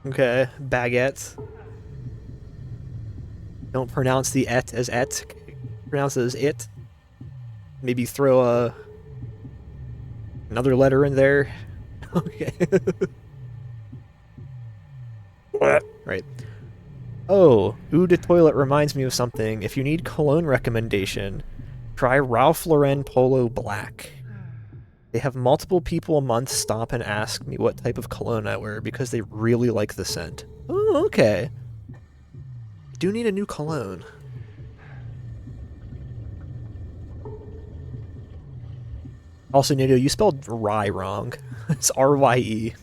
Okay, Baguette. Don't pronounce the et as et. Pronounce it as it. Maybe throw another letter in there. Okay. Right. Oh, Eau de Toilet reminds me of something. If you need cologne recommendation, try Ralph Lauren Polo Black. They have multiple people a month stop and ask me what type of cologne I wear because they really like the scent. Oh, okay. I do need a new cologne. Also, Nido, you spelled rye wrong. It's R-Y-E.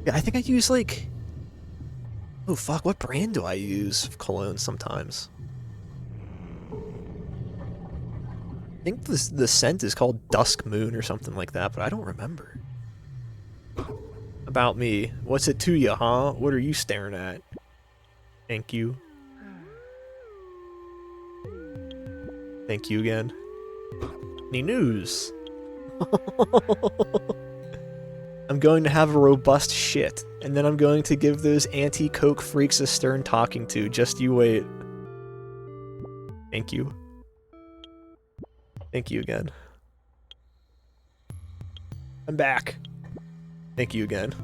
Yeah, I think I use, like... Oh, fuck, what brand do I use of cologne sometimes? I think the scent is called Dusk Moon or something like that, but I don't remember. About me. What's it to you, huh? What are you staring at? Thank you. Thank you again. Any news? I'm going to have a robust shit, and then I'm going to give those anti-coke freaks a stern talking to. Just you wait. Thank you. Thank you again. I'm back. Thank you again.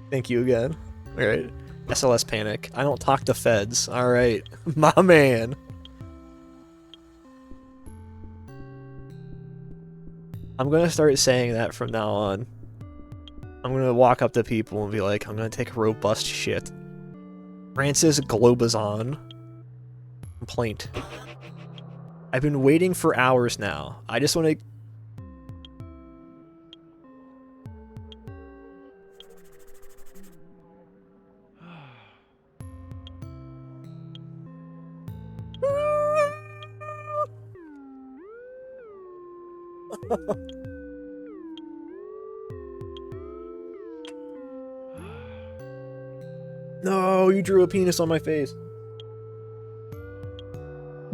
Thank you again. Alright. SLS panic. I don't talk to feds. Alright. My man. I'm gonna start saying that from now on. I'm gonna walk up to people and be like, I'm gonna take a robust shit. Francis Globazon. Complaint. I've been waiting for hours now. I just wanna... No, you drew a penis on my face.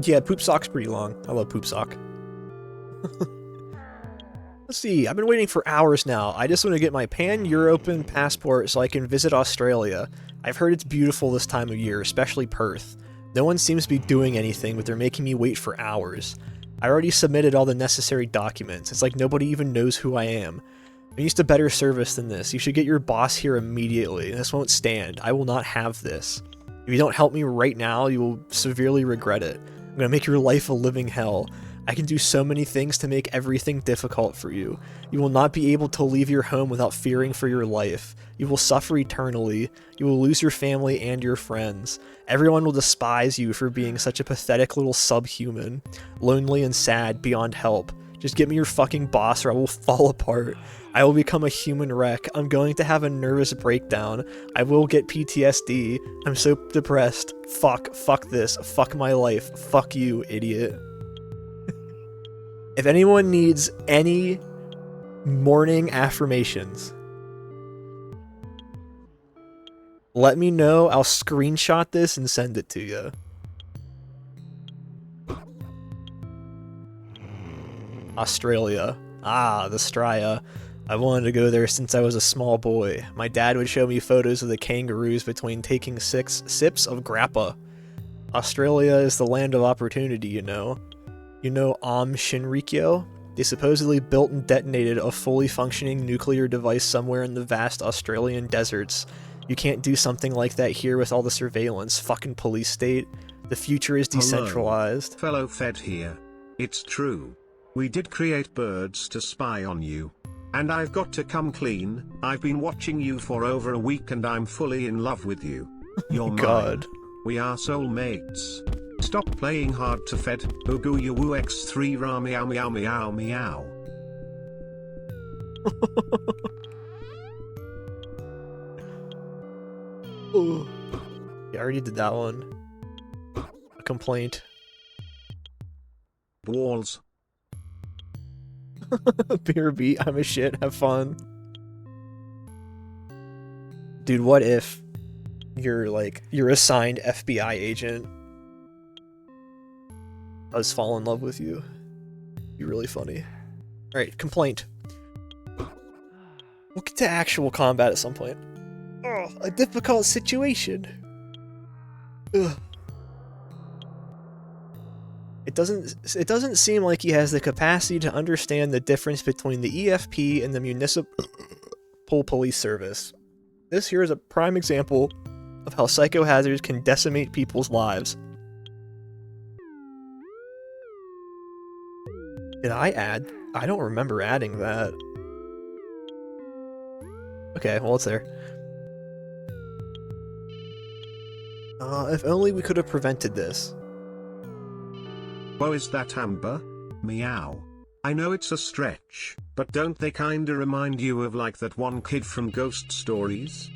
Yeah, poop sock's pretty long. I love poop sock. Let's see, I've been waiting for hours now. I just want to get my pan-European passport so I can visit Australia. I've heard it's beautiful this time of year, especially Perth. No one seems to be doing anything, but they're making me wait for hours. I already submitted all the necessary documents. It's like nobody even knows who I am. I'm used to better service than this. You should get your boss here immediately. This won't stand. I will not have this. If you don't help me right now, you will severely regret it. I'm gonna make your life a living hell. I can do so many things to make everything difficult for you. You will not be able to leave your home without fearing for your life. You will suffer eternally. You will lose your family and your friends. Everyone will despise you for being such a pathetic little subhuman, lonely and sad beyond help. Just get me your fucking boss or I will fall apart. I will become a human wreck. I'm going to have a nervous breakdown. I will get PTSD. I'm so depressed. Fuck this. Fuck my life. Fuck you, idiot. If anyone needs any morning affirmations, let me know. I'll screenshot this and send it to you. Australia. Ah, the Straya. I wanted to go there since I was a small boy. My dad would show me photos of the kangaroos between taking 6 sips of grappa. Australia is the land of opportunity, you know. You know Shinrikyo? They supposedly built and detonated a fully functioning nuclear device somewhere in the vast Australian deserts. You can't do something like that here with all the surveillance. Fucking police state. The future is decentralized. Hello, fellow Fed here. It's true. We did create birds to spy on you. And I've got to come clean, I've been watching you for over a week and I'm fully in love with you. You're mine. We are soulmates. Stop playing hard to Fed, Ugu Yu X3 Ra meow meow meow meow. Yeah, I already did that one. A complaint. Balls. Beer beat, I'm a shit, have fun. Dude, what if you're assigned FBI agent does fall in love with you? Be really funny. Alright, complaint. We'll get to actual combat at some point. Oh, a difficult situation. Ugh. It doesn't seem like he has the capacity to understand the difference between the EFP and the municipal police service. This here is a prime example of how psychohazards can decimate people's lives. Did I add? I don't remember adding that. Okay, well, it's there. If only we could have prevented this. Oh, is that Amber? Meow. I know it's a stretch, but don't they kinda remind you of like that one kid from Ghost Stories?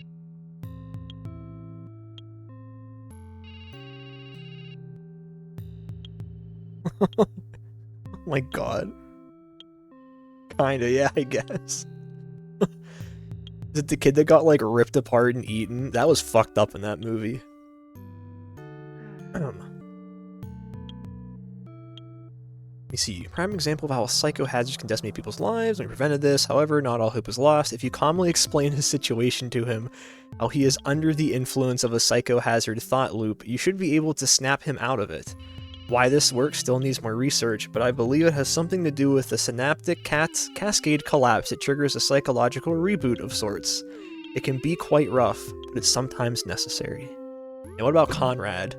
Oh my god. Kinda, yeah, I guess. Is it the kid that got, like, ripped apart and eaten? That was fucked up in that movie. Let me see. Prime example of how psychohazards can decimate people's lives. We prevented this. However, not all hope is lost. If you calmly explain his situation to him, how he is under the influence of a psychohazard thought loop, you should be able to snap him out of it. Why this works still needs more research, but I believe it has something to do with the synaptic cascade collapse that triggers a psychological reboot of sorts. It can be quite rough, but it's sometimes necessary. And what about Conrad?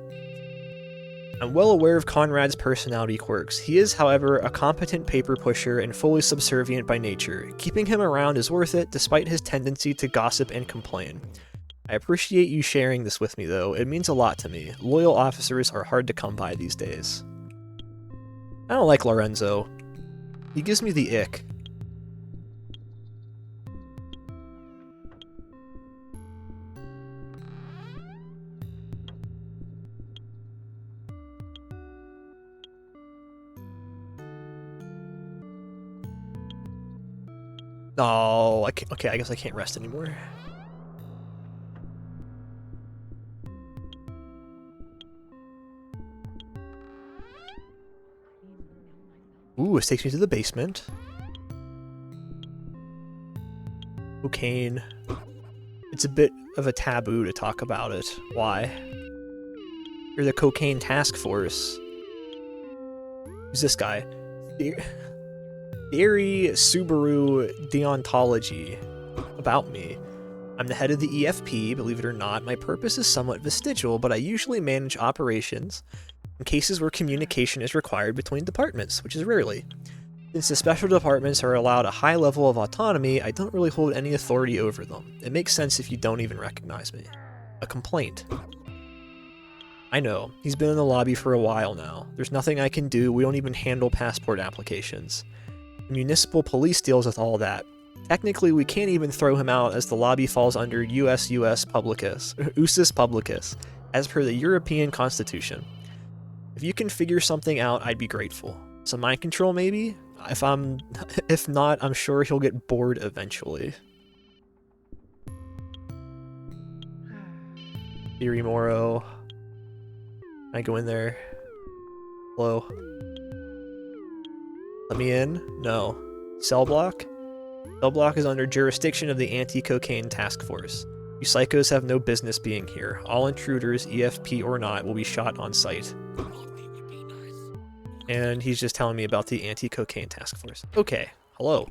I'm well aware of Conrad's personality quirks. He is, however, a competent paper pusher and fully subservient by nature. Keeping him around is worth it, despite his tendency to gossip and complain. I appreciate you sharing this with me, though. It means a lot to me. Loyal officers are hard to come by these days. I don't like Lorenzo. He gives me the ick. Oh, okay, I guess I can't rest anymore. Ooh, this takes me to the basement. Cocaine. It's a bit of a taboo to talk about it. Why? You're the cocaine task force. Who's this guy? Theory Subaru deontology. About me. I'm the head of the EFP, believe it or not. My purpose is somewhat vestigial, but I usually manage operations in cases where communication is required between departments, which is rarely. Since the special departments are allowed a high level of autonomy, I don't really hold any authority over them. It makes sense if you don't even recognize me. A complaint. I know, he's been in the lobby for a while now. There's nothing I can do, we don't even handle passport applications. Municipal police deals with all that. Technically, we can't even throw him out as the lobby falls under US Publicus, Usus Publicus, as per the European Constitution. If you can figure something out, I'd be grateful. Some mind control, maybe? If not, I'm sure he'll get bored eventually. Theory Moro. Can I go in there? Hello? Let me in? No. Cell block? Cell block is under jurisdiction of the Anti-Cocaine Task Force. You psychos have no business being here. All intruders, EFP or not, will be shot on sight. And he's just telling me about the Anti-Cocaine Task Force. Okay. Hello.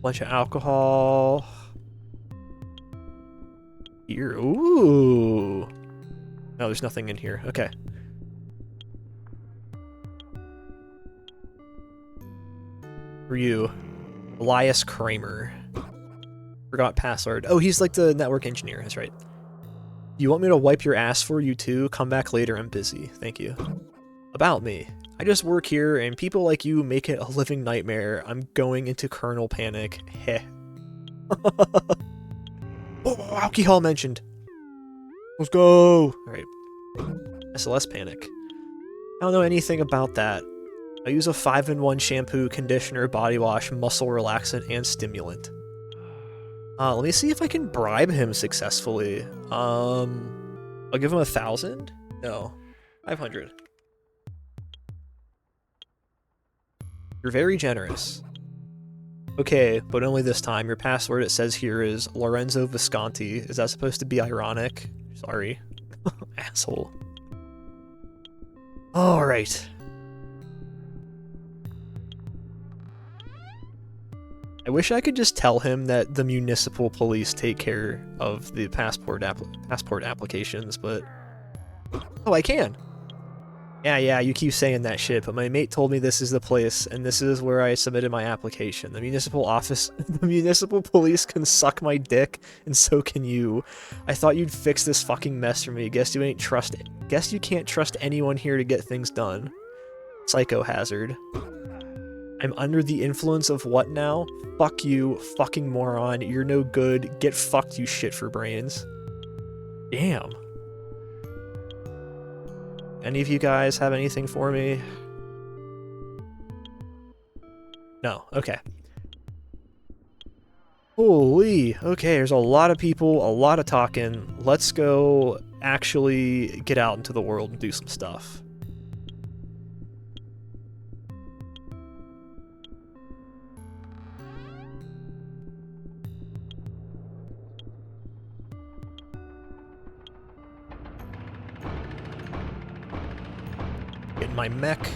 Bunch of alcohol. Here. Ooh. No, there's nothing in here. Okay. For you, Elias Kramer. Forgot password. Oh, he's like the network engineer. That's right. You want me to wipe your ass for you too? Come back later. I'm busy. Thank you. About me. I just work here, and people like you make it a living nightmare. I'm going into kernel panic. Heh. Oh, alcohol mentioned. Let's go. Alright. SLS panic. I don't know anything about that. I use a 5-in-1 shampoo, conditioner, body wash, muscle relaxant, and stimulant. Let me see if I can bribe him successfully. I'll give him 1,000? No. 500. You're very generous. Okay, but only this time. Your password, it says here, is Lorenzo Visconti. Is that supposed to be ironic? Sorry. Asshole. Alright. I wish I could just tell him that the municipal police take care of the passport applications, but... Oh, I can! Yeah, you keep saying that shit, but my mate told me this is the place, and this is where I submitted my application. The municipal police can suck my dick, and so can you. I thought you'd fix this fucking mess for me. Guess you can't trust anyone here to get things done. Psycho hazard. I'm under the influence of what now? Fuck you, fucking moron. You're no good. Get fucked, you shit for brains. Damn. Any of you guys have anything for me? No, okay. Holy, okay, there's a lot of people, a lot of talking. Let's go actually get out into the world and do some stuff. Get my mech.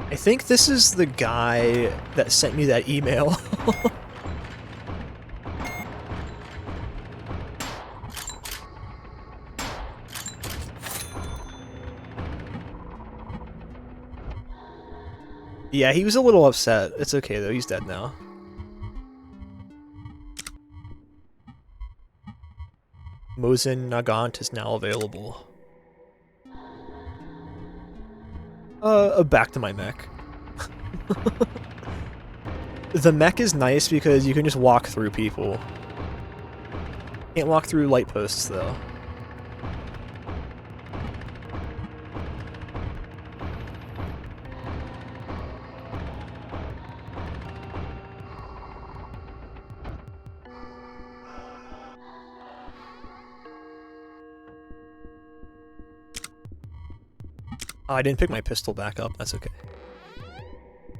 I think this is the guy that sent me that email. Yeah, he was a little upset. It's okay though, he's dead now. Mosin Nagant is now available. Back to my mech. The mech is nice because you can just walk through people. Can't walk through light posts though. Oh, I didn't pick my pistol back up. That's okay.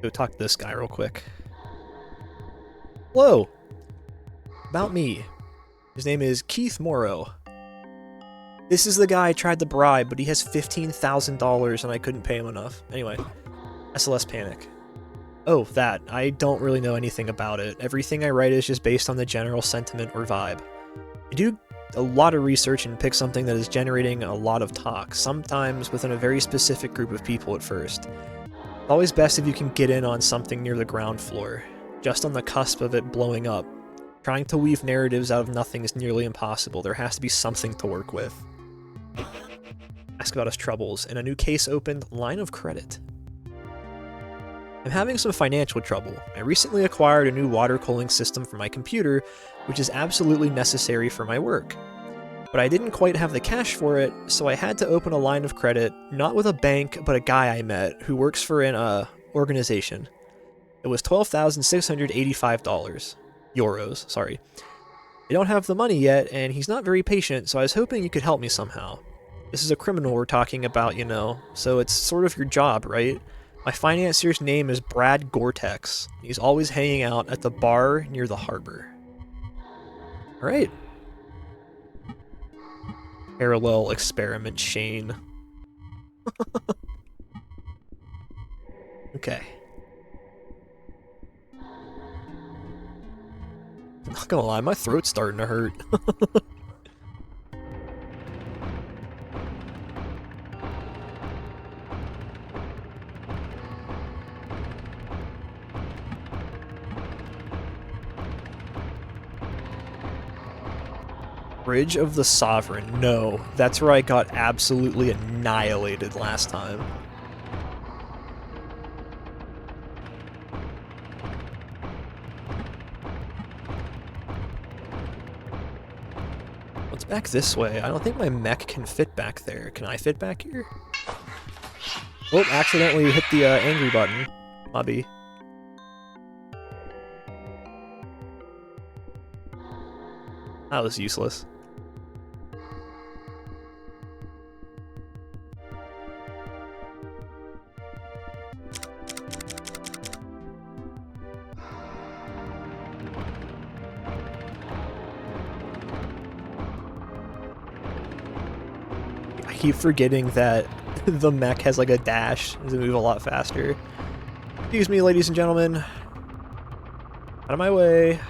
Go talk to this guy real quick. Hello! About me. His name is Keith Morrow. This is the guy I tried to bribe, but he has $15,000 and I couldn't pay him enough. Anyway, SLS Panic. Oh, that. I don't really know anything about it. Everything I write is just based on the general sentiment or vibe. I do a lot of research and pick something that is generating a lot of talk, sometimes within a very specific group of people at first. Always best if you can get in on something near the ground floor, just on the cusp of it blowing up. Trying to weave narratives out of nothing is nearly impossible. There has to be something to work with. Ask about his troubles, and a new case opened, line of credit. I'm having some financial trouble. I recently acquired a new water cooling system for my computer, which is absolutely necessary for my work. But I didn't quite have the cash for it, so I had to open a line of credit, not with a bank, but a guy I met who works for an organization. It was $12,685. Euros, sorry. I don't have the money yet, and he's not very patient, so I was hoping you could help me somehow. This is a criminal we're talking about, you know, so it's sort of your job, right? My financier's name is Brad Gore-Tex. He's always hanging out at the bar near the harbor. Alright. Parallel experiment Shane. Okay. I'm not gonna lie, my throat's starting to hurt. Bridge of the Sovereign. No, that's where I got absolutely annihilated last time. What's back this way? I don't think my mech can fit back there. Can I fit back here? Oh, accidentally hit the angry button. Hobby. That was useless. I keep forgetting that the mech has like a dash to move a lot faster. Excuse me, ladies and gentlemen. Out of my way.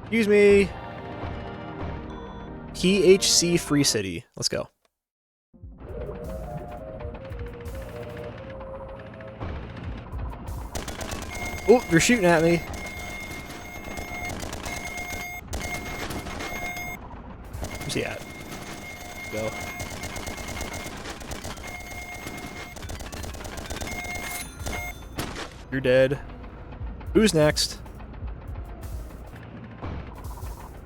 Excuse me. PHC Free City. Let's go. Oh, you're shooting at me. Where's he at? Go. You're dead. Who's next?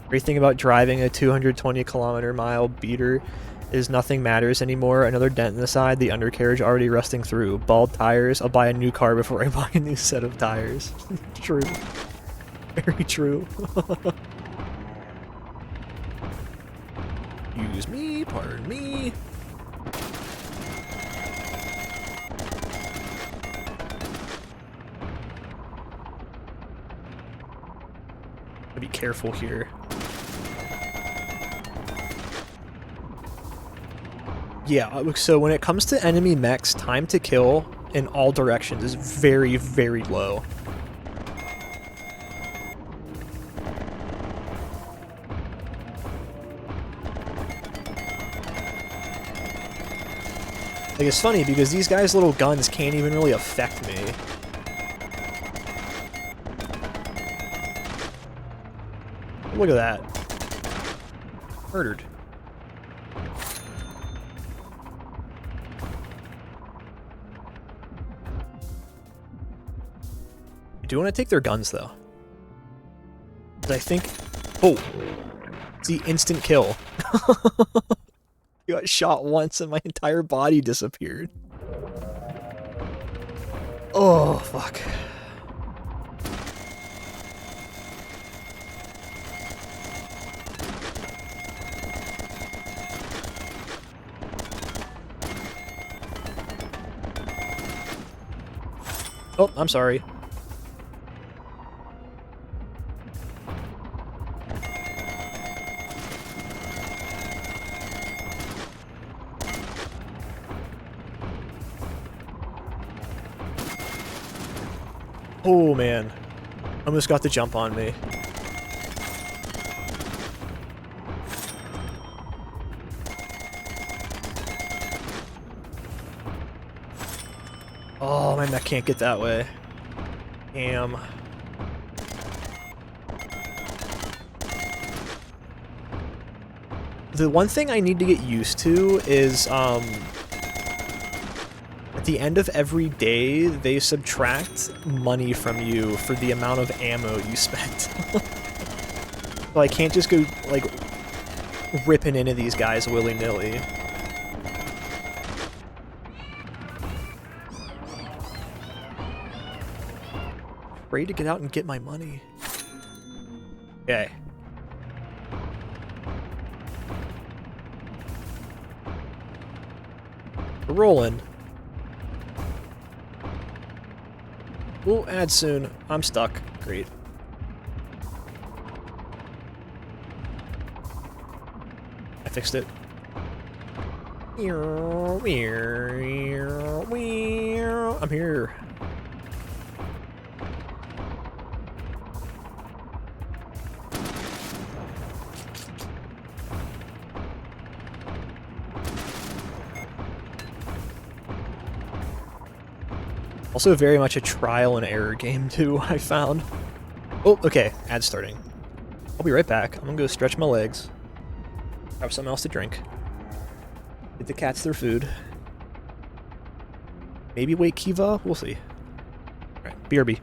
Great thing about driving a 220-kilometer-mile beater is nothing matters anymore. Another dent in the side, the undercarriage already rusting through. Bald tires, I'll buy a new car before I buy a new set of tires. True. Very true. Excuse me, pardon me. Be careful here. Yeah, so when it comes to enemy mechs, time to kill in all directions is very, very low. Like, it's funny because these guys' little guns can't even really affect me. Look at that. Murdered. I do want to take their guns, though. But I think... Oh! It's the instant kill. You got shot once and my entire body disappeared. Oh, fuck. Oh, I'm sorry. Oh, man. Almost got the jump on me. Oh, my mech can't get that way. Damn. The one thing I need to get used to is, at the end of every day, they subtract money from you for the amount of ammo you spent. So I can't just go, like, ripping into these guys willy-nilly. Ready to get out and get my money. Okay. We're rolling. Ooh, ad soon. I'm stuck. Great. I fixed it. I'm here. Also very much a trial and error game too, I found. Oh, okay, ad starting. I'll be right back. I'm gonna go stretch my legs. Have something else to drink. Get the cats their food. Maybe wait Kiva? We'll see. Alright, BRB.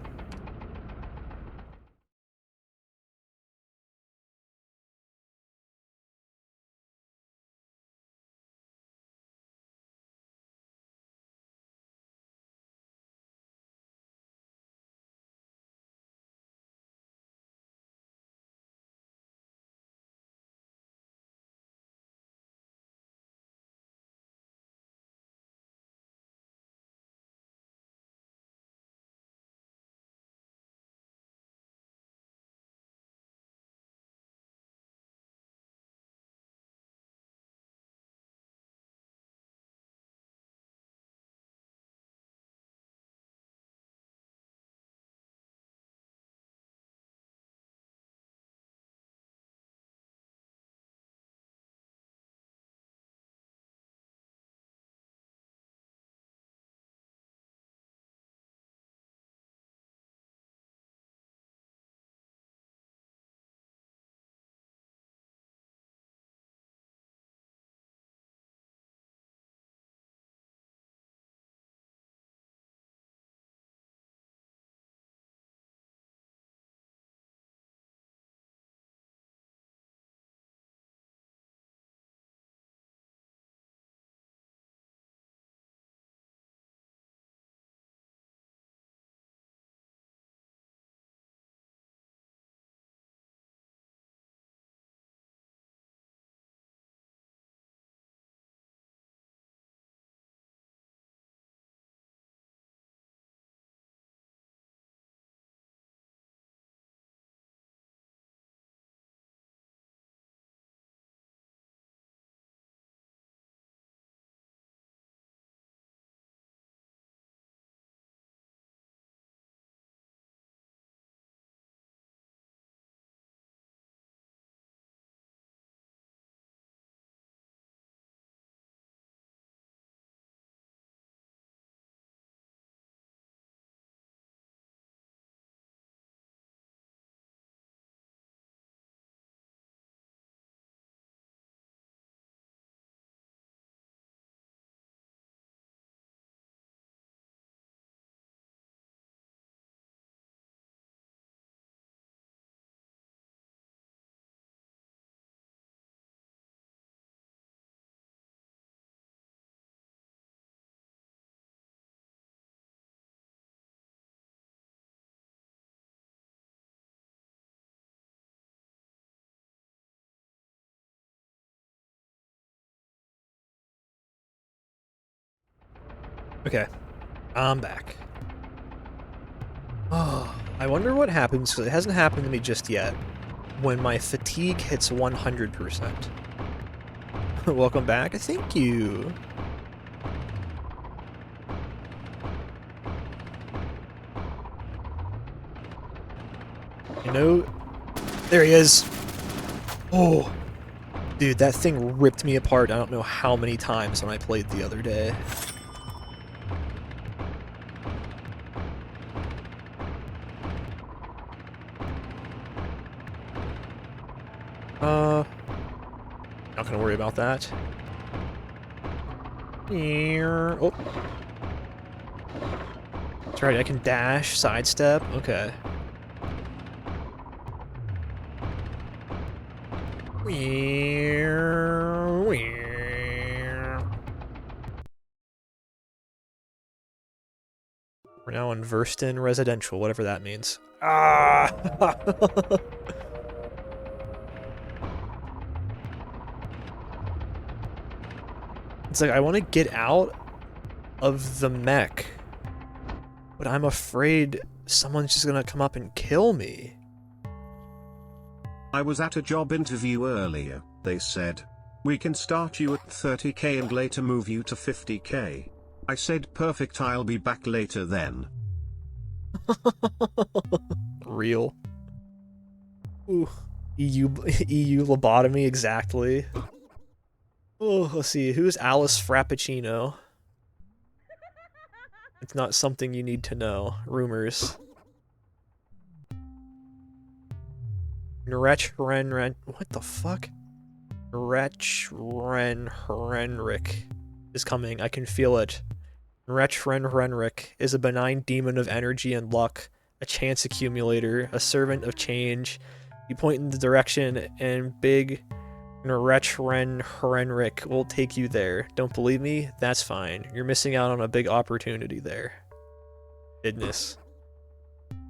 Okay, I'm back. Oh, I wonder what happens, because it hasn't happened to me just yet, when my fatigue hits 100%. Welcome back. Thank you. You know, there he is. Oh, dude, that thing ripped me apart. I don't know how many times when I played the other day. worry about that. Oh. That's right, I can dash, sidestep. Okay. We're now in Verston Residential, whatever that means. Ah! It's like, I want to get out of the mech, but I'm afraid someone's just gonna come up and kill me. I was at a job interview earlier. They said, we can start you at 30k and later move you to 50k. I said perfect, I'll be back later then. Real. Ooh. EU lobotomy, exactly. Oh, let's see, who's Alice Frappuccino? It's not something you need to know. Rumors. Nretch what the fuck? Nretch is coming. I can feel it. Nretch is a benign demon of energy and luck, a chance accumulator, a servant of change. You point in the direction, and big Nretch will take you there. Don't believe me? That's fine. You're missing out on a big opportunity there. Goodness.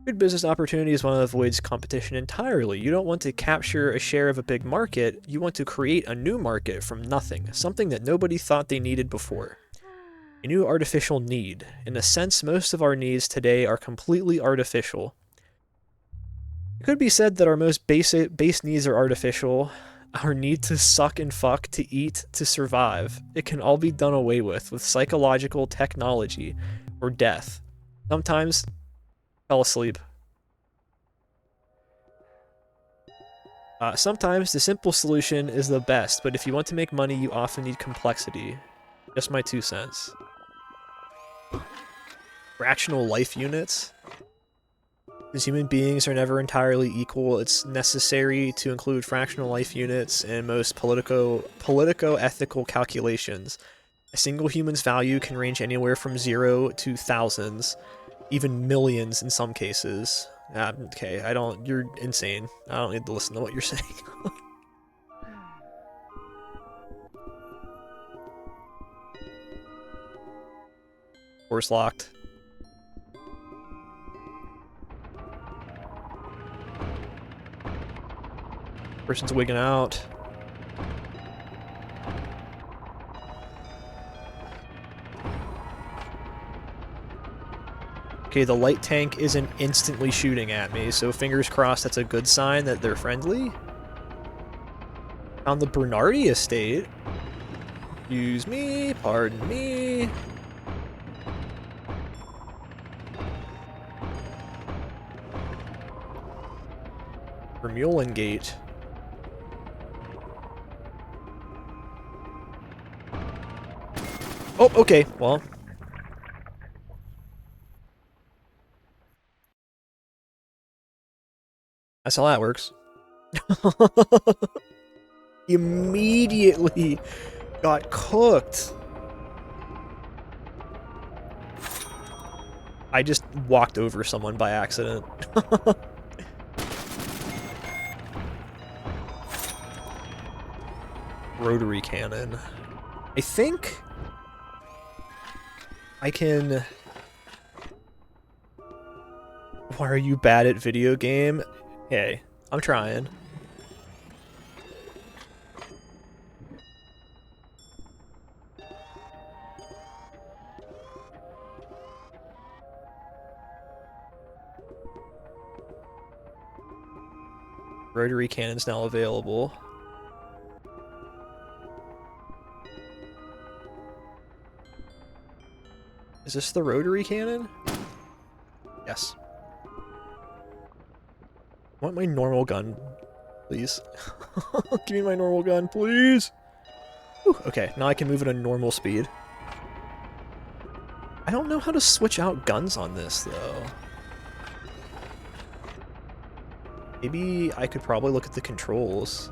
Good business opportunity is one that avoids competition entirely. You don't want to capture a share of a big market, you want to create a new market from nothing, something that nobody thought they needed before. A new artificial need. In a sense, most of our needs today are completely artificial. It could be said that our most base needs are artificial. Our need to suck and fuck, to eat, to survive. It can all be done away with psychological technology, or death. Sometimes fell asleep. Sometimes the simple solution is the best, but if you want to make money, you often need complexity. Just my 2 cents. Fractional life units? Because human beings are never entirely equal, it's necessary to include fractional life units in most politico-ethical calculations. A single human's value can range anywhere from 0 to thousands, even millions in some cases. Okay, you're insane. I don't need to listen to what you're saying. Door's locked. Person's wigging out. Okay, the light tank isn't instantly shooting at me, so fingers crossed that's a good sign that they're friendly. On the Bernardi estate. Excuse me, pardon me. Vermeulen Gate. Oh, okay, well. That's how that works. Immediately got cooked. I just walked over someone by accident. Rotary cannon. I think I can... Why are you bad at video game? Hey, I'm trying. Rotary cannon's now available. Is this the rotary cannon? Yes. I want my normal gun, please. Give me my normal gun, please! Whew, okay, now I can move at a normal speed. I don't know how to switch out guns on this, though. Maybe I could probably look at the controls.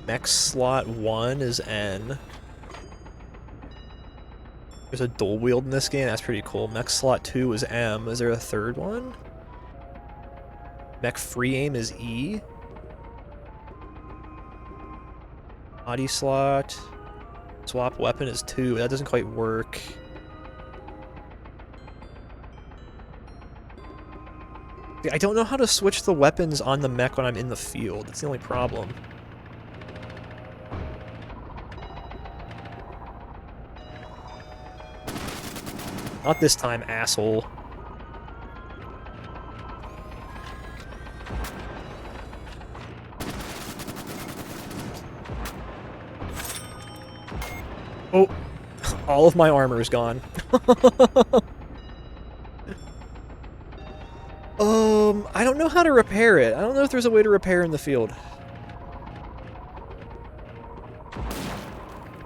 Mech slot 1 is N. There's a dual wield in this game, that's pretty cool. Mech slot 2 is M. Is there a third one? Mech free aim is E. Body slot. Swap weapon is 2. That doesn't quite work. I don't know how to switch the weapons on the mech when I'm in the field. That's the only problem. Not this time, asshole. Oh, all of my armor is gone. I don't know how to repair it. I don't know if there's a way to repair in the field.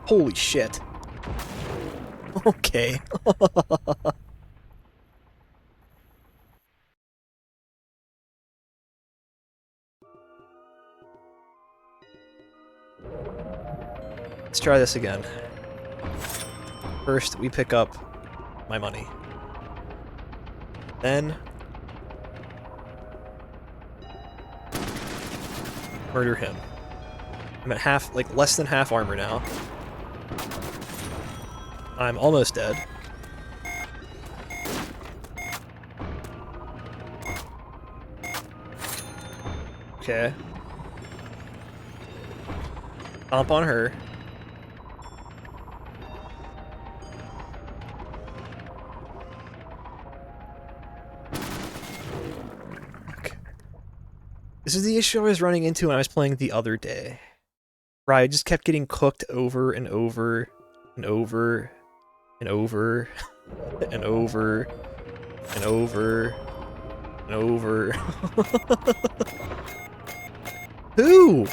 Holy shit. Okay. Let's try this again. First, we pick up my money. Then... murder him. I'm at half, like, less than half armor now. I'm almost dead. Okay. Stomp on her. Fuck. This is the issue I was running into when I was playing the other day. Right, I just kept getting cooked over and over and over and over and over and over and over. Who?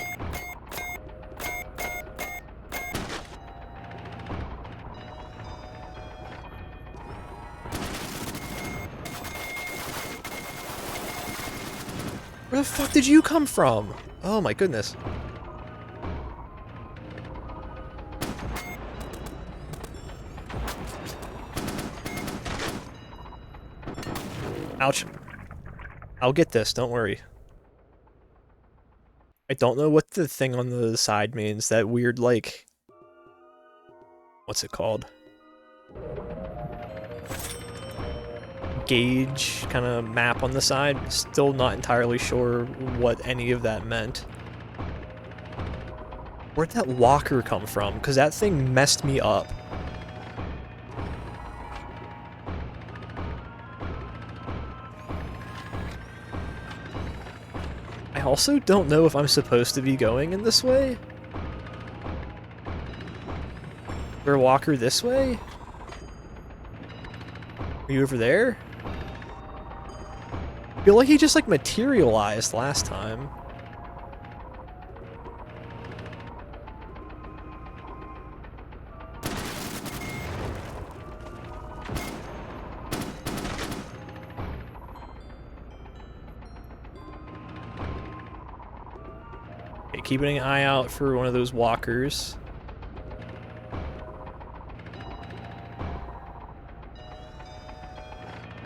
Where the fuck did you come from? Oh my goodness. Ouch. I'll get this, don't worry. I don't know what the thing on the side means. That weird, like... what's it called? Gauge kind of map on the side. Still not entirely sure what any of that meant. Where'd that walker come from? Because that thing messed me up. I also don't know if I'm supposed to be going in this way. Is there a walker this way? Are you over there? I feel like he just, like, materialized last time. Okay, keeping an eye out for one of those walkers.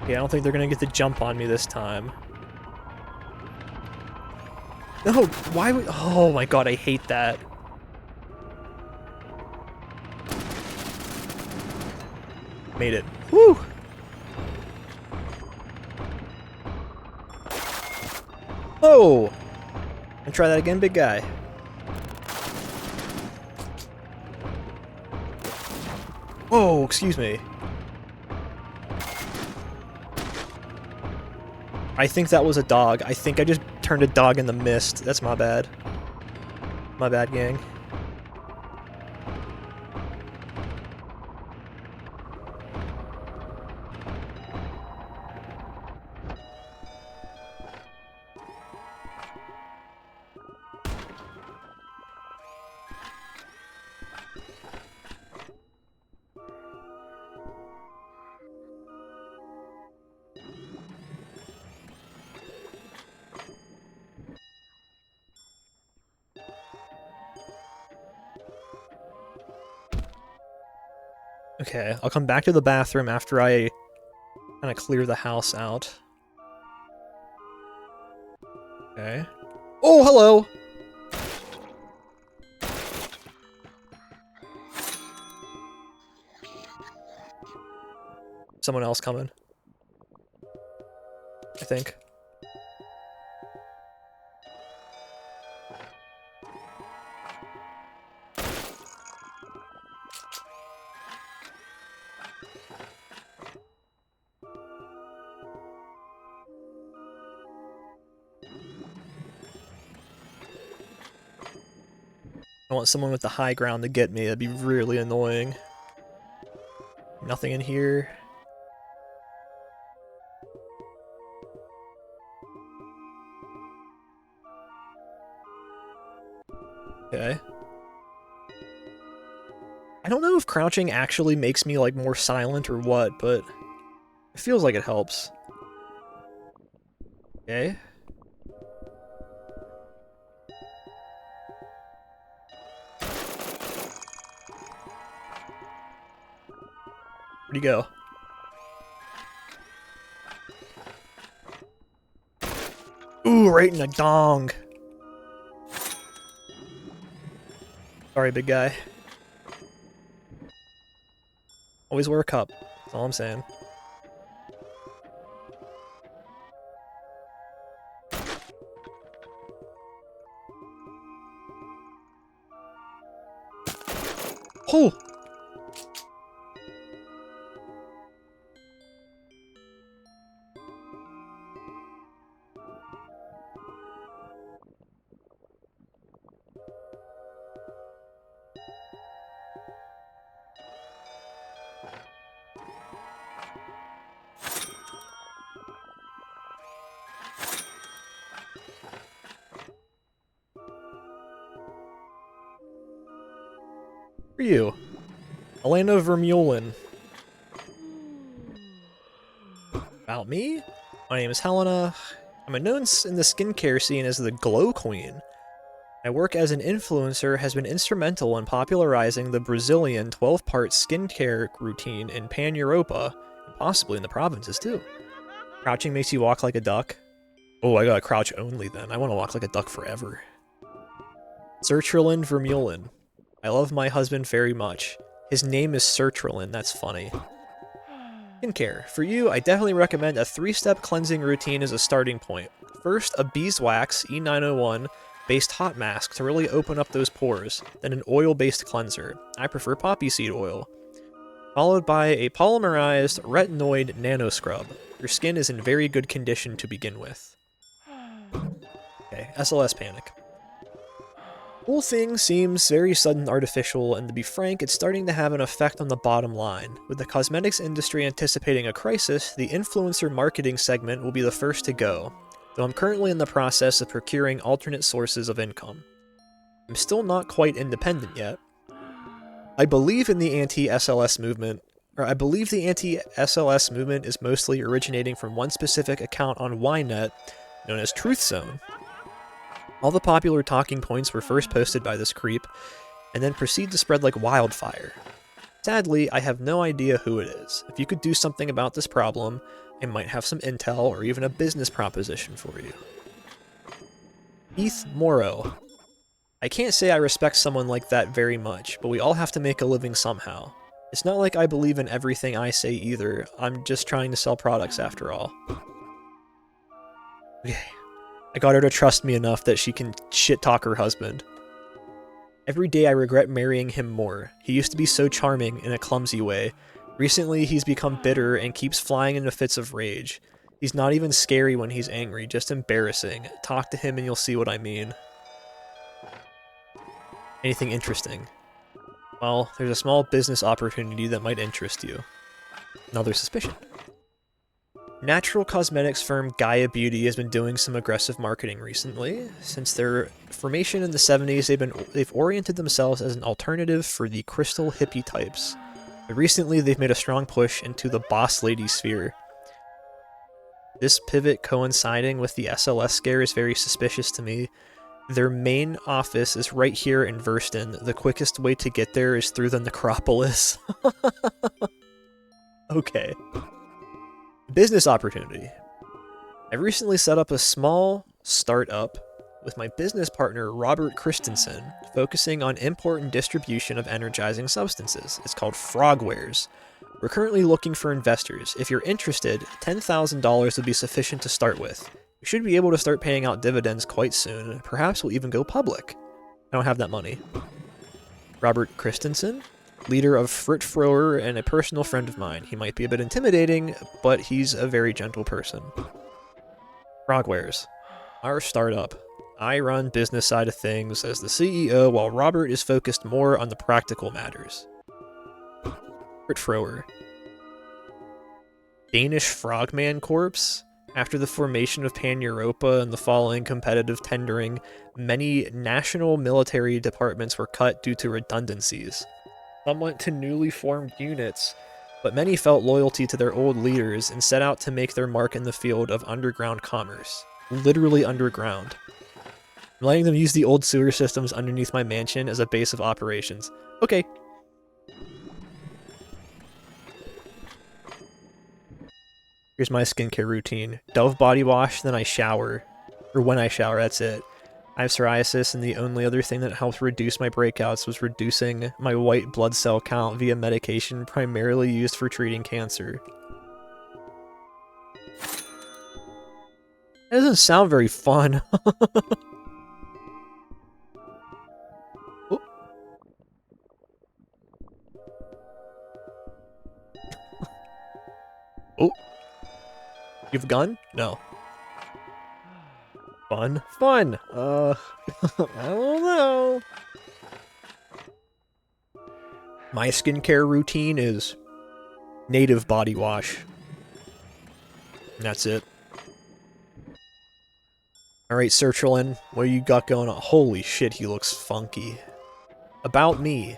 Yeah, I don't think they're gonna get the jump on me this time. No, why would... oh my god, I hate that. Made it. Woo! Oh! And try that again, big guy. Whoa, excuse me. I think that was a dog. I think I just turned a dog in the mist. That's my bad. My bad, gang. Okay, I'll come back to the bathroom after I kind of clear the house out. Okay. Oh, hello! Someone else coming. I think. I want someone with the high ground to get me. That'd be really annoying. Nothing in here. Okay. I don't know if crouching actually makes me, like, more silent or what, but it feels like it helps. Okay. Where'd he go? Ooh, right in the dong. Sorry, big guy. Always wear a cup. That's all I'm saying. Oh! Who are you? Elena Vermeulen. About me? My name is Helena. I'm known in the skincare scene as the Glow Queen. My work as an influencer has been instrumental in popularizing the Brazilian 12-part skincare routine in Pan-Europa, and possibly in the provinces too. Crouching makes you walk like a duck. Oh, I gotta crouch only then. I want to walk like a duck forever. Sertraline Vermeulen. I love my husband very much. His name is Sertraline, that's funny. Skincare. For you, I definitely recommend a 3-step cleansing routine as a starting point. First, a beeswax E901 based hot mask to really open up those pores, then an oil-based cleanser. I prefer poppy seed oil. Followed by a polymerized retinoid nano scrub. Your skin is in very good condition to begin with. Okay, SLS panic. Whole thing seems very sudden artificial, and to be frank, it's starting to have an effect on the bottom line. With the cosmetics industry anticipating a crisis, the influencer marketing segment will be the first to go, though I'm currently in the process of procuring alternate sources of income. I'm still not quite independent yet. I believe in the anti-SLS movement, or I believe the anti-SLS movement is mostly originating from one specific account on Ynet, known as Truth Zone. All the popular talking points were first posted by this creep, and then proceed to spread like wildfire. Sadly, I have no idea who it is. If you could do something about this problem, I might have some intel or even a business proposition for you. Heath Morrow. I can't say I respect someone like that very much, but we all have to make a living somehow. It's not like I believe in everything I say either, I'm just trying to sell products after all. Okay. I got her to trust me enough that she can shit-talk her husband. Every day I regret marrying him more. He used to be so charming in a clumsy way. Recently he's become bitter and keeps flying into fits of rage. He's not even scary when he's angry, just embarrassing. Talk to him and you'll see what I mean. Anything interesting? Well, there's a small business opportunity that might interest you. Another suspicion. Natural cosmetics firm Gaia Beauty has been doing some aggressive marketing recently. Since their formation in the 70s, they've oriented themselves as an alternative for the crystal hippie types. But recently, they've made a strong push into the boss lady sphere. This pivot coinciding with the SLS scare is very suspicious to me. Their main office is right here in Verston. The quickest way to get there is through the necropolis. Okay. Business opportunity. I recently set up a small startup with my business partner Robert Christensen, focusing on import and distribution of energizing substances. It's called Frogwares. We're currently looking for investors. If you're interested, $10,000 would be sufficient to start with. We should be able to start paying out dividends quite soon. Perhaps we'll even go public. I don't have that money. Robert Christensen, leader of Frit Frower and a personal friend of mine. He might be a bit intimidating, but he's a very gentle person. Frogwares, our startup. I run business side of things as the CEO, while Robert is focused more on the practical matters. Frit Frower. Danish Frogman Corps. After the formation of Pan-Europa and the following competitive tendering, many national military departments were cut due to redundancies. Some went to newly formed units, but many felt loyalty to their old leaders and set out to make their mark in the field of underground commerce. Literally underground. I'm letting them use the old sewer systems underneath my mansion as a base of operations. Okay. Here's my skincare routine. Dove body wash, then I shower. Or when I shower, that's it. I have psoriasis, and the only other thing that helped reduce my breakouts was reducing my white blood cell count via medication primarily used for treating cancer. That doesn't sound very fun. Oh. Oh. You have a gun? No. Fun? Fun! I don't know. My skincare routine is native body wash. And that's it. Alright, Sertralin, what you got going on? Holy shit, he looks funky. About me.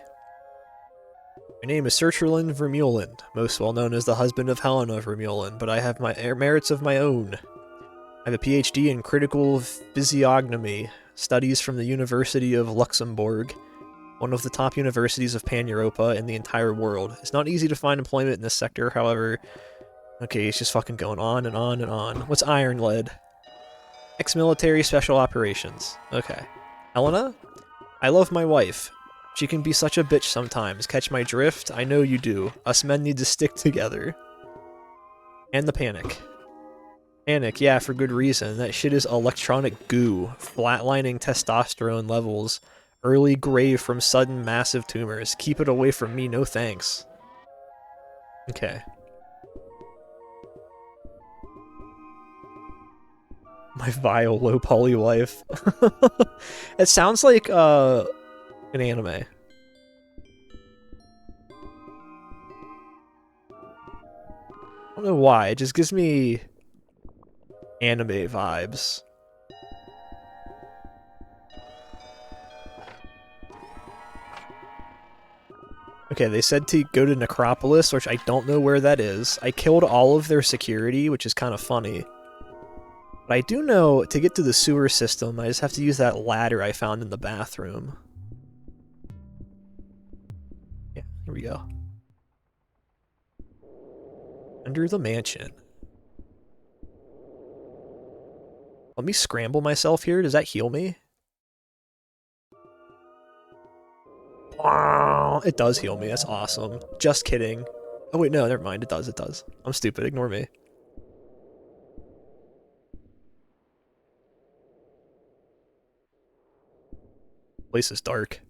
My name is Sertralin Vermeulen, most well known as the husband of Helena Vermeulen, but I have my merits of my own. I have a PhD in critical physiognomy, studies from the University of Luxembourg, one of the top universities of Pan-Europa in the entire world. It's not easy to find employment in this sector, however... Okay, it's just fucking going on and on and on. What's Iron Lead? Ex-military special operations. Okay. Helena? I love my wife. She can be such a bitch sometimes. Catch my drift? I know you do. Us men need to stick together. And the panic. Panic, yeah, for good reason. That shit is electronic goo. Flatlining testosterone levels. Early grave from sudden massive tumors. Keep it away from me, no thanks. Okay. My vile low poly wife. It sounds like an anime. I don't know why, it just gives me anime vibes. Okay, they said to go to Necropolis, which I don't know where that is. I killed all of their security, which is kind of funny. But I do know, to get to the sewer system, I just have to use that ladder I found in the bathroom. Yeah, here we go. Under the mansion. Let me scramble myself here. Does that heal me? Wow, it does heal me. That's awesome. Just kidding. Oh wait, no, never mind. It does, it does. I'm stupid. Ignore me. Place is dark.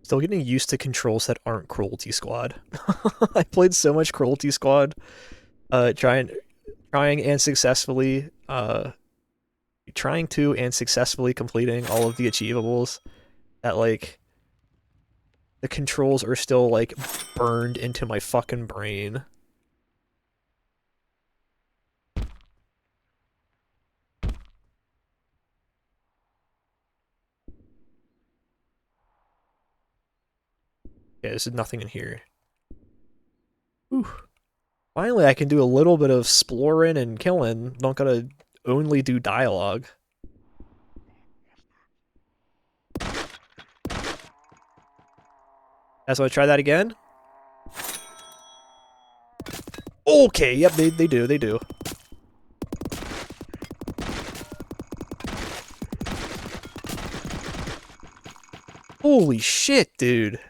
Still getting used to controls that aren't Cruelty Squad. I played so much Cruelty Squad, trying and successfully, trying to and successfully completing all of the achievables, that, like, the controls are still, like, burned into my fucking brain. Yeah, there's nothing in here. Whew. Finally, I can do a little bit of exploring and killing. Don't gotta only do dialogue. That's why I try that again? Okay, yep, they do. Holy shit, dude.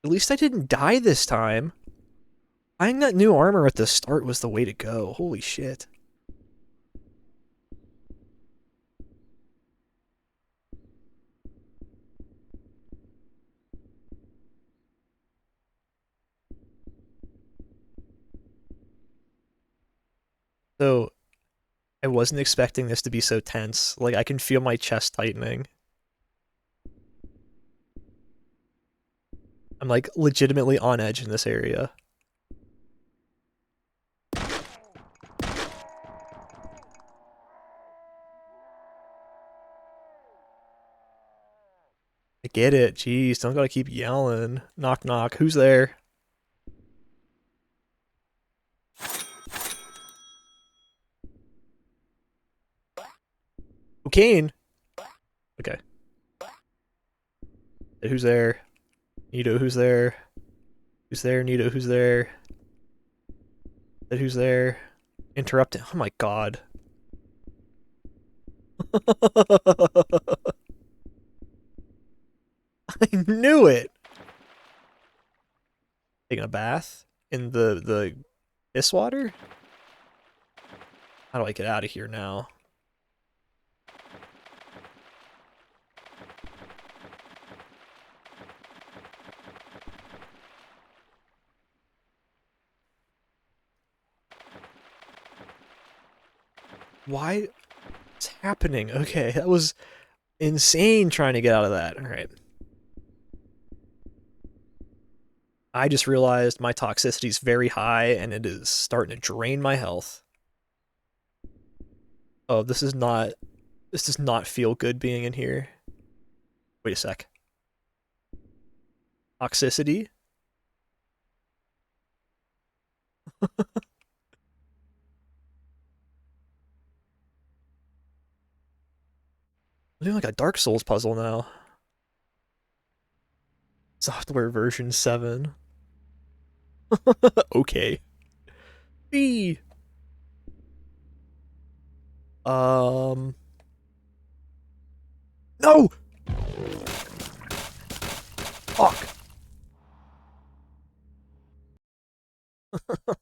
At least I didn't die this time. Buying that new armor at the start was the way to go. Holy shit. So, I wasn't expecting this to be so tense. Like, I can feel my chest tightening. I'm, like, legitimately on edge in this area. I get it. Jeez, don't gotta keep yelling. Knock, knock. Who's there? Cocaine? Okay. Who's there? Nito, who's there? Who's there? Nito, who's there? Who's there? Interrupting. Oh my god. I knew it! Taking a bath? In the piss water? How do I get out of here now? Why? What's happening? Okay, that was insane trying to get out of that. Alright. I just realized my toxicity is very high and it is starting to drain my health. Oh, this does not feel good being in here. Wait a sec. Toxicity? I'm doing like a Dark Souls puzzle now. Software version 7. Okay. B. No! Fuck.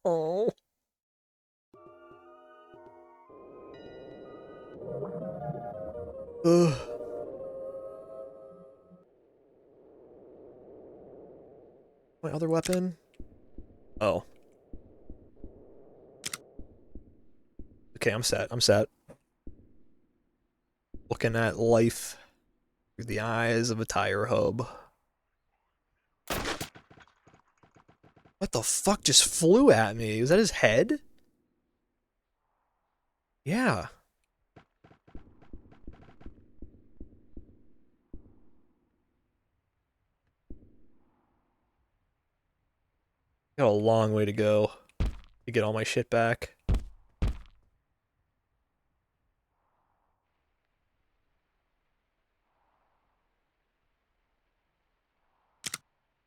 Oh. Ugh. My other weapon? Oh. Okay, I'm set. I'm set. Looking at life through the eyes of a tire hub. What the fuck just flew at me? Was that his head? Yeah. Got a long way to go to get all my shit back.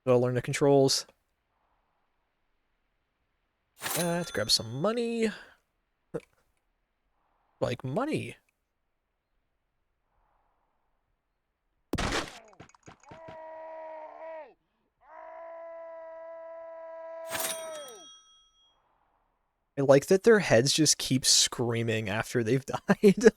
Gotta learn the controls. Let's grab some money. Like money. I like that their heads just keep screaming after they've died.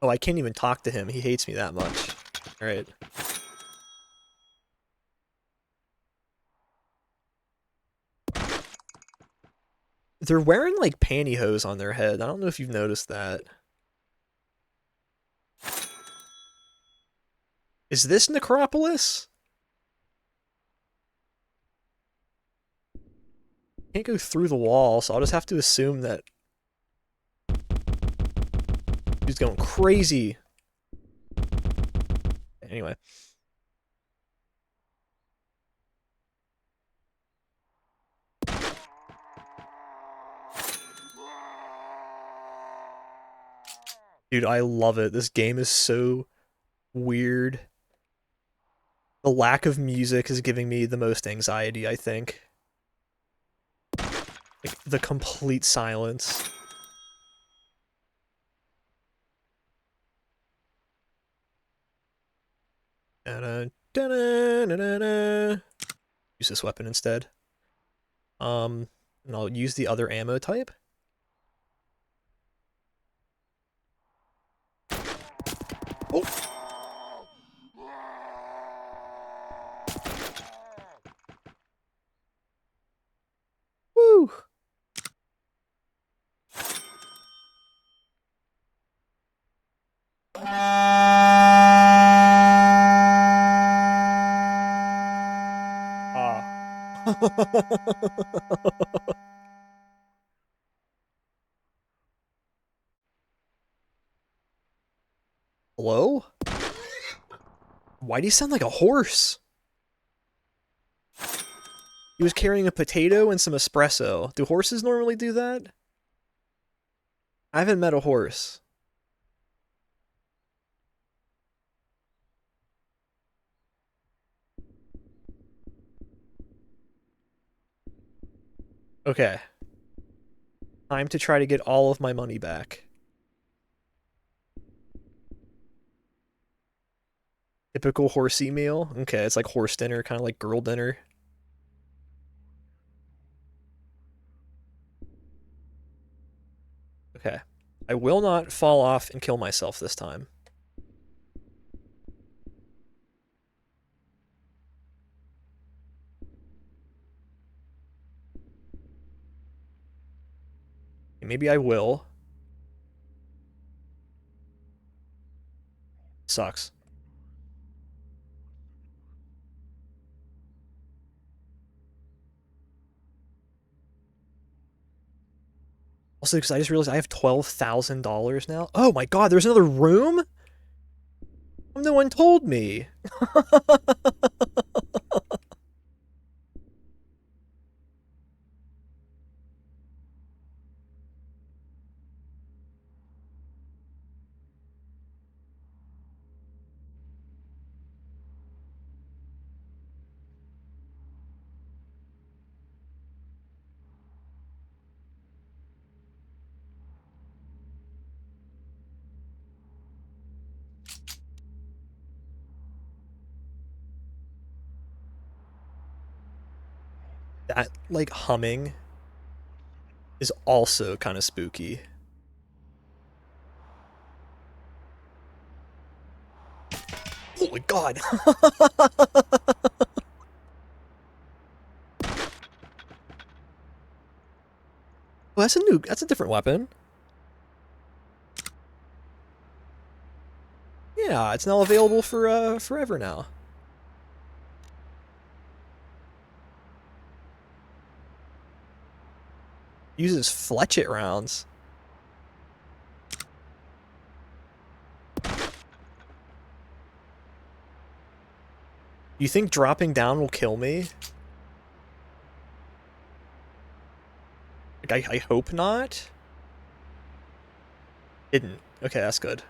Oh, I can't even talk to him. He hates me that much. Alright. They're wearing, like, pantyhose on their head. I don't know if you've noticed that. Is this Necropolis? Can't go through the wall, so I'll just have to assume that he's going crazy. Anyway. Dude, I love it. This game is so weird. The lack of music is giving me the most anxiety, I think. Like, the complete silence. Use this weapon instead. And I'll use the other ammo type. Oh! Woo! Hello? Why do you sound like a horse? He was carrying a potato and some espresso. Do horses normally do that? I haven't met a horse. Okay. Time to try to get all of my money back. Typical horsey meal? Okay, it's like horse dinner, kind of like girl dinner. Okay. I will not fall off and kill myself this time. Maybe I will. Sucks. Also, because I just realized I have $12,000 now. Oh my god, there's another room? No one told me. That, like, humming is also kind of spooky. Oh my god! Well, that's a different weapon. Yeah, it's now available for, forever now. Uses fletchet rounds. You think dropping down will kill me? Like, I hope not. Didn't. Okay, that's good.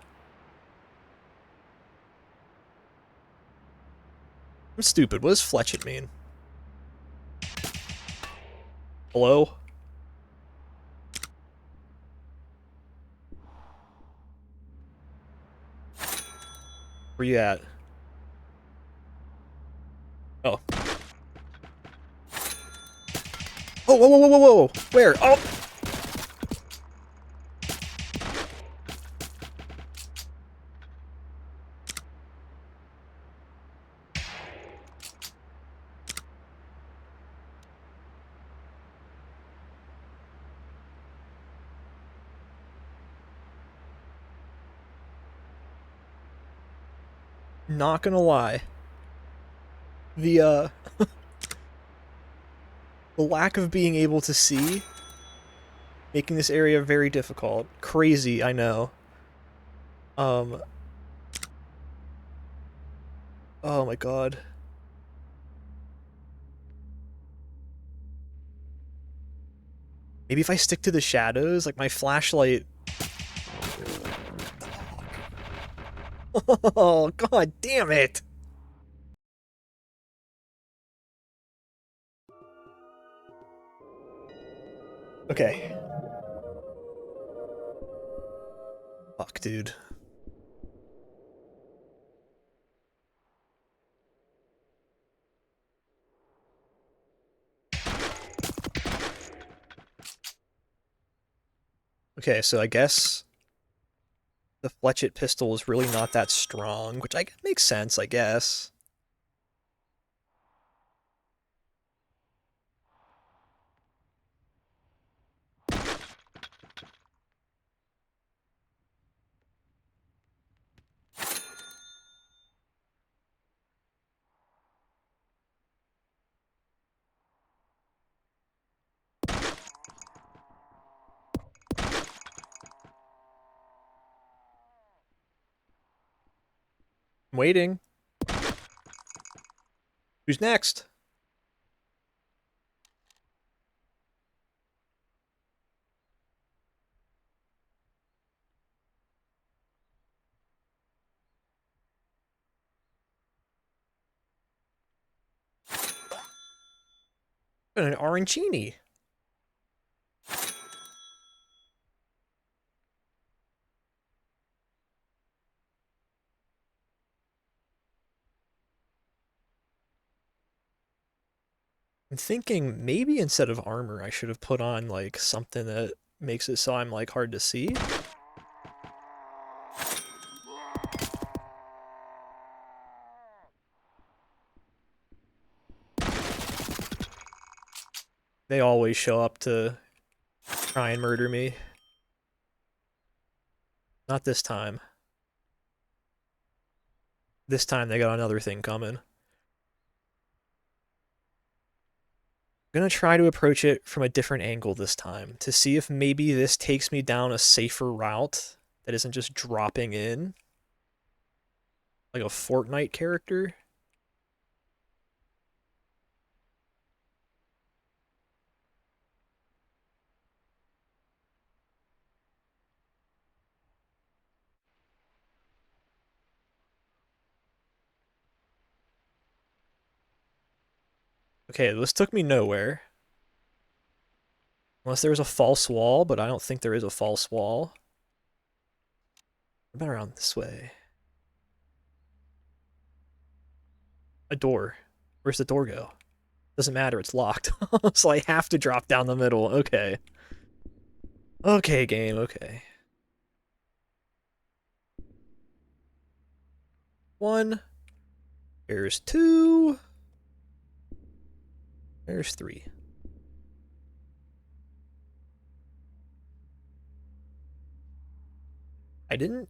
I'm stupid. What does fletchet mean? Hello? Where you at? Oh. Oh, whoa, whoa, whoa, whoa, whoa! Where? Oh! Not gonna lie. The the lack of being able to see, making this area very difficult. Crazy, I know. Um, oh my god. Maybe if I stick to the shadows, like my flashlight. Oh, god damn it! Okay. Fuck, dude. Okay, so I guess the fletchet pistol is really not that strong, which makes sense, I guess. I'm waiting. Who's next? An arancini. I'm thinking maybe instead of armor, I should have put on like something that makes it so I'm like hard to see. They always show up to try and murder me. Not this time. This time they got another thing coming. I'm gonna try to approach it from a different angle this time to see if maybe this takes me down a safer route that isn't just dropping in like a Fortnite character. Okay, this took me nowhere. Unless there was a false wall, but I don't think there is a false wall. What about around this way? A door. Where's the door go? Doesn't matter, it's locked. So I have to drop down the middle. Okay. Okay, game, okay. 1. There's 2. There's 3. I didn't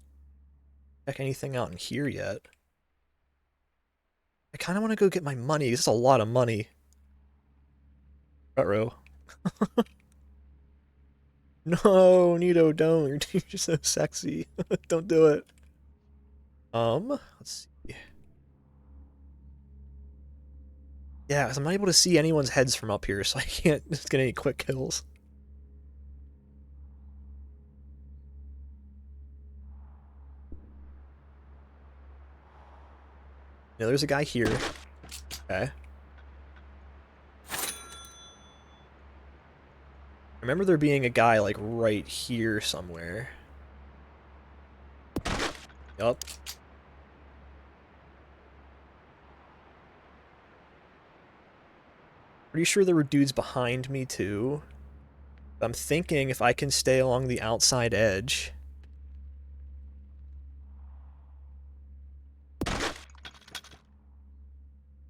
check anything out in here yet. I kind of want to go get my money. This is a lot of money. Uh-oh. No, Nito, don't. You're just so sexy. Don't do it. Let's see. Yeah, because I'm not able to see anyone's heads from up here, so I can't just get any quick kills. Yeah, there's a guy here. Okay. I remember there being a guy, like, right here somewhere. Yup. Pretty sure there were dudes behind me, too. But I'm thinking if I can stay along the outside edge...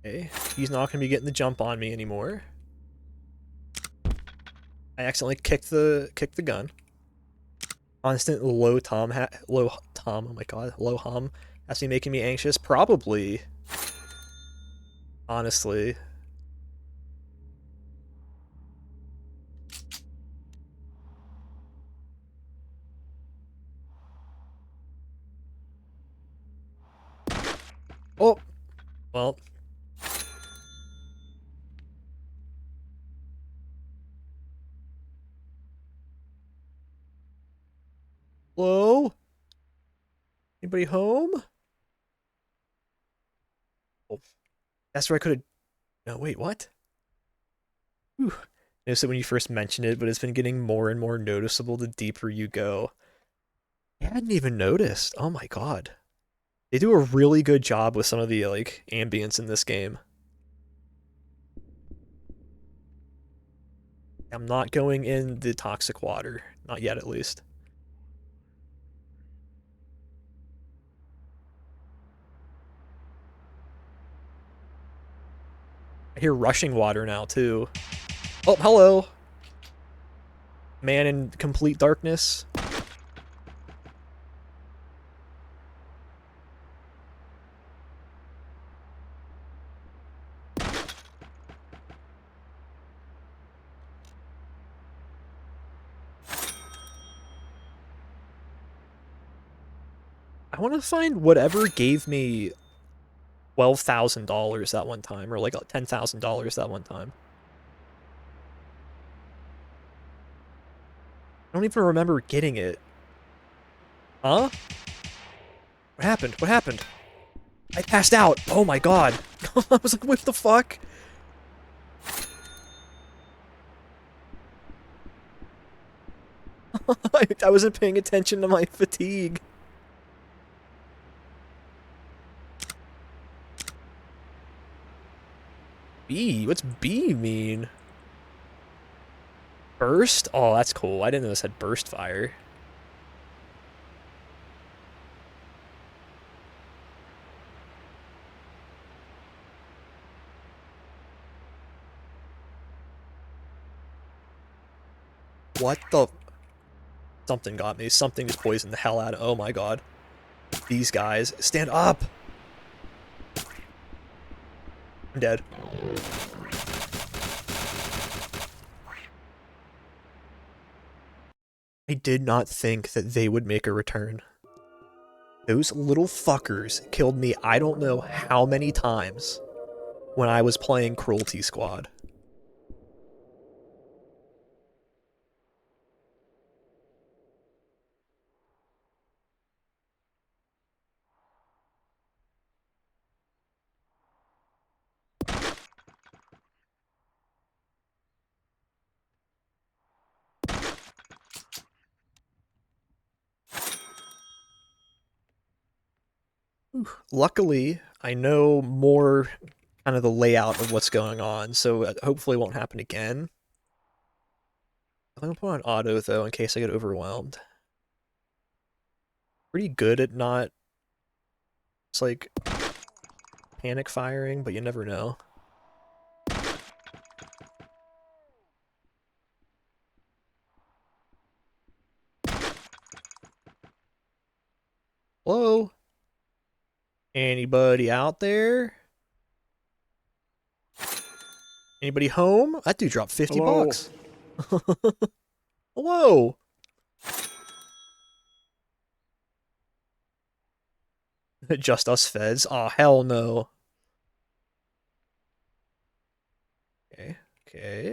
Okay, he's not going to be getting the jump on me anymore. I accidentally kicked the gun. Constant low tom, oh my god, low hum Has he making me anxious? Probably. Honestly. Oh! Well. Hello? Anybody home? Oh. That's where I could've... No, wait, what? Whew. Noticed it when you first mentioned it, but it's been getting more and more noticeable the deeper you go. I hadn't even noticed. Oh my god. They do a really good job with some of the, like, ambience in this game. I'm not going in the toxic water. Not yet, at least. I hear rushing water now, too. Oh, hello! Man in complete darkness. I want to find whatever gave me $12,000 that one time, or like $10,000 that one time. I don't even remember getting it. Huh? What happened? What happened? I passed out! Oh my god! I was like, what the fuck? I wasn't paying attention to my fatigue. B? What's B mean? Burst? Oh, that's cool. I didn't know this had burst fire. What the... Something got me. Something just poisoned the hell out of... Oh my god. These guys. Stand up! I'm dead. I did not think that they would make a return. Those little fuckers killed me I don't know how many times when I was playing Cruelty Squad. Luckily, I know more kind of the layout of what's going on, so hopefully it won't happen again. I'm gonna put on auto, though, in case I get overwhelmed. Pretty good at not... It's like... panic firing, but you never know. Hello? Anybody out there? Anybody home? That dude dropped 50 Hello? bucks. Hello? Just us feds? Aw, oh, hell no. Okay,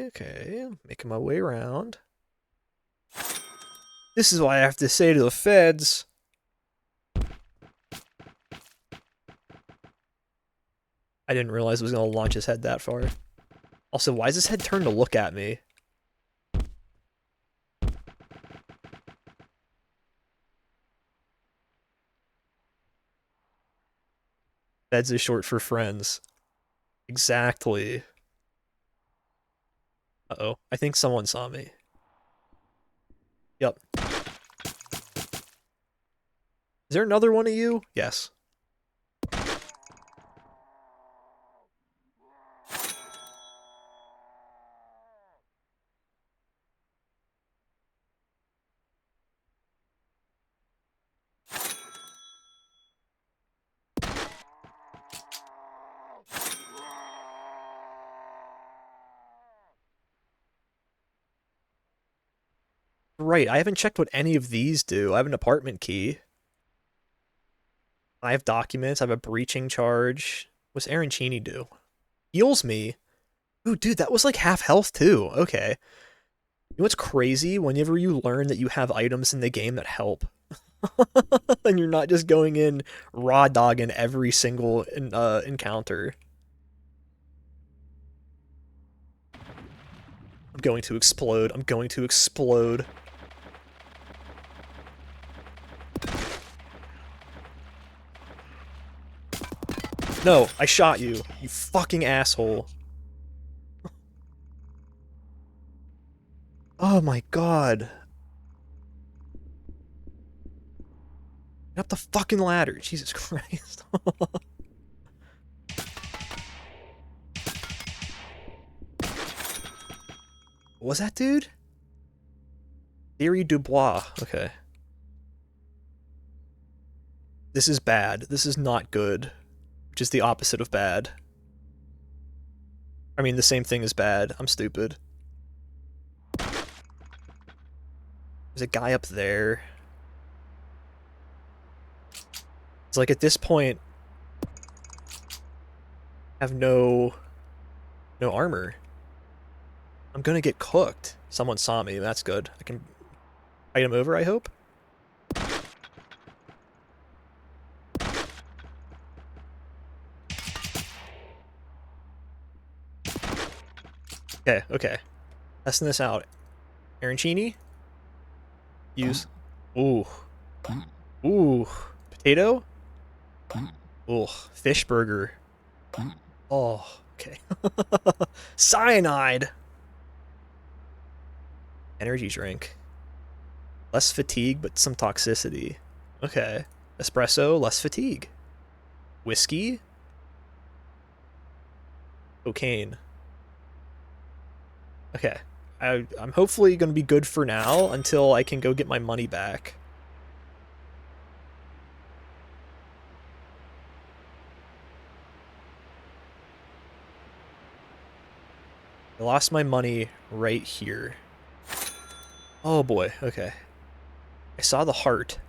okay. Making my way around. This is what I have to say to the feds. I didn't realize it was going to launch his head that far. Also, why is his head turned to look at me? Feds is short for friends. Exactly. Uh-oh. I think someone saw me. Yep. Is there another one of you? Yes. Right, I haven't checked what any of these do. I have an apartment key. I have documents. I have a breaching charge. What's Arancini do? Heals me. Ooh, dude, that was like half health too. Okay. You know what's crazy? Whenever you learn that you have items in the game that help. And you're not just going in raw dogging every single encounter. I'm going to explode. I'm going to explode. No, I shot you. You fucking asshole. Oh my god. Get up the fucking ladder. Jesus Christ. What was that, dude? Thierry Dubois. Okay. This is bad. This is not good. Which is the opposite of bad. I mean, the same thing as bad. I'm stupid. There's a guy up there. It's like at this point, I have no armor. I'm gonna get cooked. Someone saw me. That's good. I can fight him over, I hope. Okay, okay. Testing this out. Arancini? Use. Ooh. Ooh. Potato? Ooh. Fish burger. Oh, okay. Cyanide! Energy drink. Less fatigue, but some toxicity. Okay. Espresso, less fatigue. Whiskey? Cocaine. Okay. I'm hopefully going to be good for now until I can go get my money back. I lost my money right here. Oh boy, okay. I saw the heart.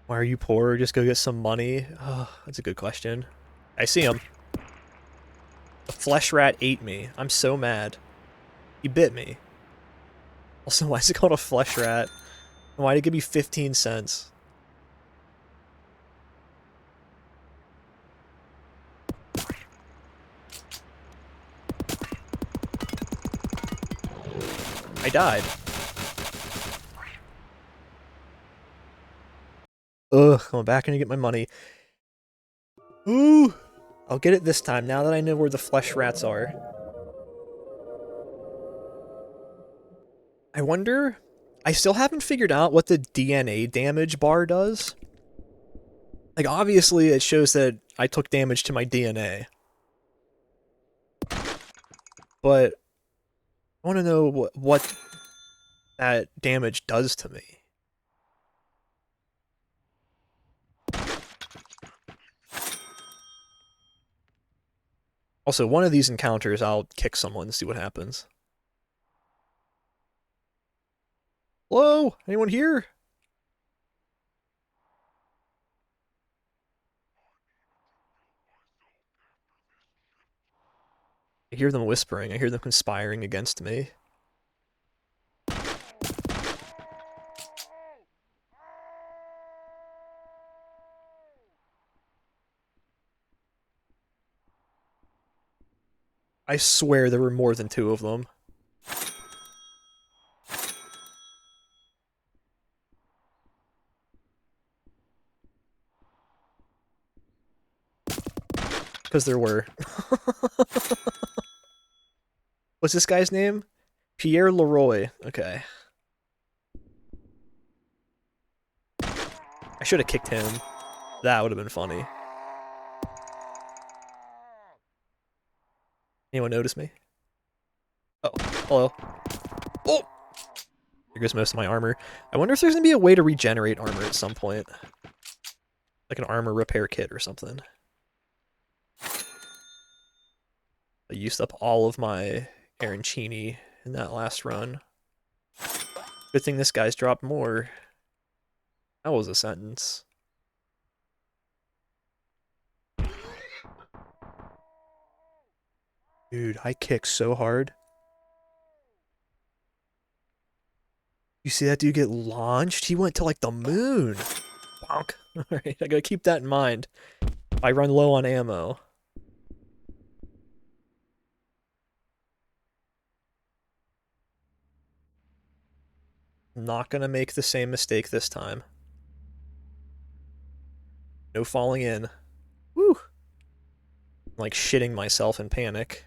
Why are you poor? Just go get some money? Oh, that's a good question. I see him. The flesh rat ate me. I'm so mad. He bit me. Also, why is it called a flesh rat? And why did it give me 15 cents? I died. Ugh, going back and get my money. Ooh! I'll get it this time, now that I know where the flesh rats are. I wonder... I still haven't figured out what the DNA damage bar does. Like, obviously it shows that I took damage to my DNA. But I want to know what that damage does to me. Also, one of these encounters, I'll kick someone and see what happens. Hello? Anyone here? I hear them whispering. I hear them conspiring against me. I swear there were more than two of them. Because there were. What's this guy's name? Pierre Leroy. Okay. I should have kicked him. That would have been funny. Anyone notice me? Oh, hello. Oh! There goes most of my armor. I wonder if there's gonna be a way to regenerate armor at some point. Like an armor repair kit or something. I used up all of my arancini in that last run. Good thing this guy's dropped more. That was a sentence. Dude, I kick so hard. You see that dude get launched? He went to like the moon. Bonk. Alright, I gotta keep that in mind. If I run low on ammo. I'm not gonna make the same mistake this time. No falling in. Woo! I'm like shitting myself in panic.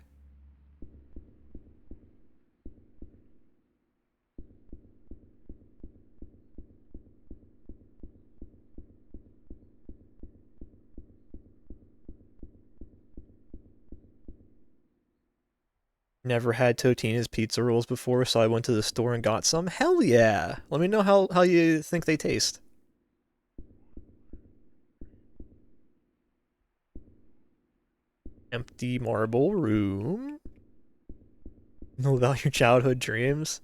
Never had Totina's pizza rolls before, so I went to the store and got some. Hell yeah! Let me know how you think they taste. Empty marble room. Know about your childhood dreams?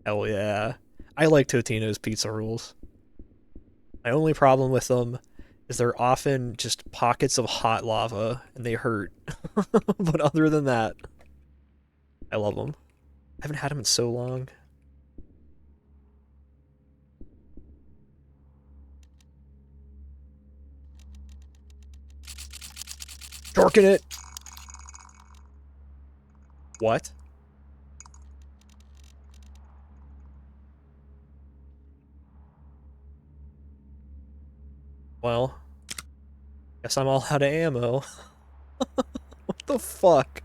Hell yeah. I like Totino's pizza rolls. My only problem with them is they're often just pockets of hot lava, and they hurt. But other than that, I love them. I haven't had them in so long. Jorking it! What? Well, guess I'm all out of ammo. What the fuck?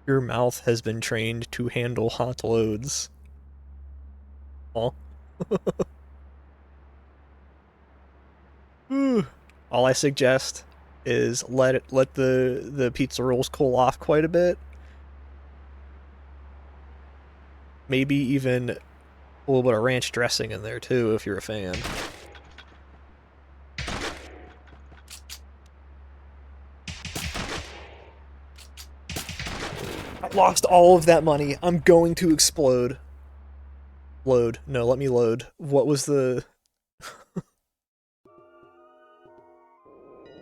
Your mouth has been trained to handle hot loads. Oh. All I suggest is let the pizza rolls cool off quite a bit. Maybe even a little bit of ranch dressing in there too, if you're a fan. I lost all of that money. I'm going to explode. Load. No, let me load. What was the...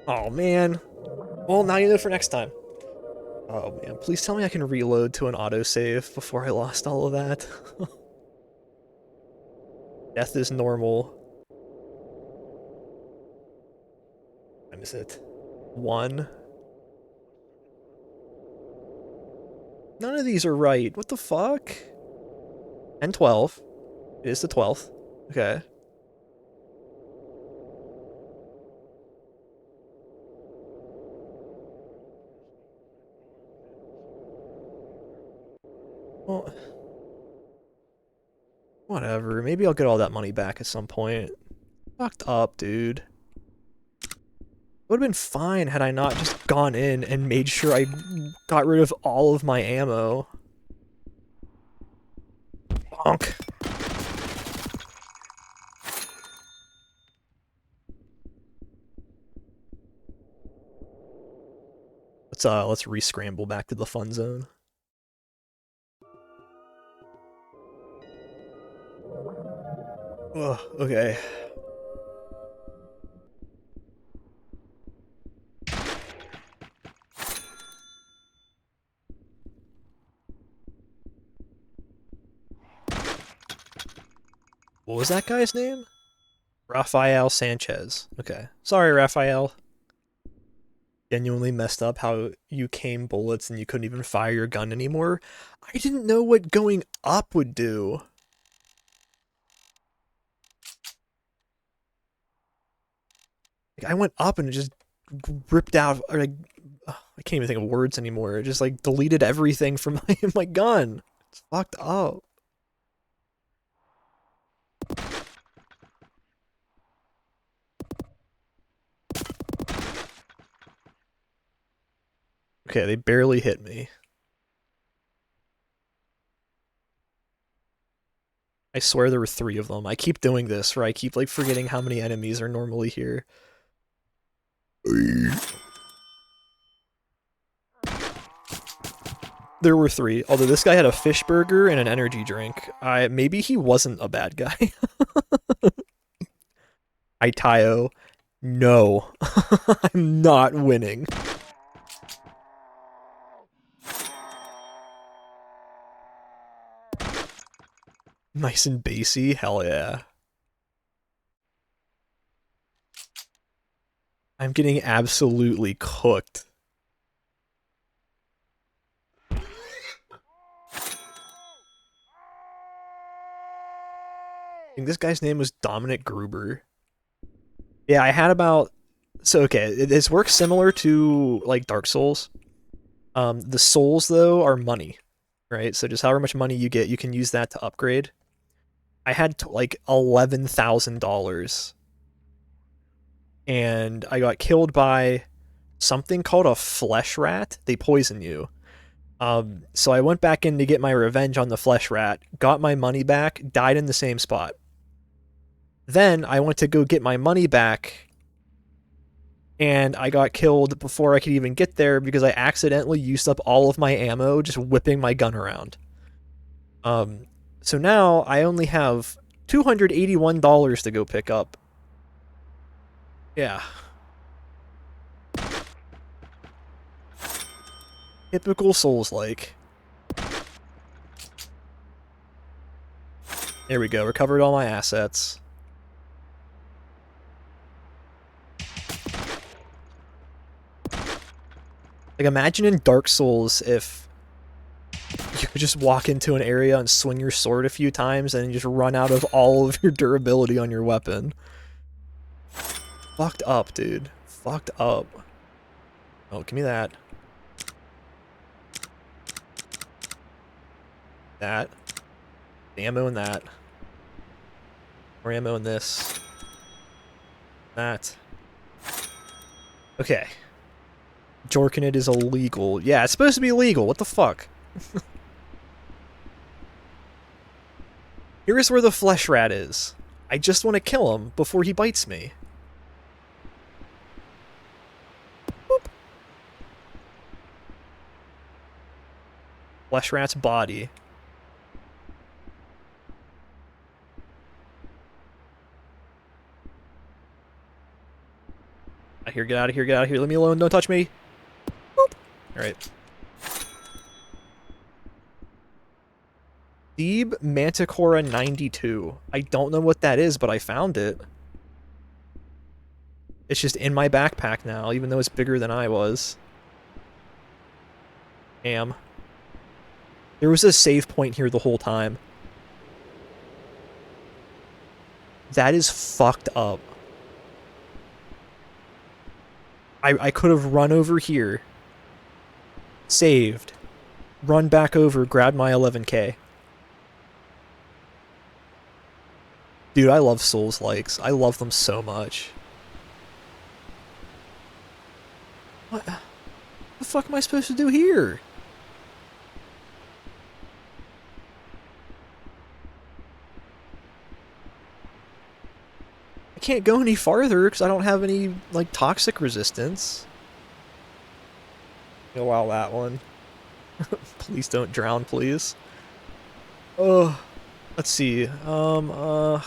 Oh, man. Well, now you know for next time. Oh, man. Please tell me I can reload to an autosave before I lost all of that. Death is normal. What time is it? 1? None of these are right. What the fuck? And 12. It is the 12th. Okay. Well, whatever. Maybe I'll get all that money back at some point. Fucked up, dude. Would have been fine had I not just gone in and made sure I got rid of all of my ammo. Bonk. Let's re-scramble back to the fun zone. Ugh, okay. What was that guy's name? Rafael Sanchez. Okay. Sorry, Rafael. Genuinely messed up how you came bullets and you couldn't even fire your gun anymore. I didn't know what going up would do. Like, I went up and it just ripped out, or like, I can't even think of words anymore. It just like deleted everything from my gun. It's fucked up. Okay, they barely hit me. I swear there were 3 of them. I keep doing this, where I keep, like, forgetting how many enemies are normally here. There were 3, although this guy had a fish burger and an energy drink. Maybe he wasn't a bad guy. Taio. No. I'm not winning. Nice and bassy? Hell yeah. I'm getting absolutely cooked. I think this guy's name was Dominic Gruber. Yeah, I had about... So, okay, this works similar to, like, Dark Souls. The souls, though, are money, right? So just however much money you get, you can use that to upgrade. I had, like, $11,000. And I got killed by something called a flesh rat. They poison you. So I went back in to get my revenge on the flesh rat, got my money back, died in the same spot. Then I went to go get my money back, and I got killed before I could even get there because I accidentally used up all of my ammo just whipping my gun around. So now I only have $281 to go pick up. Yeah. Typical Souls-like. There we go, recovered all my assets. Like, imagine in Dark Souls if you could just walk into an area and swing your sword a few times and just run out of all of your durability on your weapon. Fucked up, dude. Fucked up. Oh, give me that. That. The ammo in that. More ammo in this. That. Okay. Jorking it is illegal. Yeah, it's supposed to be illegal. What the fuck? Here's where the flesh rat is. I just want to kill him before he bites me. Boop. Flesh rat's body. Get out of here, get out of here. Leave me alone, don't touch me. Boop. Alright. Deeb Manticora 92. I don't know what that is, but I found it. It's just in my backpack now, even though it's bigger than I was. Damn. There was a save point here the whole time. That is fucked up. I could have run over here, saved, run back over, grabbed my 11k. Dude, I love Souls-likes. I love them so much. What the fuck am I supposed to do here? I can't go any farther because I don't have any, like, toxic resistance. Go out that one. Please don't drown, please. Oh, let's see. We'll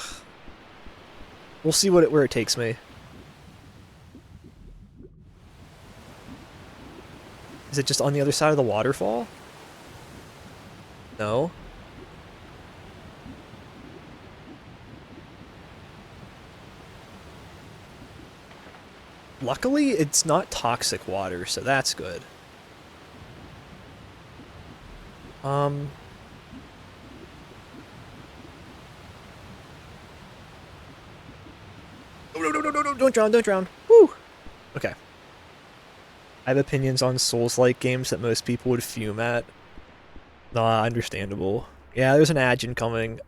see where it takes me. Is it just on the other side of the waterfall? No. Luckily, it's not toxic water, so that's good. No, don't drown, don't drown. Woo! Okay. I have opinions on Souls-like games that most people would fume at. Nah, understandable. Yeah, there's an ad incoming.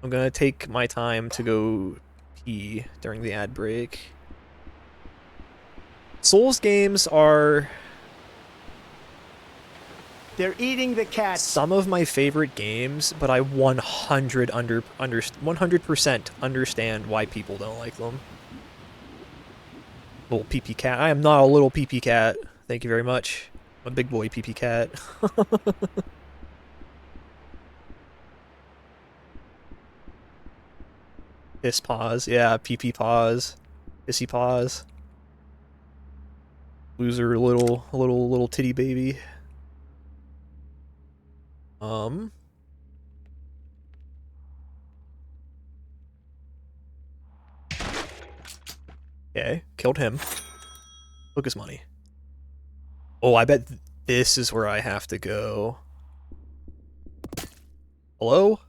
I'm gonna take my time to go pee during the ad break. Souls games are They're eating the cat. Some of my favorite games, but I 100% understand why people don't like them. Little pee-pee cat. I am not a little pee-pee cat. Thank you very much. I'm a big boy pee-pee cat. Piss paws. Yeah, pee-pee paws. Pissy paws. Loser little titty baby. Okay, killed him. Took his money. Oh, I bet this is where I have to go. Hello?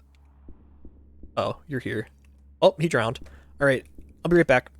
Oh, you're here. Oh, he drowned. Alright, I'll be right back.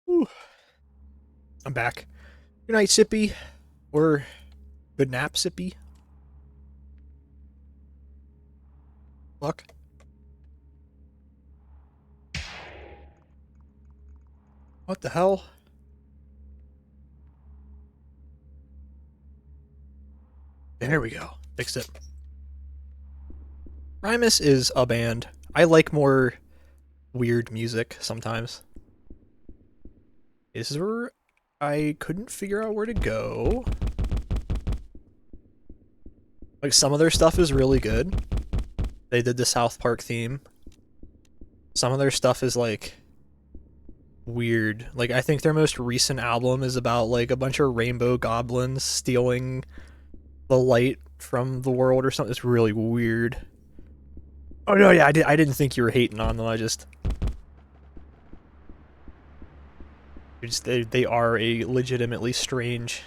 Whew. I'm back. Good night, Sippy. Or good nap, Sippy. Luck. What the hell? There we go. Fixed it. Primus is a band. I like more weird music sometimes. This is where I couldn't figure out where to go. Like, some of their stuff is really good. They did the South Park theme. Some of their stuff is, like, weird. Like, I think their most recent album is about, like, a bunch of rainbow goblins stealing the light from the world or something. It's really weird. Oh, no, yeah, I didn't think you were hating on them. They are a legitimately strange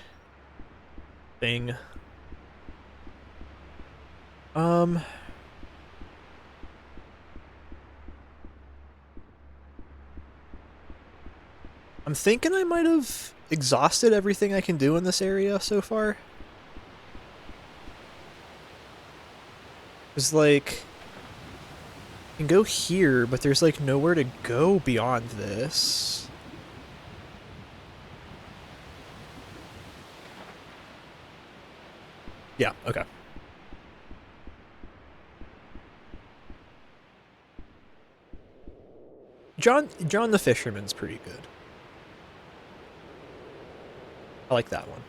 thing. I'm thinking I might have exhausted everything I can do in this area so far. It's like, I can go here, but there's like nowhere to go beyond this. Yeah, okay. John the Fisherman's pretty good. I like that one.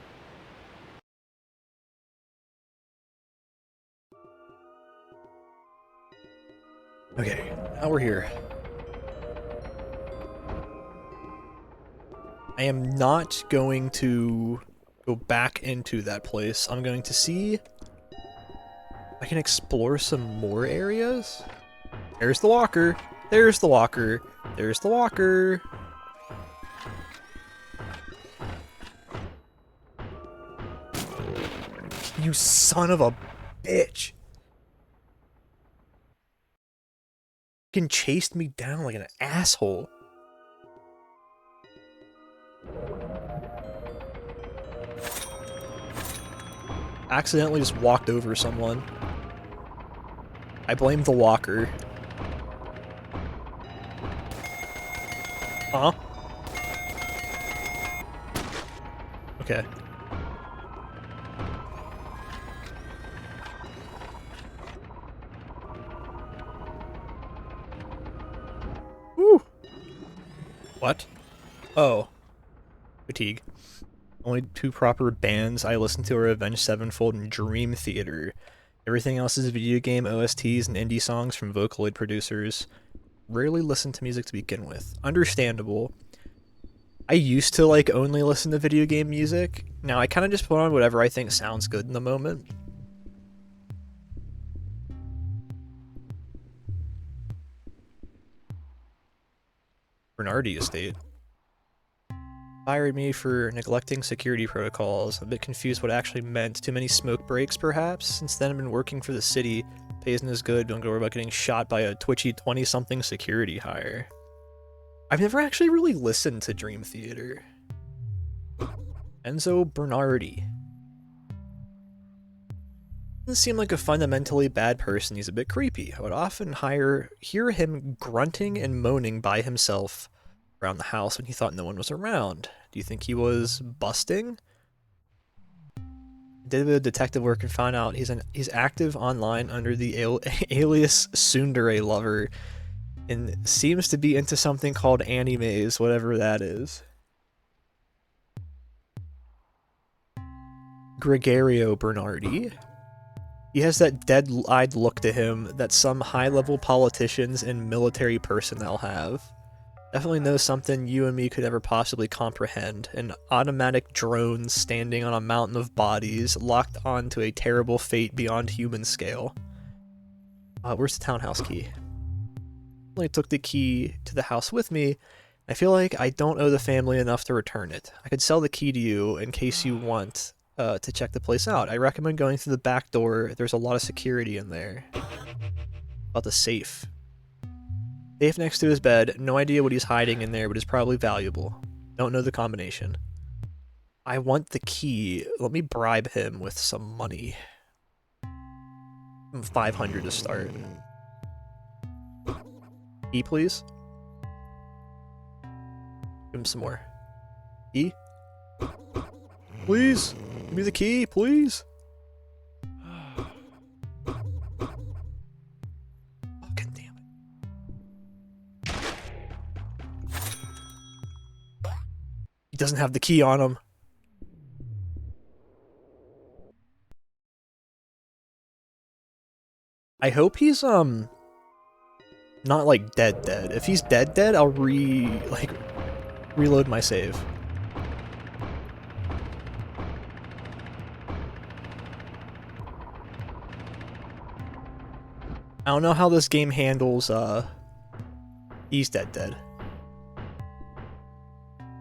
Okay, now we're here. I am not going to go back into that place. I'm going to see if I can explore some more areas. There's the walker. There's the walker. There's the walker. You son of a bitch. Fucking chased me down like an asshole. Accidentally just walked over someone. I blame the walker. Huh? Okay. Woo! What? Oh. Fatigue. Only two proper bands I listen to are Avenged Sevenfold and Dream Theater. Everything else is video game OSTs and indie songs from Vocaloid producers. Rarely listen to music to begin with. Understandable. I used to, like, only listen to video game music. Now I kind of just put on whatever I think sounds good in the moment. Bernardi Estate fired me for neglecting security protocols. I'm a bit confused what it actually meant. Too many smoke breaks, perhaps? Since then, I've been working for the city. Pay isn't as good. Don't worry about getting shot by a twitchy 20-something security hire. I've never actually really listened to Dream Theater. Enzo Bernardi. Doesn't seem like a fundamentally bad person. He's a bit creepy. I would often hear him grunting and moaning by himself around the house when he thought no one was around. Do you think he was busting? Did a bit of detective work and found out he's active online under the alias Tsundere Lover and seems to be into something called animes, whatever that is. Gregorio Bernardi. He has that dead-eyed look to him that some high-level politicians and military personnel have. Definitely knows something you and me could never possibly comprehend. An automatic drone standing on a mountain of bodies, locked onto a terrible fate beyond human scale. Where's the townhouse key? I only took the key to the house with me. I feel like I don't owe the family enough to return it. I could sell the key to you in case you want to check the place out. I recommend going through the back door. There's a lot of security in there. About the safe. Safe next to his bed. No idea what he's hiding in there, but it's probably valuable. Don't know the combination. I want the key. Let me bribe him with some money. 500 to start. Key, please. Give him some more. Key? Please? Give me the key, please? doesn't have the key on him. I hope he's, not, like, dead. If he's dead, I'll reload my save. I don't know how this game handles, he's dead.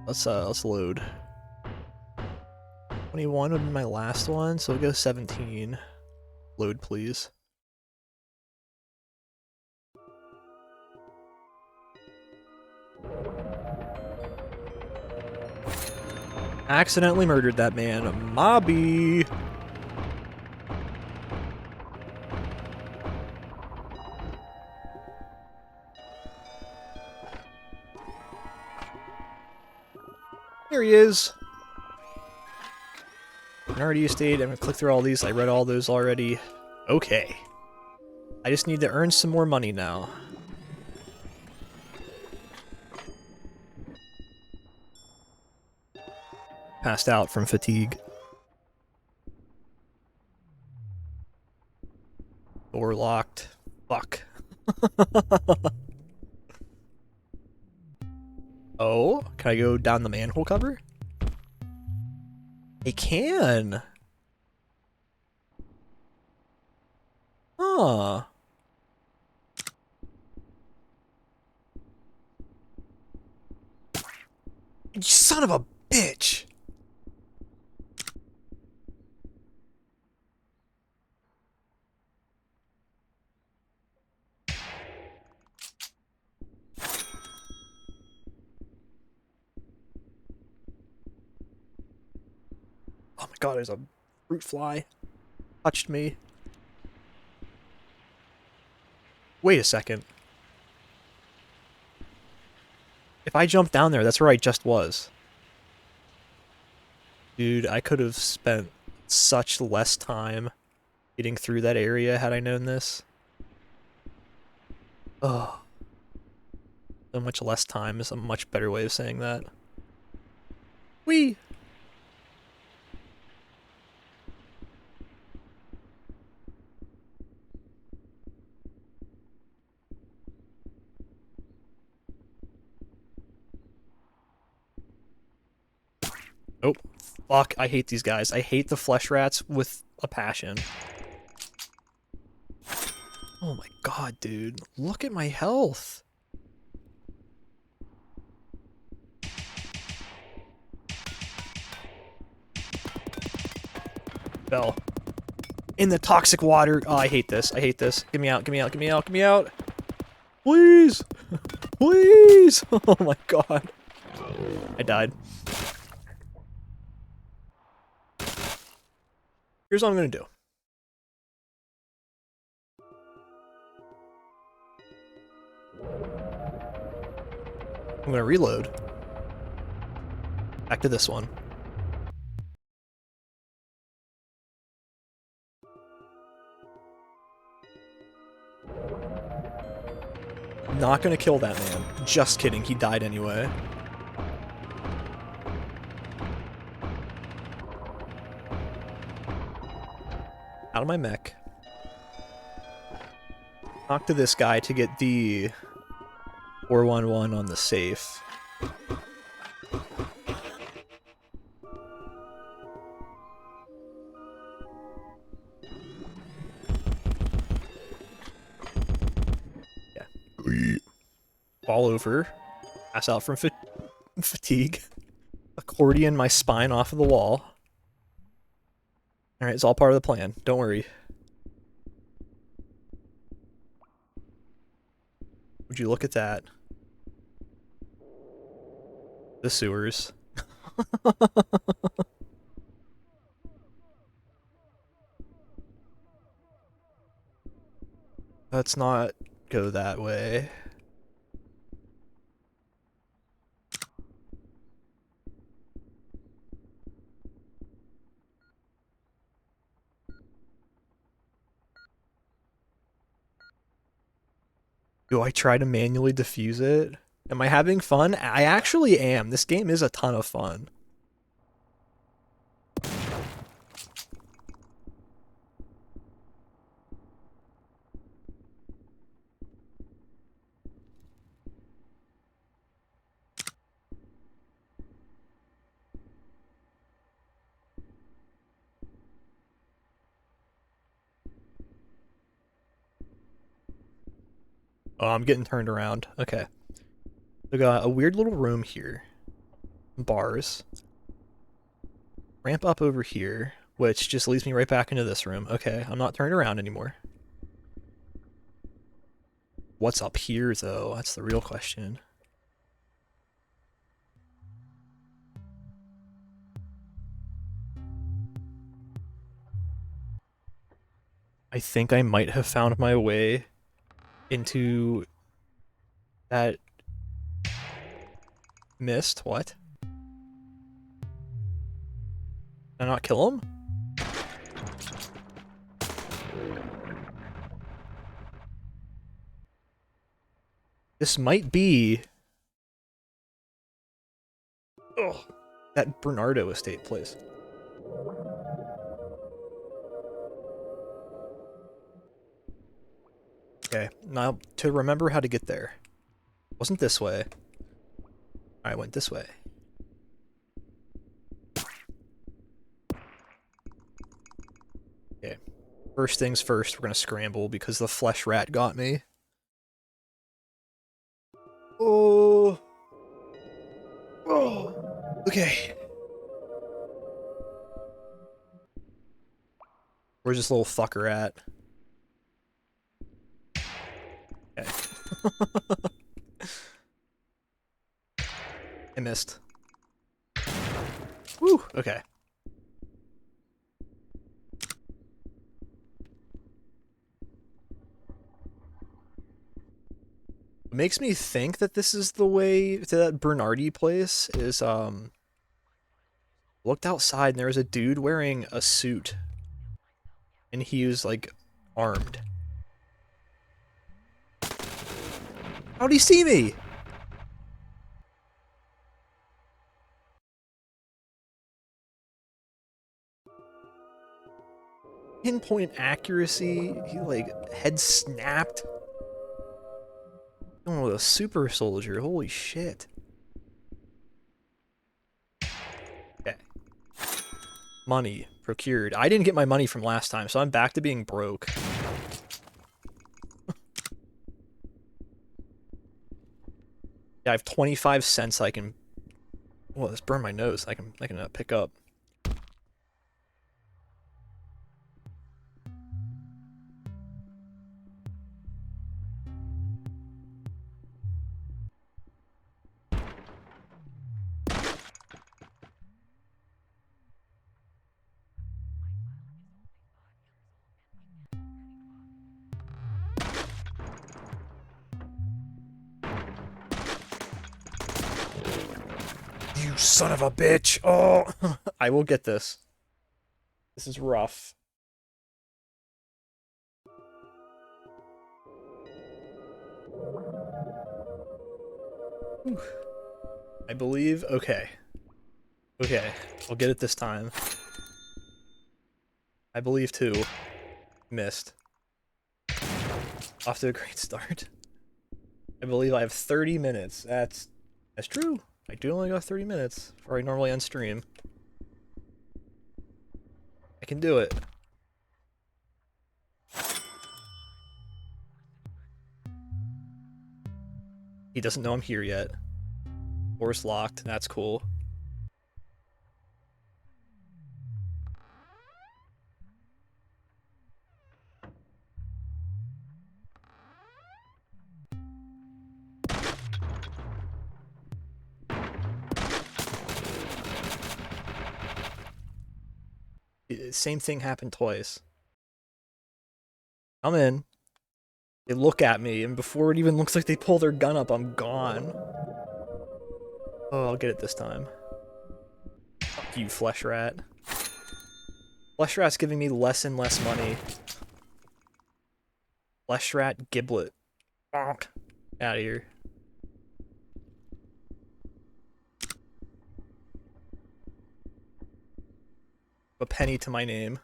Let's load. 21 would be my last one, so we'll go 17. Load, please. Accidentally murdered that man. Mobby! Here he is! Minority Estate, I'm gonna click through all these, I read all those already. Okay. I just need to earn some more money now. Passed out from fatigue. Door locked. Fuck. Oh, can I go down the manhole cover? I can! Huh. You son of a bitch! Oh my god, there's a fruit fly. Touched me. Wait a second. If I jump down there, that's where I just was. Dude, I could have spent such less time getting through that area had I known this. Ugh. So much less time is a much better way of saying that. Whee! Oh, fuck, I hate these guys. I hate the flesh rats with a passion. Oh my god, dude. Look at my health. Fell. In the toxic water. Oh, I hate this. I hate this. Get me out, get me out, get me out, get me out. Please! Please! Oh my god. I died. Here's what I'm gonna do. I'm gonna reload. Back to this one. Not gonna kill that man. Just kidding, he died anyway. Out of my mech. Talk to this guy to get the 411 on the safe. Yeah. Fall over. Pass out from fatigue. Accordion my spine off of the wall. Alright, it's all part of the plan. Don't worry. Would you look at that? The sewers. Let's not go that way. Do I try to manually defuse it? Am I having fun? I actually am. This game is a ton of fun. Oh, I'm getting turned around. Okay. We got a weird little room here. Bars. Ramp up over here, which just leads me right back into this room. Okay, I'm not turned around anymore. What's up here, though? That's the real question. I think I might have found my way into that mist. What? Did I not kill him? This might be... Ugh, that Bernardo estate place. Okay, now to remember how to get there. Wasn't this way. I went this way. Okay. First things first, we're gonna scramble because the flesh rat got me. Oh. Oh. Okay. Where's this little fucker at? Okay. I missed. Woo, okay. What makes me think that this is the way to that Bernardi place is, looked outside and there was a dude wearing a suit. And he was, like, armed. How'd he see me? Pinpoint accuracy, he, like, head snapped. Going with a super soldier, holy shit. Okay. Money procured. I didn't get my money from last time, so I'm back to being broke. Yeah, I have 25 cents I can... Well, this burned my nose. I can pick up. You son of a bitch! Oh! I will get this. This is rough. Whew. I believe... Okay. Okay. I'll get it this time. I believe too. Missed. Off to a great start. I believe I have 30 minutes. That's true. I do only got 30 minutes before I normally end stream. I can do it. He doesn't know I'm here yet. Door's locked. That's cool. Same thing happened twice. I'm in. They look at me, and before it even looks like they pull their gun up, I'm gone. Oh, I'll get it this time. Fuck you, Flesh Rat. Flesh Rat's giving me less and less money. Flesh Rat Giblet. Bonk. Out of here. A penny to my name.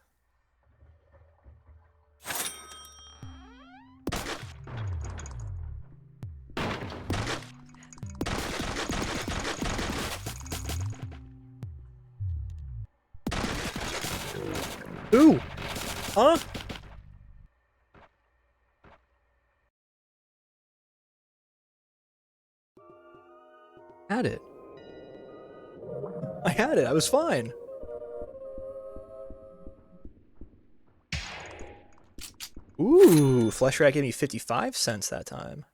Ooh! Huh? Had it. I had it. I was fine. Ooh, Flesh Rat gave me 55 cents that time.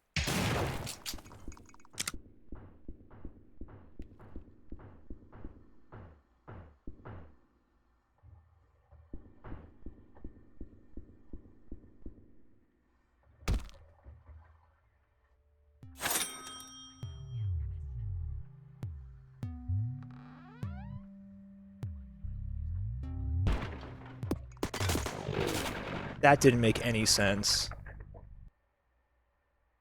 That didn't make any sense.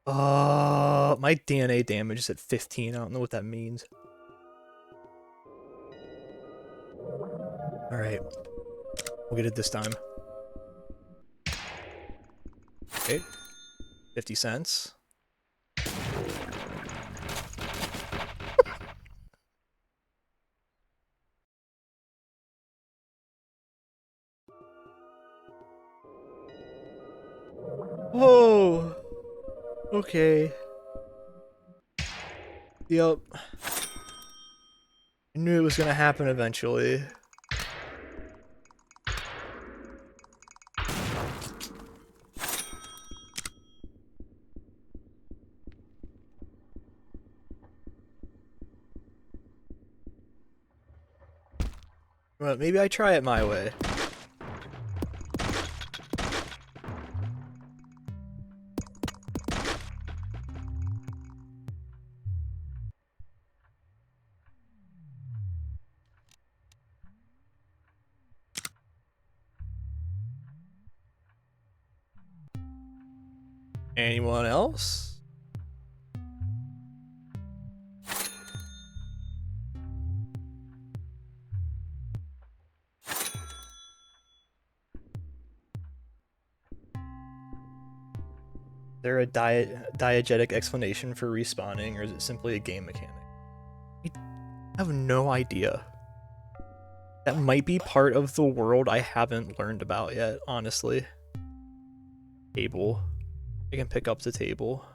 My DNA damage is at 15. I don't know what that means. Alright. We'll get it this time. Okay. 50 cents. Whoa! Okay. Yep. I knew it was gonna happen eventually. Well, maybe I try it my way. Anyone else? Is there a diegetic explanation for respawning, or is it simply a game mechanic? I have no idea. That might be part of the world I haven't learned about yet, honestly. Table. I can pick up the table.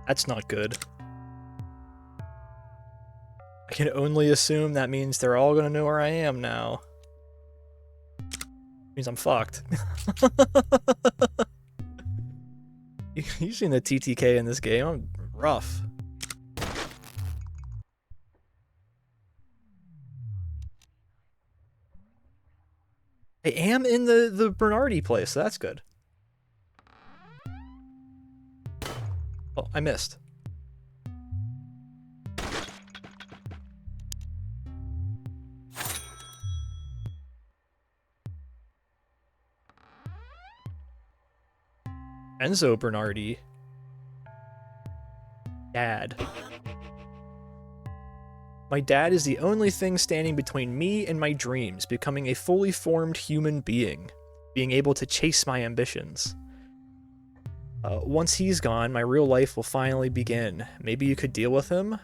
That's not good. I can only assume that means they're all gonna know where I am now. Means I'm fucked. You've seen the TTK in this game. I'm rough. I am in the Bernardi place, so that's good. Oh, I missed. Enzo Bernardi. Dad. My dad is the only thing standing between me and my dreams, becoming a fully formed human being, being able to chase my ambitions. Once he's gone, my real life will finally begin. Maybe you could deal with him?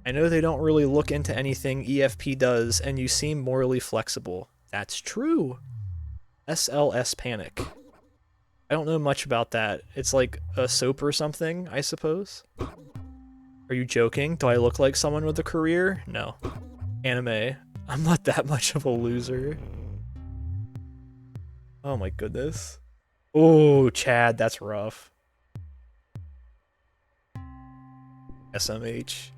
I know they don't really look into anything EFP does, and you seem morally flexible. That's true. SLS Panic. I don't know much about that. It's like a soap or something, I suppose? Are you joking? Do I look like someone with a career? No. Anime. I'm not that much of a loser. Oh my goodness. Oh, Chad, that's rough. SMH.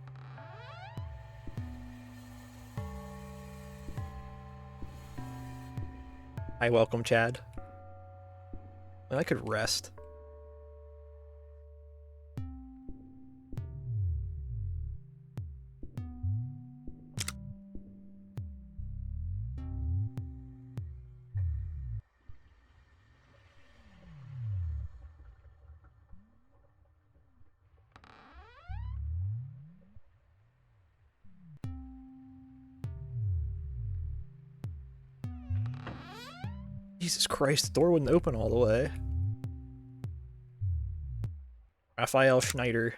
Hi, welcome, Chad. I could rest. Jesus Christ, the door wouldn't open all the way. Raphael Schneider.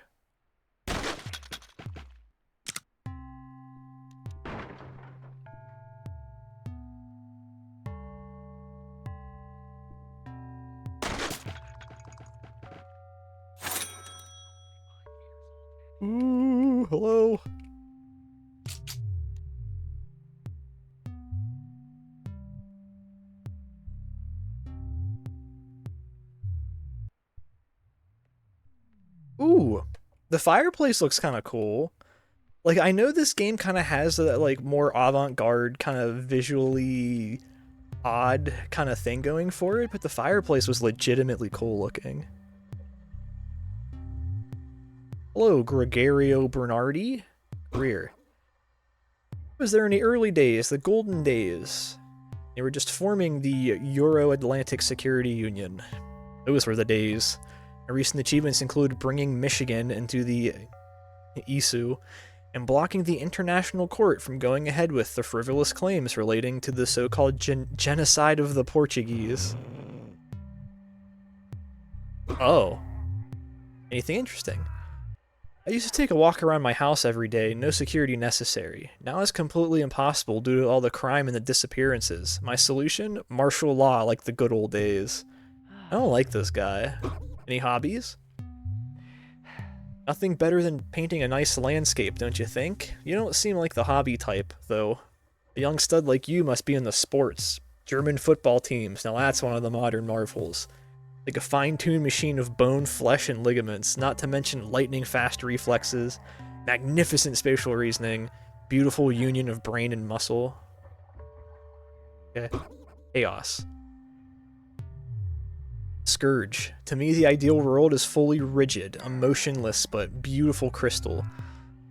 Ooh, hello. Ooh, the fireplace looks kind of cool. Like, I know this game kind of has that, like, more avant-garde, kind of visually odd kind of thing going for it, but the fireplace was legitimately cool looking. Hello, Gregorio Bernardi. Career. Was there in the early days, the golden days? They were just forming the Euro-Atlantic Security Union. Those were the days. Recent achievements include bringing Michigan into the ESU and blocking the International Court from going ahead with the frivolous claims relating to the so-called genocide of the Portuguese. Oh. Anything interesting? I used to take a walk around my house every day, no security necessary. Now it's completely impossible due to all the crime and the disappearances. My solution? Martial law like the good old days. I don't like this guy. Any hobbies? Nothing better than painting a nice landscape, don't you think? You don't seem like the hobby type, though. A young stud like you must be in the sports. German football teams, now that's one of the modern marvels. Like a fine-tuned machine of bone, flesh, and ligaments, not to mention lightning-fast reflexes, magnificent spatial reasoning, beautiful union of brain and muscle. Okay. Chaos. Scourge. To me, the ideal world is fully rigid, a motionless but beautiful crystal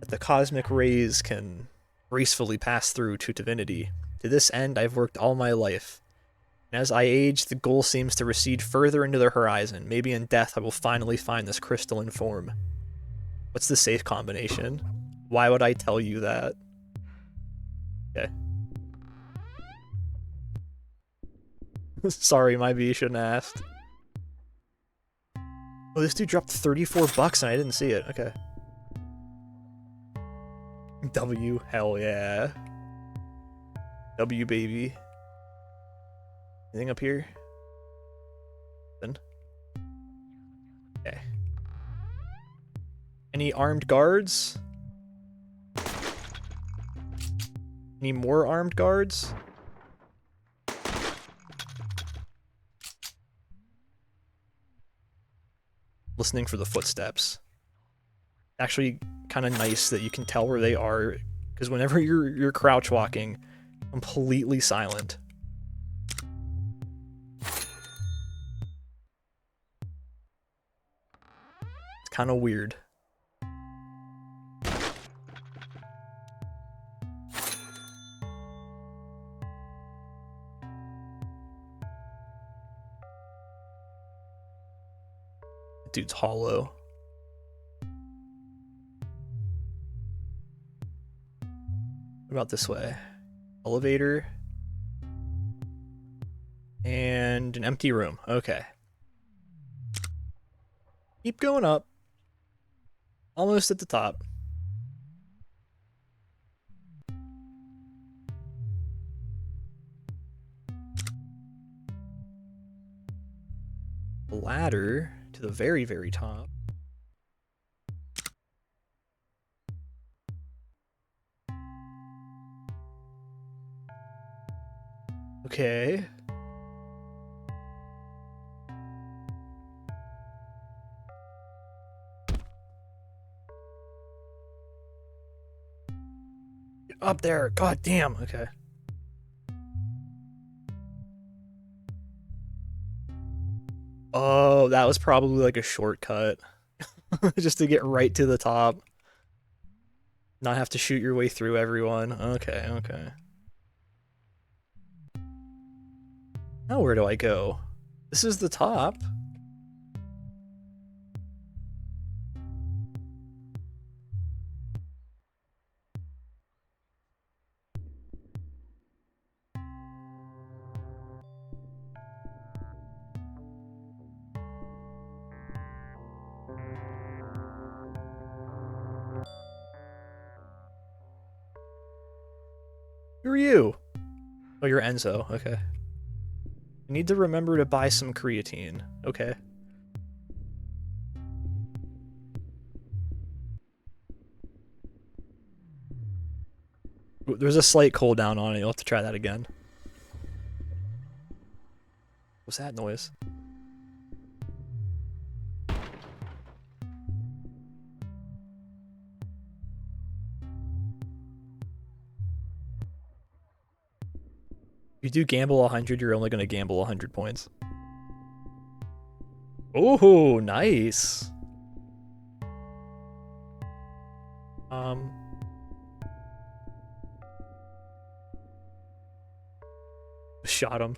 that the cosmic rays can gracefully pass through to divinity. To this end, I've worked all my life. And as I age, the goal seems to recede further into the horizon. Maybe in death, I will finally find this crystalline form. What's the safe combination? Why would I tell you that? Okay. Sorry, my B shouldn't have asked. Oh, this dude dropped 34 bucks and I didn't see it. Okay. W, hell yeah. W, baby. Anything up here? Then. Okay. Any armed guards? Any more armed guards? Listening for the footsteps. Actually kind of nice that you can tell where they are, because whenever you're crouch walking, completely silent. It's kind of weird. Dude's hollow. What about this way? Elevator. And an empty room. Okay. Keep going up. Almost at the top. Ladder to the very, very top. Okay. Get up there. God damn. Okay. Oh, that was probably like a shortcut. Just to get right to the top. Not have to shoot your way through everyone. Okay, okay. Now where do I go? This is the top. Who are you? Oh, you're Enzo. Okay. I need to remember to buy some creatine. Okay. There's a slight cooldown on it. You'll have to try that again. What's that noise? If you do gamble 100, you're only going to gamble 100 points. Oh, nice. Shot him.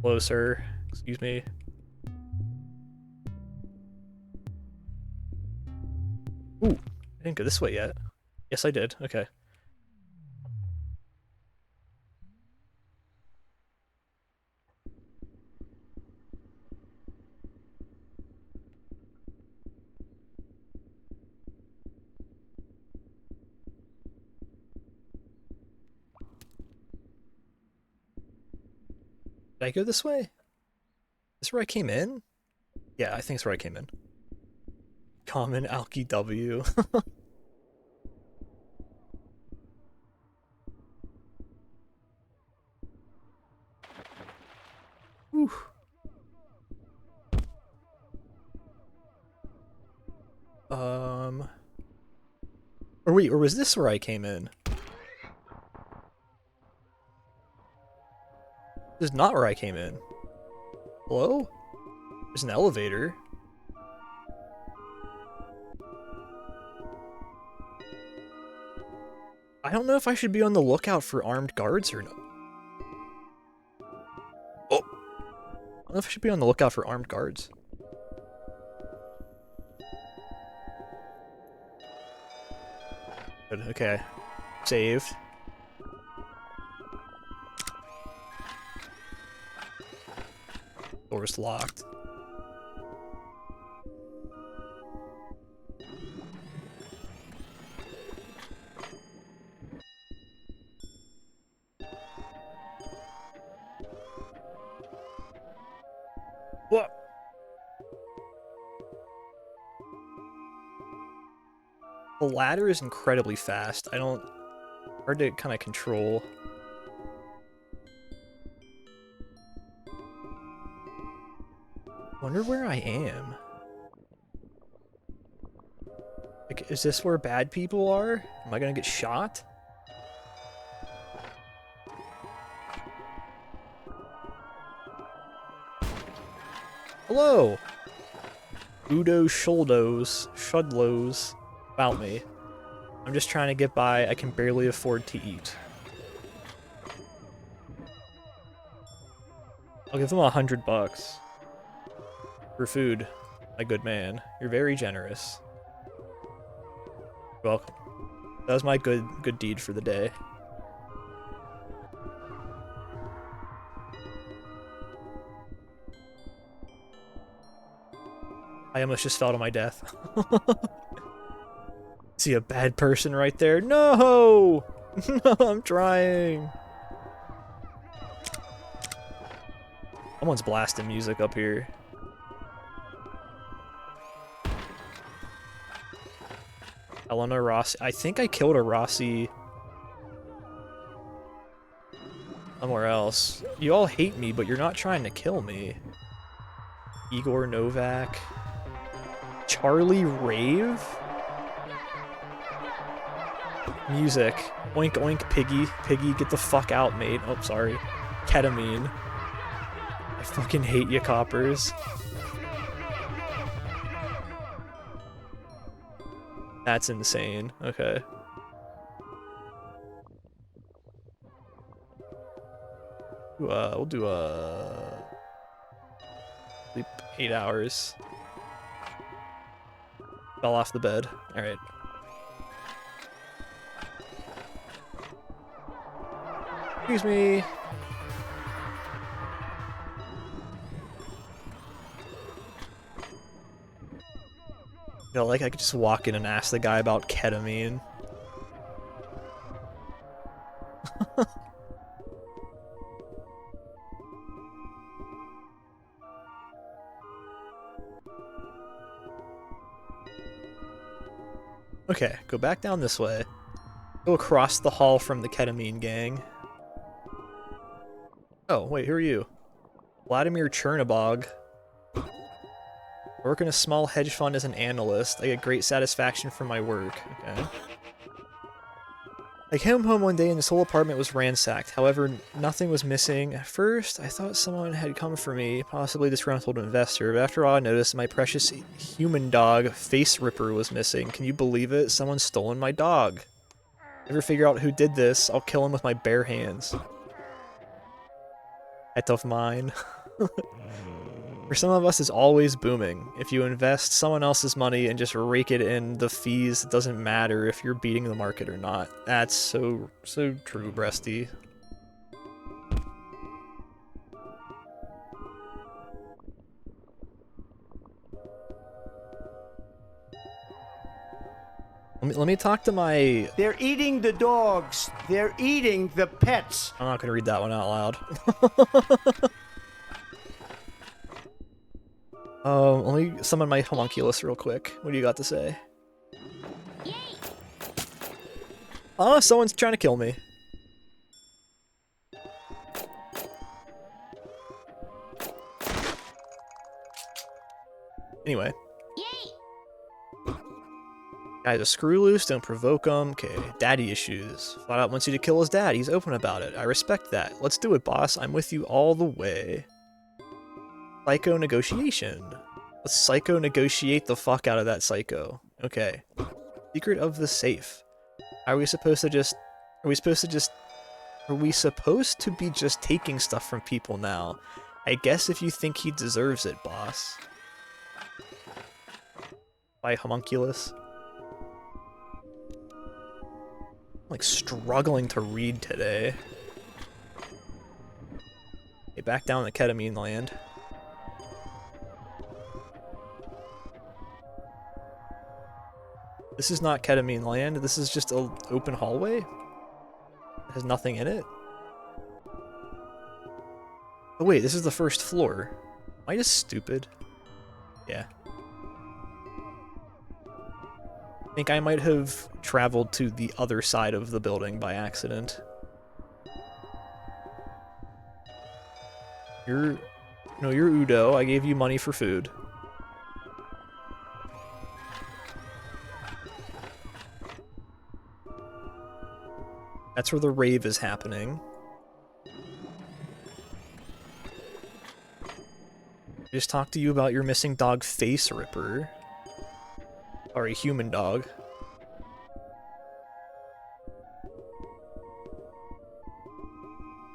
Hello, sir. Excuse me. Ooh, I didn't go this way yet. Yes, I did. Okay. Did I go this way? Is this where I came in? Yeah, I think it's where I came in. Common Alky W. Whew. Or wait, or was this where I came in? This is not where I came in. Hello? There's an elevator. I don't know if I should be on the lookout for armed guards or not. Oh! I don't know if I should be on the lookout for armed guards. Good, okay. Saved. Door's locked. What? The ladder is incredibly fast. Hard to kind of control. Wonder where I am. Like, is this where bad people are? Am I gonna get shot? Hello! Udo Shudlos about me. I'm just trying to get by. I can barely afford to eat. I'll give them $100 for food, my good man. You're very generous. You're welcome. That was my good deed for the day. I almost just fell to my death. See a bad person right there? No! No, I'm trying. Someone's blasting music up here. Elena Rossi. I think I killed a Rossi somewhere else. You all hate me, but you're not trying to kill me. Igor Novak. Charlie Rave? Music. Oink oink piggy. Piggy, get the fuck out, mate. Oh, sorry. Ketamine. I fucking hate you, coppers. That's insane. Okay. We'll do sleep 8 hours. Fell off the bed. All right. Excuse me. You know, like I could just walk in and ask the guy about ketamine. Okay, go back down this way. Go across the hall from the ketamine gang. Oh, wait, who are you? Vladimir Chernobog. I work in a small hedge fund as an analyst. I get great satisfaction from my work. Okay. I came home one day and this whole apartment was ransacked. However, nothing was missing. At first, I thought someone had come for me, possibly a disgruntled investor, but after all, I noticed my precious human dog, Face Ripper, was missing. Can you believe it? Someone's stolen my dog. Ever figure out who did this? I'll kill him with my bare hands. Pet of mine. For some of us, it's always booming. If you invest someone else's money and just rake it in the fees, it doesn't matter if you're beating the market or not. That's so true, Breasty. Let me talk to my... They're eating the dogs. They're eating the pets. I'm not gonna read that one out loud. Let me summon my homunculus real quick. What do you got to say? Yay. Oh, someone's trying to kill me. Anyway. Yay. Guys, a screw loose, don't provoke him. Okay, daddy issues. Flat out wants you to kill his dad. He's open about it. I respect that. Let's do it, boss. I'm with you all the way. Psycho negotiation. Let's psycho negotiate the fuck out of that psycho. Okay. Secret of the safe. Are we supposed to be just taking stuff from people now? I guess if you think he deserves it, boss. By homunculus. I'm like struggling to read today. Okay, back down to ketamine land. This is not ketamine land, this is just an open hallway? It has nothing in it? Oh wait, this is the first floor. Am I just stupid? Yeah. I think I might have traveled to the other side of the building by accident. You're Udo. I gave you money for food. That's where the rave is happening. I just talked to you about your missing dog, Face Ripper. Or a human dog.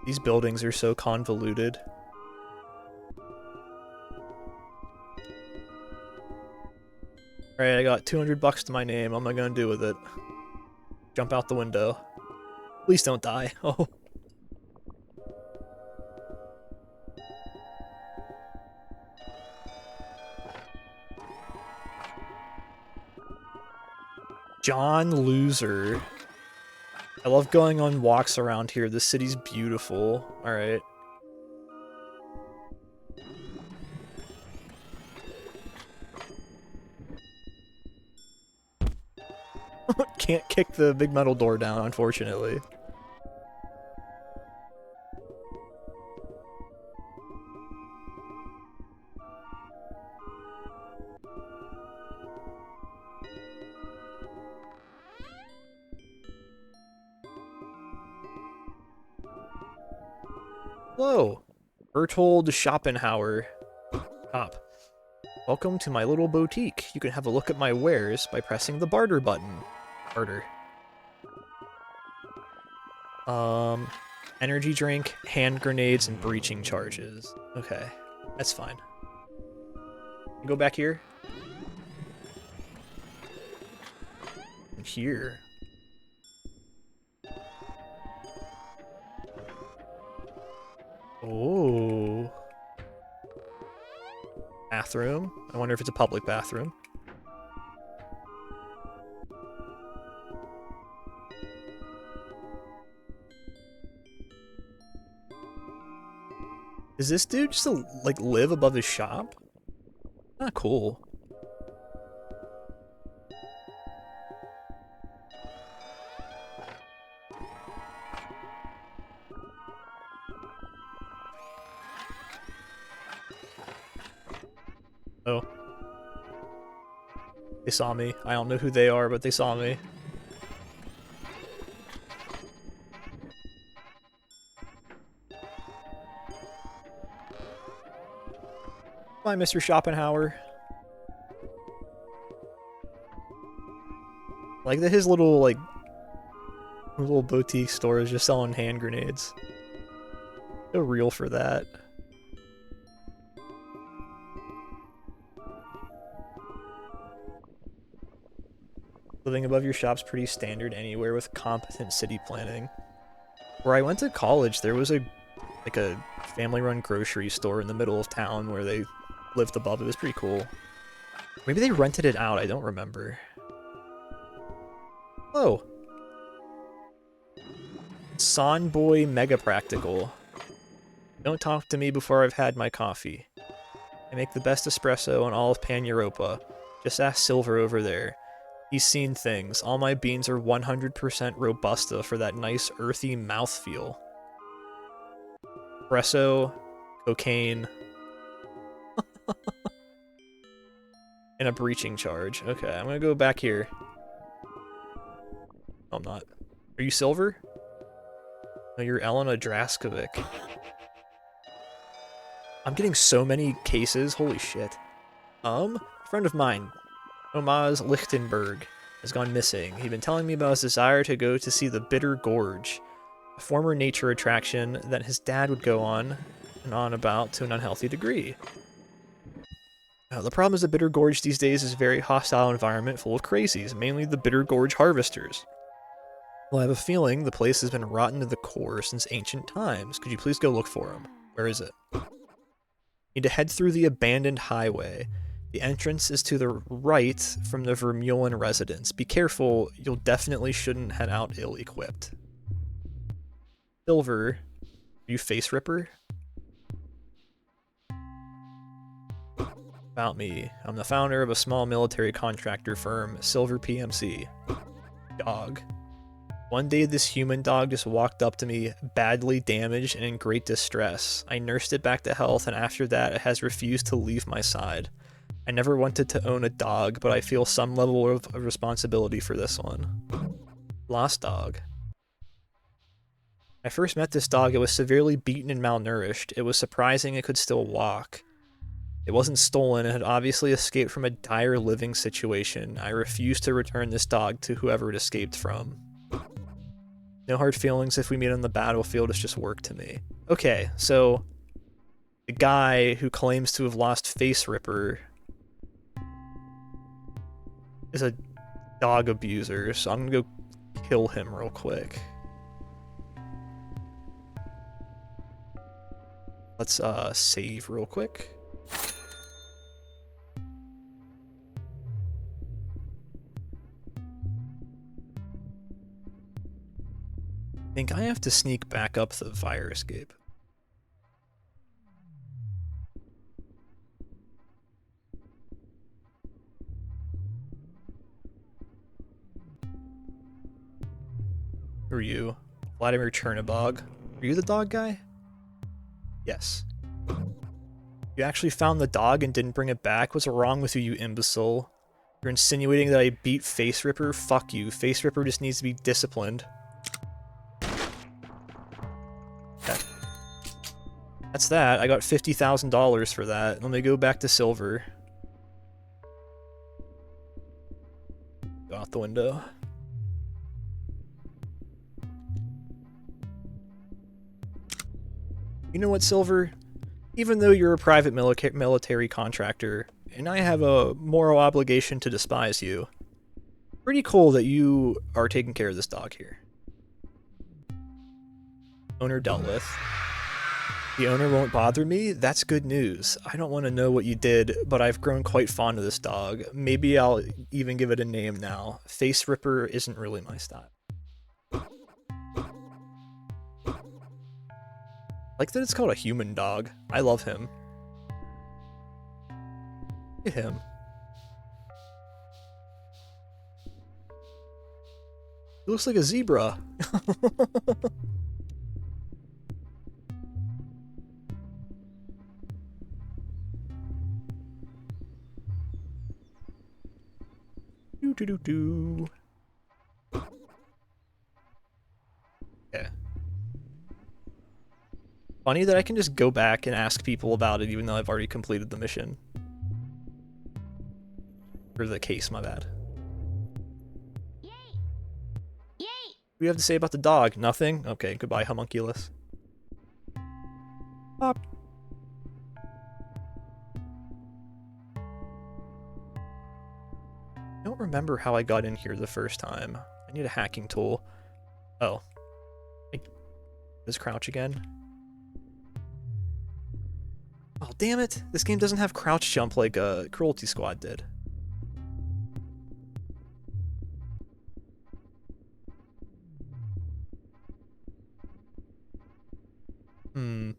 These buildings are so convoluted. Alright, I got 200 bucks to my name. What am I gonna do with it? Jump out the window. Please don't die. Oh. John Loser. I love going on walks around here. The city's beautiful. Alright. Can't kick the big metal door down, unfortunately. Hello. Berthold Schopenhauer. Top. Welcome to my little boutique. You can have a look at my wares by pressing the barter button. Barter. Energy drink, hand grenades, and breaching charges. Okay, that's fine. Go back here. Here. Oh. Bathroom. I wonder if it's a public bathroom. Does this dude just like live above his shop? Not cool. Oh. They saw me. I don't know who they are, but they saw me. Bye, Mr. Schopenhauer. Like that his little boutique store is just selling hand grenades. So real for that. Living above your shop's pretty standard anywhere with competent city planning. Where I went to college, there was a family-run grocery store in the middle of town where they lived above. It was pretty cool. Maybe they rented it out, I don't remember. Oh. Sonboy Mega Practical. Don't talk to me before I've had my coffee. I make the best espresso in all of Pan Europa. Just ask Silver over there. He's seen things. All my beans are 100% Robusta for that nice earthy mouthfeel. Espresso, cocaine, and a breaching charge. Okay, I'm gonna go back here. No, I'm not. Are you Silver? No, you're Elena Draskovic. I'm getting so many cases. Holy shit. A friend of mine, Omaz Lichtenberg, has gone missing. He'd been telling me about his desire to go to see the Bitter Gorge, a former nature attraction that his dad would go on and on about to an unhealthy degree. Now, the problem is the Bitter Gorge these days is a very hostile environment full of crazies, mainly the Bitter Gorge harvesters. Well, I have a feeling the place has been rotten to the core since ancient times. Could you please go look for him? Where is it? Need to head through the abandoned highway. The entrance is to the right from the Vermeulen residence. Be careful, you'll definitely shouldn't head out ill-equipped. Silver, are you Face Ripper? About me. I'm the founder of a small military contractor firm, Silver PMC. Dog. One day this human dog just walked up to me, badly damaged and in great distress. I nursed it back to health, and after that it has refused to leave my side. I never wanted to own a dog, but I feel some level of responsibility for this one. Lost dog. I first met this dog, it was severely beaten and malnourished. It was surprising it could still walk. It wasn't stolen, it had obviously escaped from a dire living situation. I refuse to return this dog to whoever it escaped from. No hard feelings if we meet on the battlefield, it's just work to me. Okay, so the guy who claims to have lost Face Ripper is a dog abuser, so I'm gonna go kill him real quick. Let's save real quick. I think I have to sneak back up the fire escape. Who are you? Vladimir Chernobog. Are you the dog guy? Yes. You actually found the dog and didn't bring it back? What's wrong with you, you imbecile? You're insinuating that I beat Face Ripper? Fuck you. Face Ripper just needs to be disciplined. That's that. I got $50,000 for that. Let me go back to silver. Go out the window. You know what, Silver? Even though you're a private military contractor, and I have a moral obligation to despise you, pretty cool that you are taking care of this dog here. Owner dealt with. The owner won't bother me? That's good news. I don't want to know what you did, but I've grown quite fond of this dog. Maybe I'll even give it a name now. Face Ripper isn't really my style. Like that it's called a human dog. I love him. Look at him. He looks like a zebra. Do. Okay. Funny that I can just go back and ask people about it even though I've already completed the mission. Or the case, my bad. Yay! Yay! What do you have to say about the dog? Nothing? Okay, goodbye, homunculus. Pop. I don't remember how I got in here the first time. I need a hacking tool. Oh. Does crouch again? Oh, damn it! This game doesn't have crouch jump like Cruelty Squad did. Oh,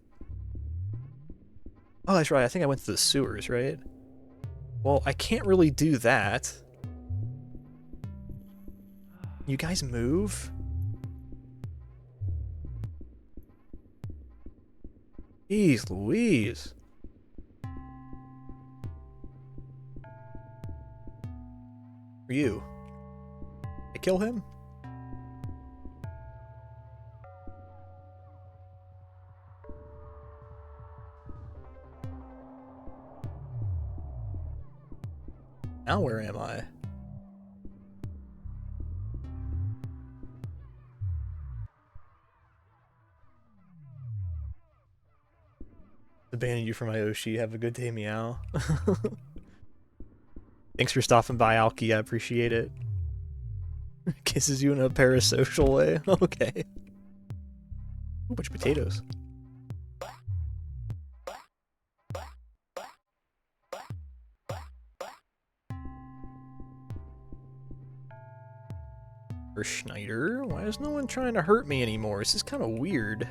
that's right. I think I went to the sewers, right? Well, I can't really do that. You guys move? Jeez Louise. For you. I kill him? Now where am I? Abandoned you for my Oshi. Have a good day, meow. Thanks for stopping by, Alki. I appreciate it. Kisses you in a parasocial way. Okay. Ooh, bunch of potatoes. Or Schneider? Why is no one trying to hurt me anymore? This is kind of weird.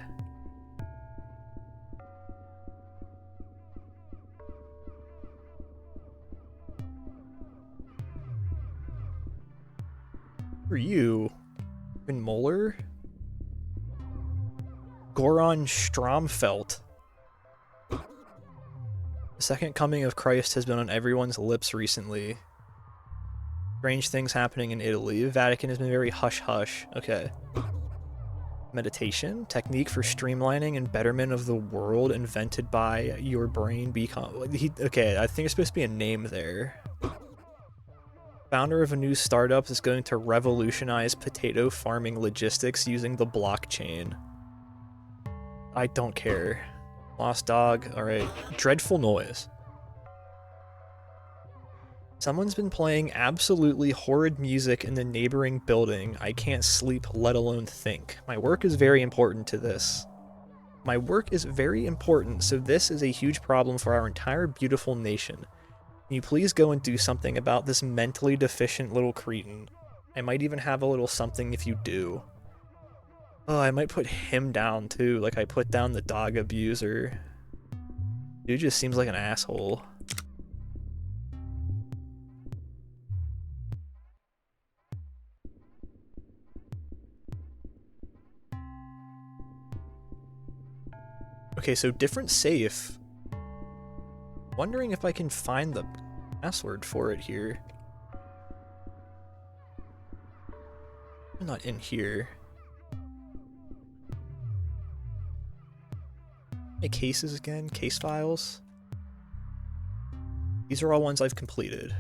Who are you? Finn Moeller? Goran Stromfeld. The second coming of Christ has been on everyone's lips recently. Strange things happening in Italy. The Vatican has been very hush-hush. Okay. Meditation? Technique for streamlining and betterment of the world invented by your brain okay, I think it's supposed to be a name there. Founder of a new startup is going to revolutionize potato farming logistics using the blockchain. I don't care. Lost dog. Alright. Dreadful noise. Someone's been playing absolutely horrid music in the neighboring building. I can't sleep, let alone think. My work is very important to this. My work is very important, so this is a huge problem for our entire beautiful nation. Can you please go and do something about this mentally deficient little cretin? I might even have a little something if you do. Oh, I might put him down too, like I put down the dog abuser. Dude just seems like an asshole. Okay, so different safe. Wondering if I can find the password for it here. Not in here. my cases again? Case files? These are all ones I've completed.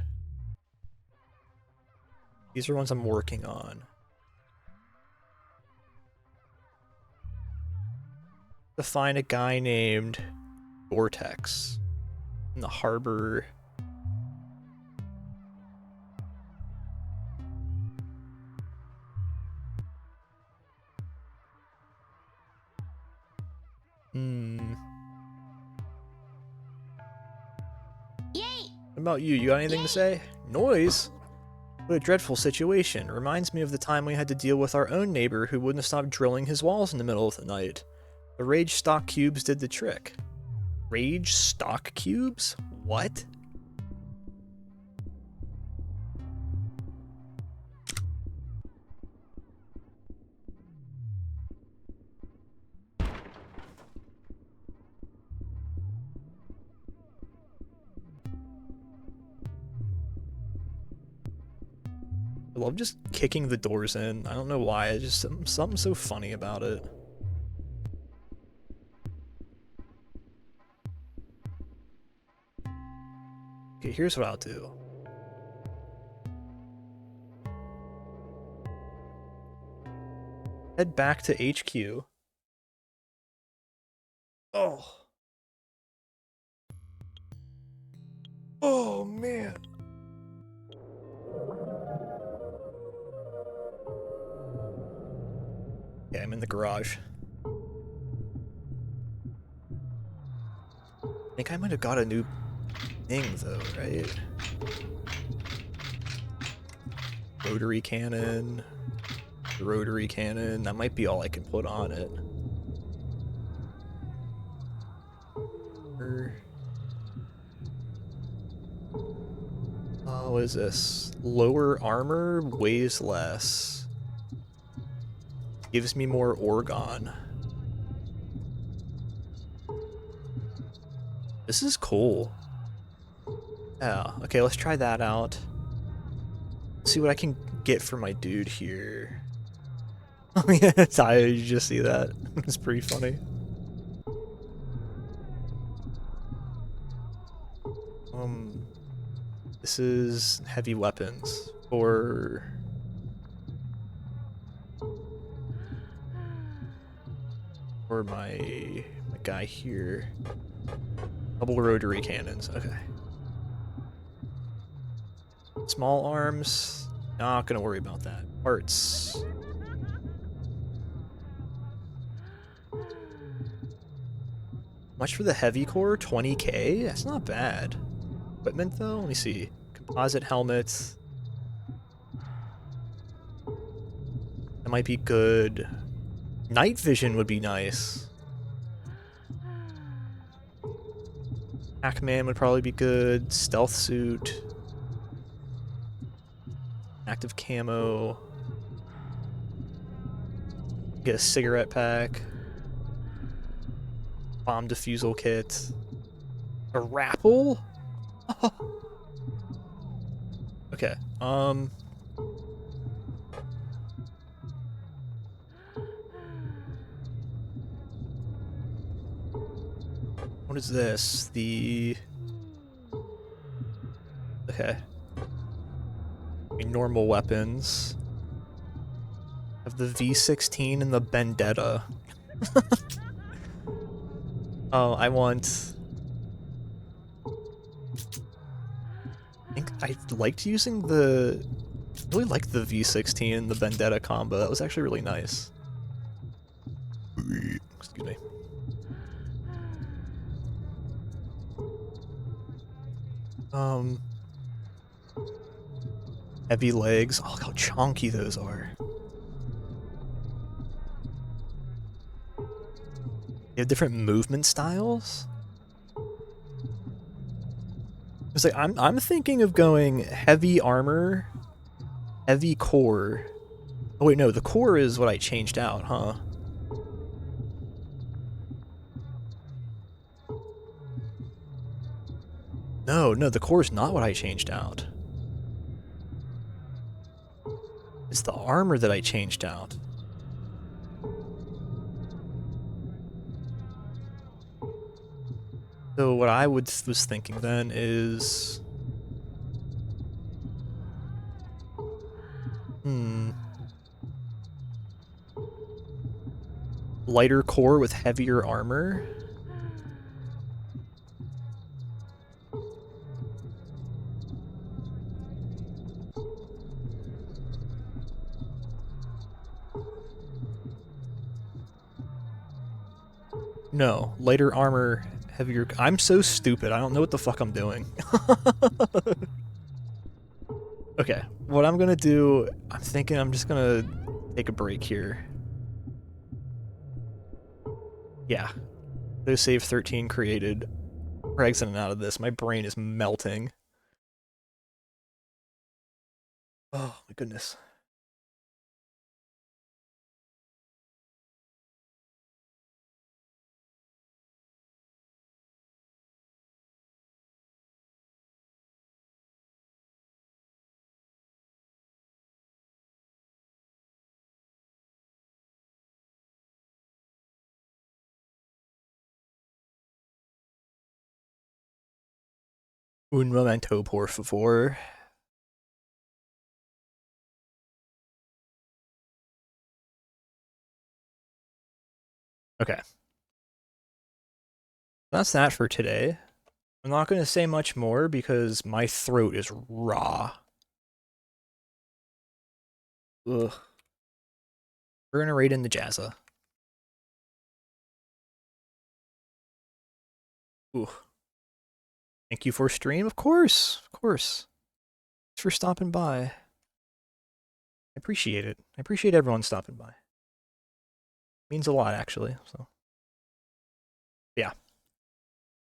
These are ones I'm working on. To find a guy named Vortex in the harbor. Yay! What about you? You got anything to say? Noise? What a dreadful situation. Reminds me of the time we had to deal with our own neighbor who wouldn't stop drilling his walls in the middle of the night. The rage stock cubes did the trick. Rage stock cubes? What? I love just kicking the doors in. I don't know why. It's just something so funny about it. Okay, here's what I'll do. Head back to HQ. Oh. Oh, man. Yeah, I'm in the garage. I think I might have got a new thing, though, right? Rotary cannon. The rotary cannon. That might be all I can put on it. Oh, what is this? Lower armor, weighs less. Gives me more orgon. This is cool. Yeah, okay, let's try that out. See what I can get for my dude here. Oh yeah, Ty, did you just see that? It's pretty funny. This is heavy weapons for my guy here. Double rotary cannons, okay. Small arms, not gonna worry about that. Parts. Much for the heavy core, 20k? That's not bad. Equipment though, let me see. Composite helmets. That might be good. Night vision would be nice. Pac-Man would probably be good. Stealth suit. Active camo. Get a cigarette pack. Bomb defusal kit. A rapple? Okay, what is this? Okay. Normal weapons. Have the V16 and the Vendetta. Oh, I want... I think I liked using the... I really liked the V16 and the Vendetta combo. That was actually really nice. Excuse me. Heavy legs. Oh, look how chonky those are. They have different movement styles? It's like I'm thinking of going heavy armor, heavy core. Oh wait, no, the core is what I changed out, huh? No, the core is not what I changed out. It's the armor that I changed out. So what I was thinking then is... Lighter core with heavier armor? No, lighter armor, heavier... I'm so stupid, I don't know what the fuck I'm doing. Okay, what I'm gonna do, I'm thinking I'm just gonna take a break here. Yeah. Those save 13 created. We're exiting out of this. My brain is melting. Oh my goodness. Un momento, por favor. Okay. That's that for today. I'm not going to say much more because my throat is raw. Ugh. We're going to raid in the Jazza. Ooh. Thank you for stream, of course. Of course. Thanks for stopping by. I appreciate it. I appreciate everyone stopping by. It means a lot, actually. So, yeah.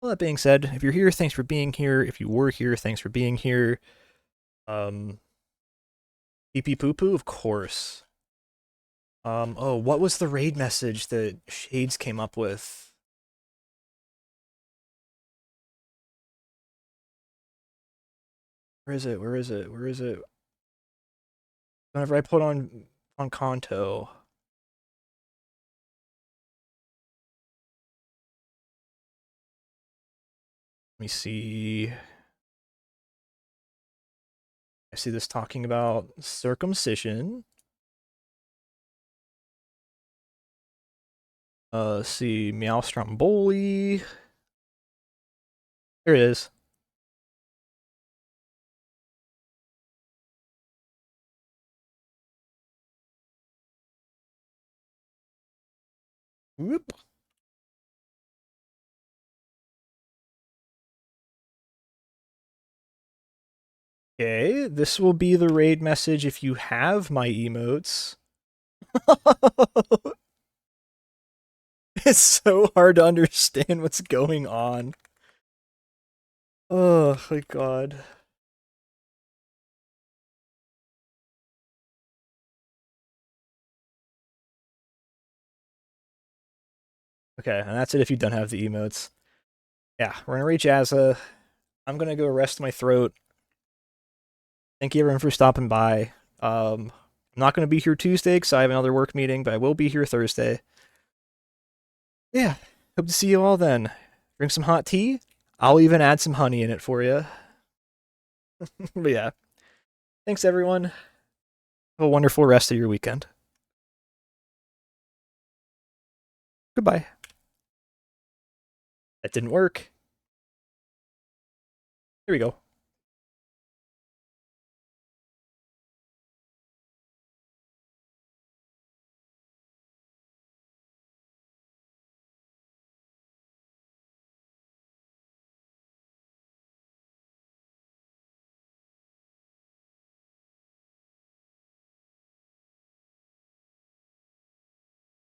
All that being said, if you're here, thanks for being here. If you were here, thanks for being here. Pee pee poo poo, of course. Oh, what was the raid message that Shades came up with? Where is it? Where is it? Where is it? Whenever I put on Kanto. Let me see. I see this talking about circumcision. Let's see, Meow Stromboli. There it is. Whoop. Okay, this will be the raid message if you have my emotes. It's so hard to understand what's going on. Oh my god. Okay, and that's it if you don't have the emotes. Yeah, we're gonna reach Azza. I'm gonna go rest my throat. Thank you everyone for stopping by. I'm not gonna be here Tuesday because I have another work meeting, but I will be here Thursday. Yeah, hope to see you all then. Drink some hot tea. I'll even add some honey in it for you. But yeah, thanks everyone. Have a wonderful rest of your weekend. Goodbye. That didn't work. Here we go.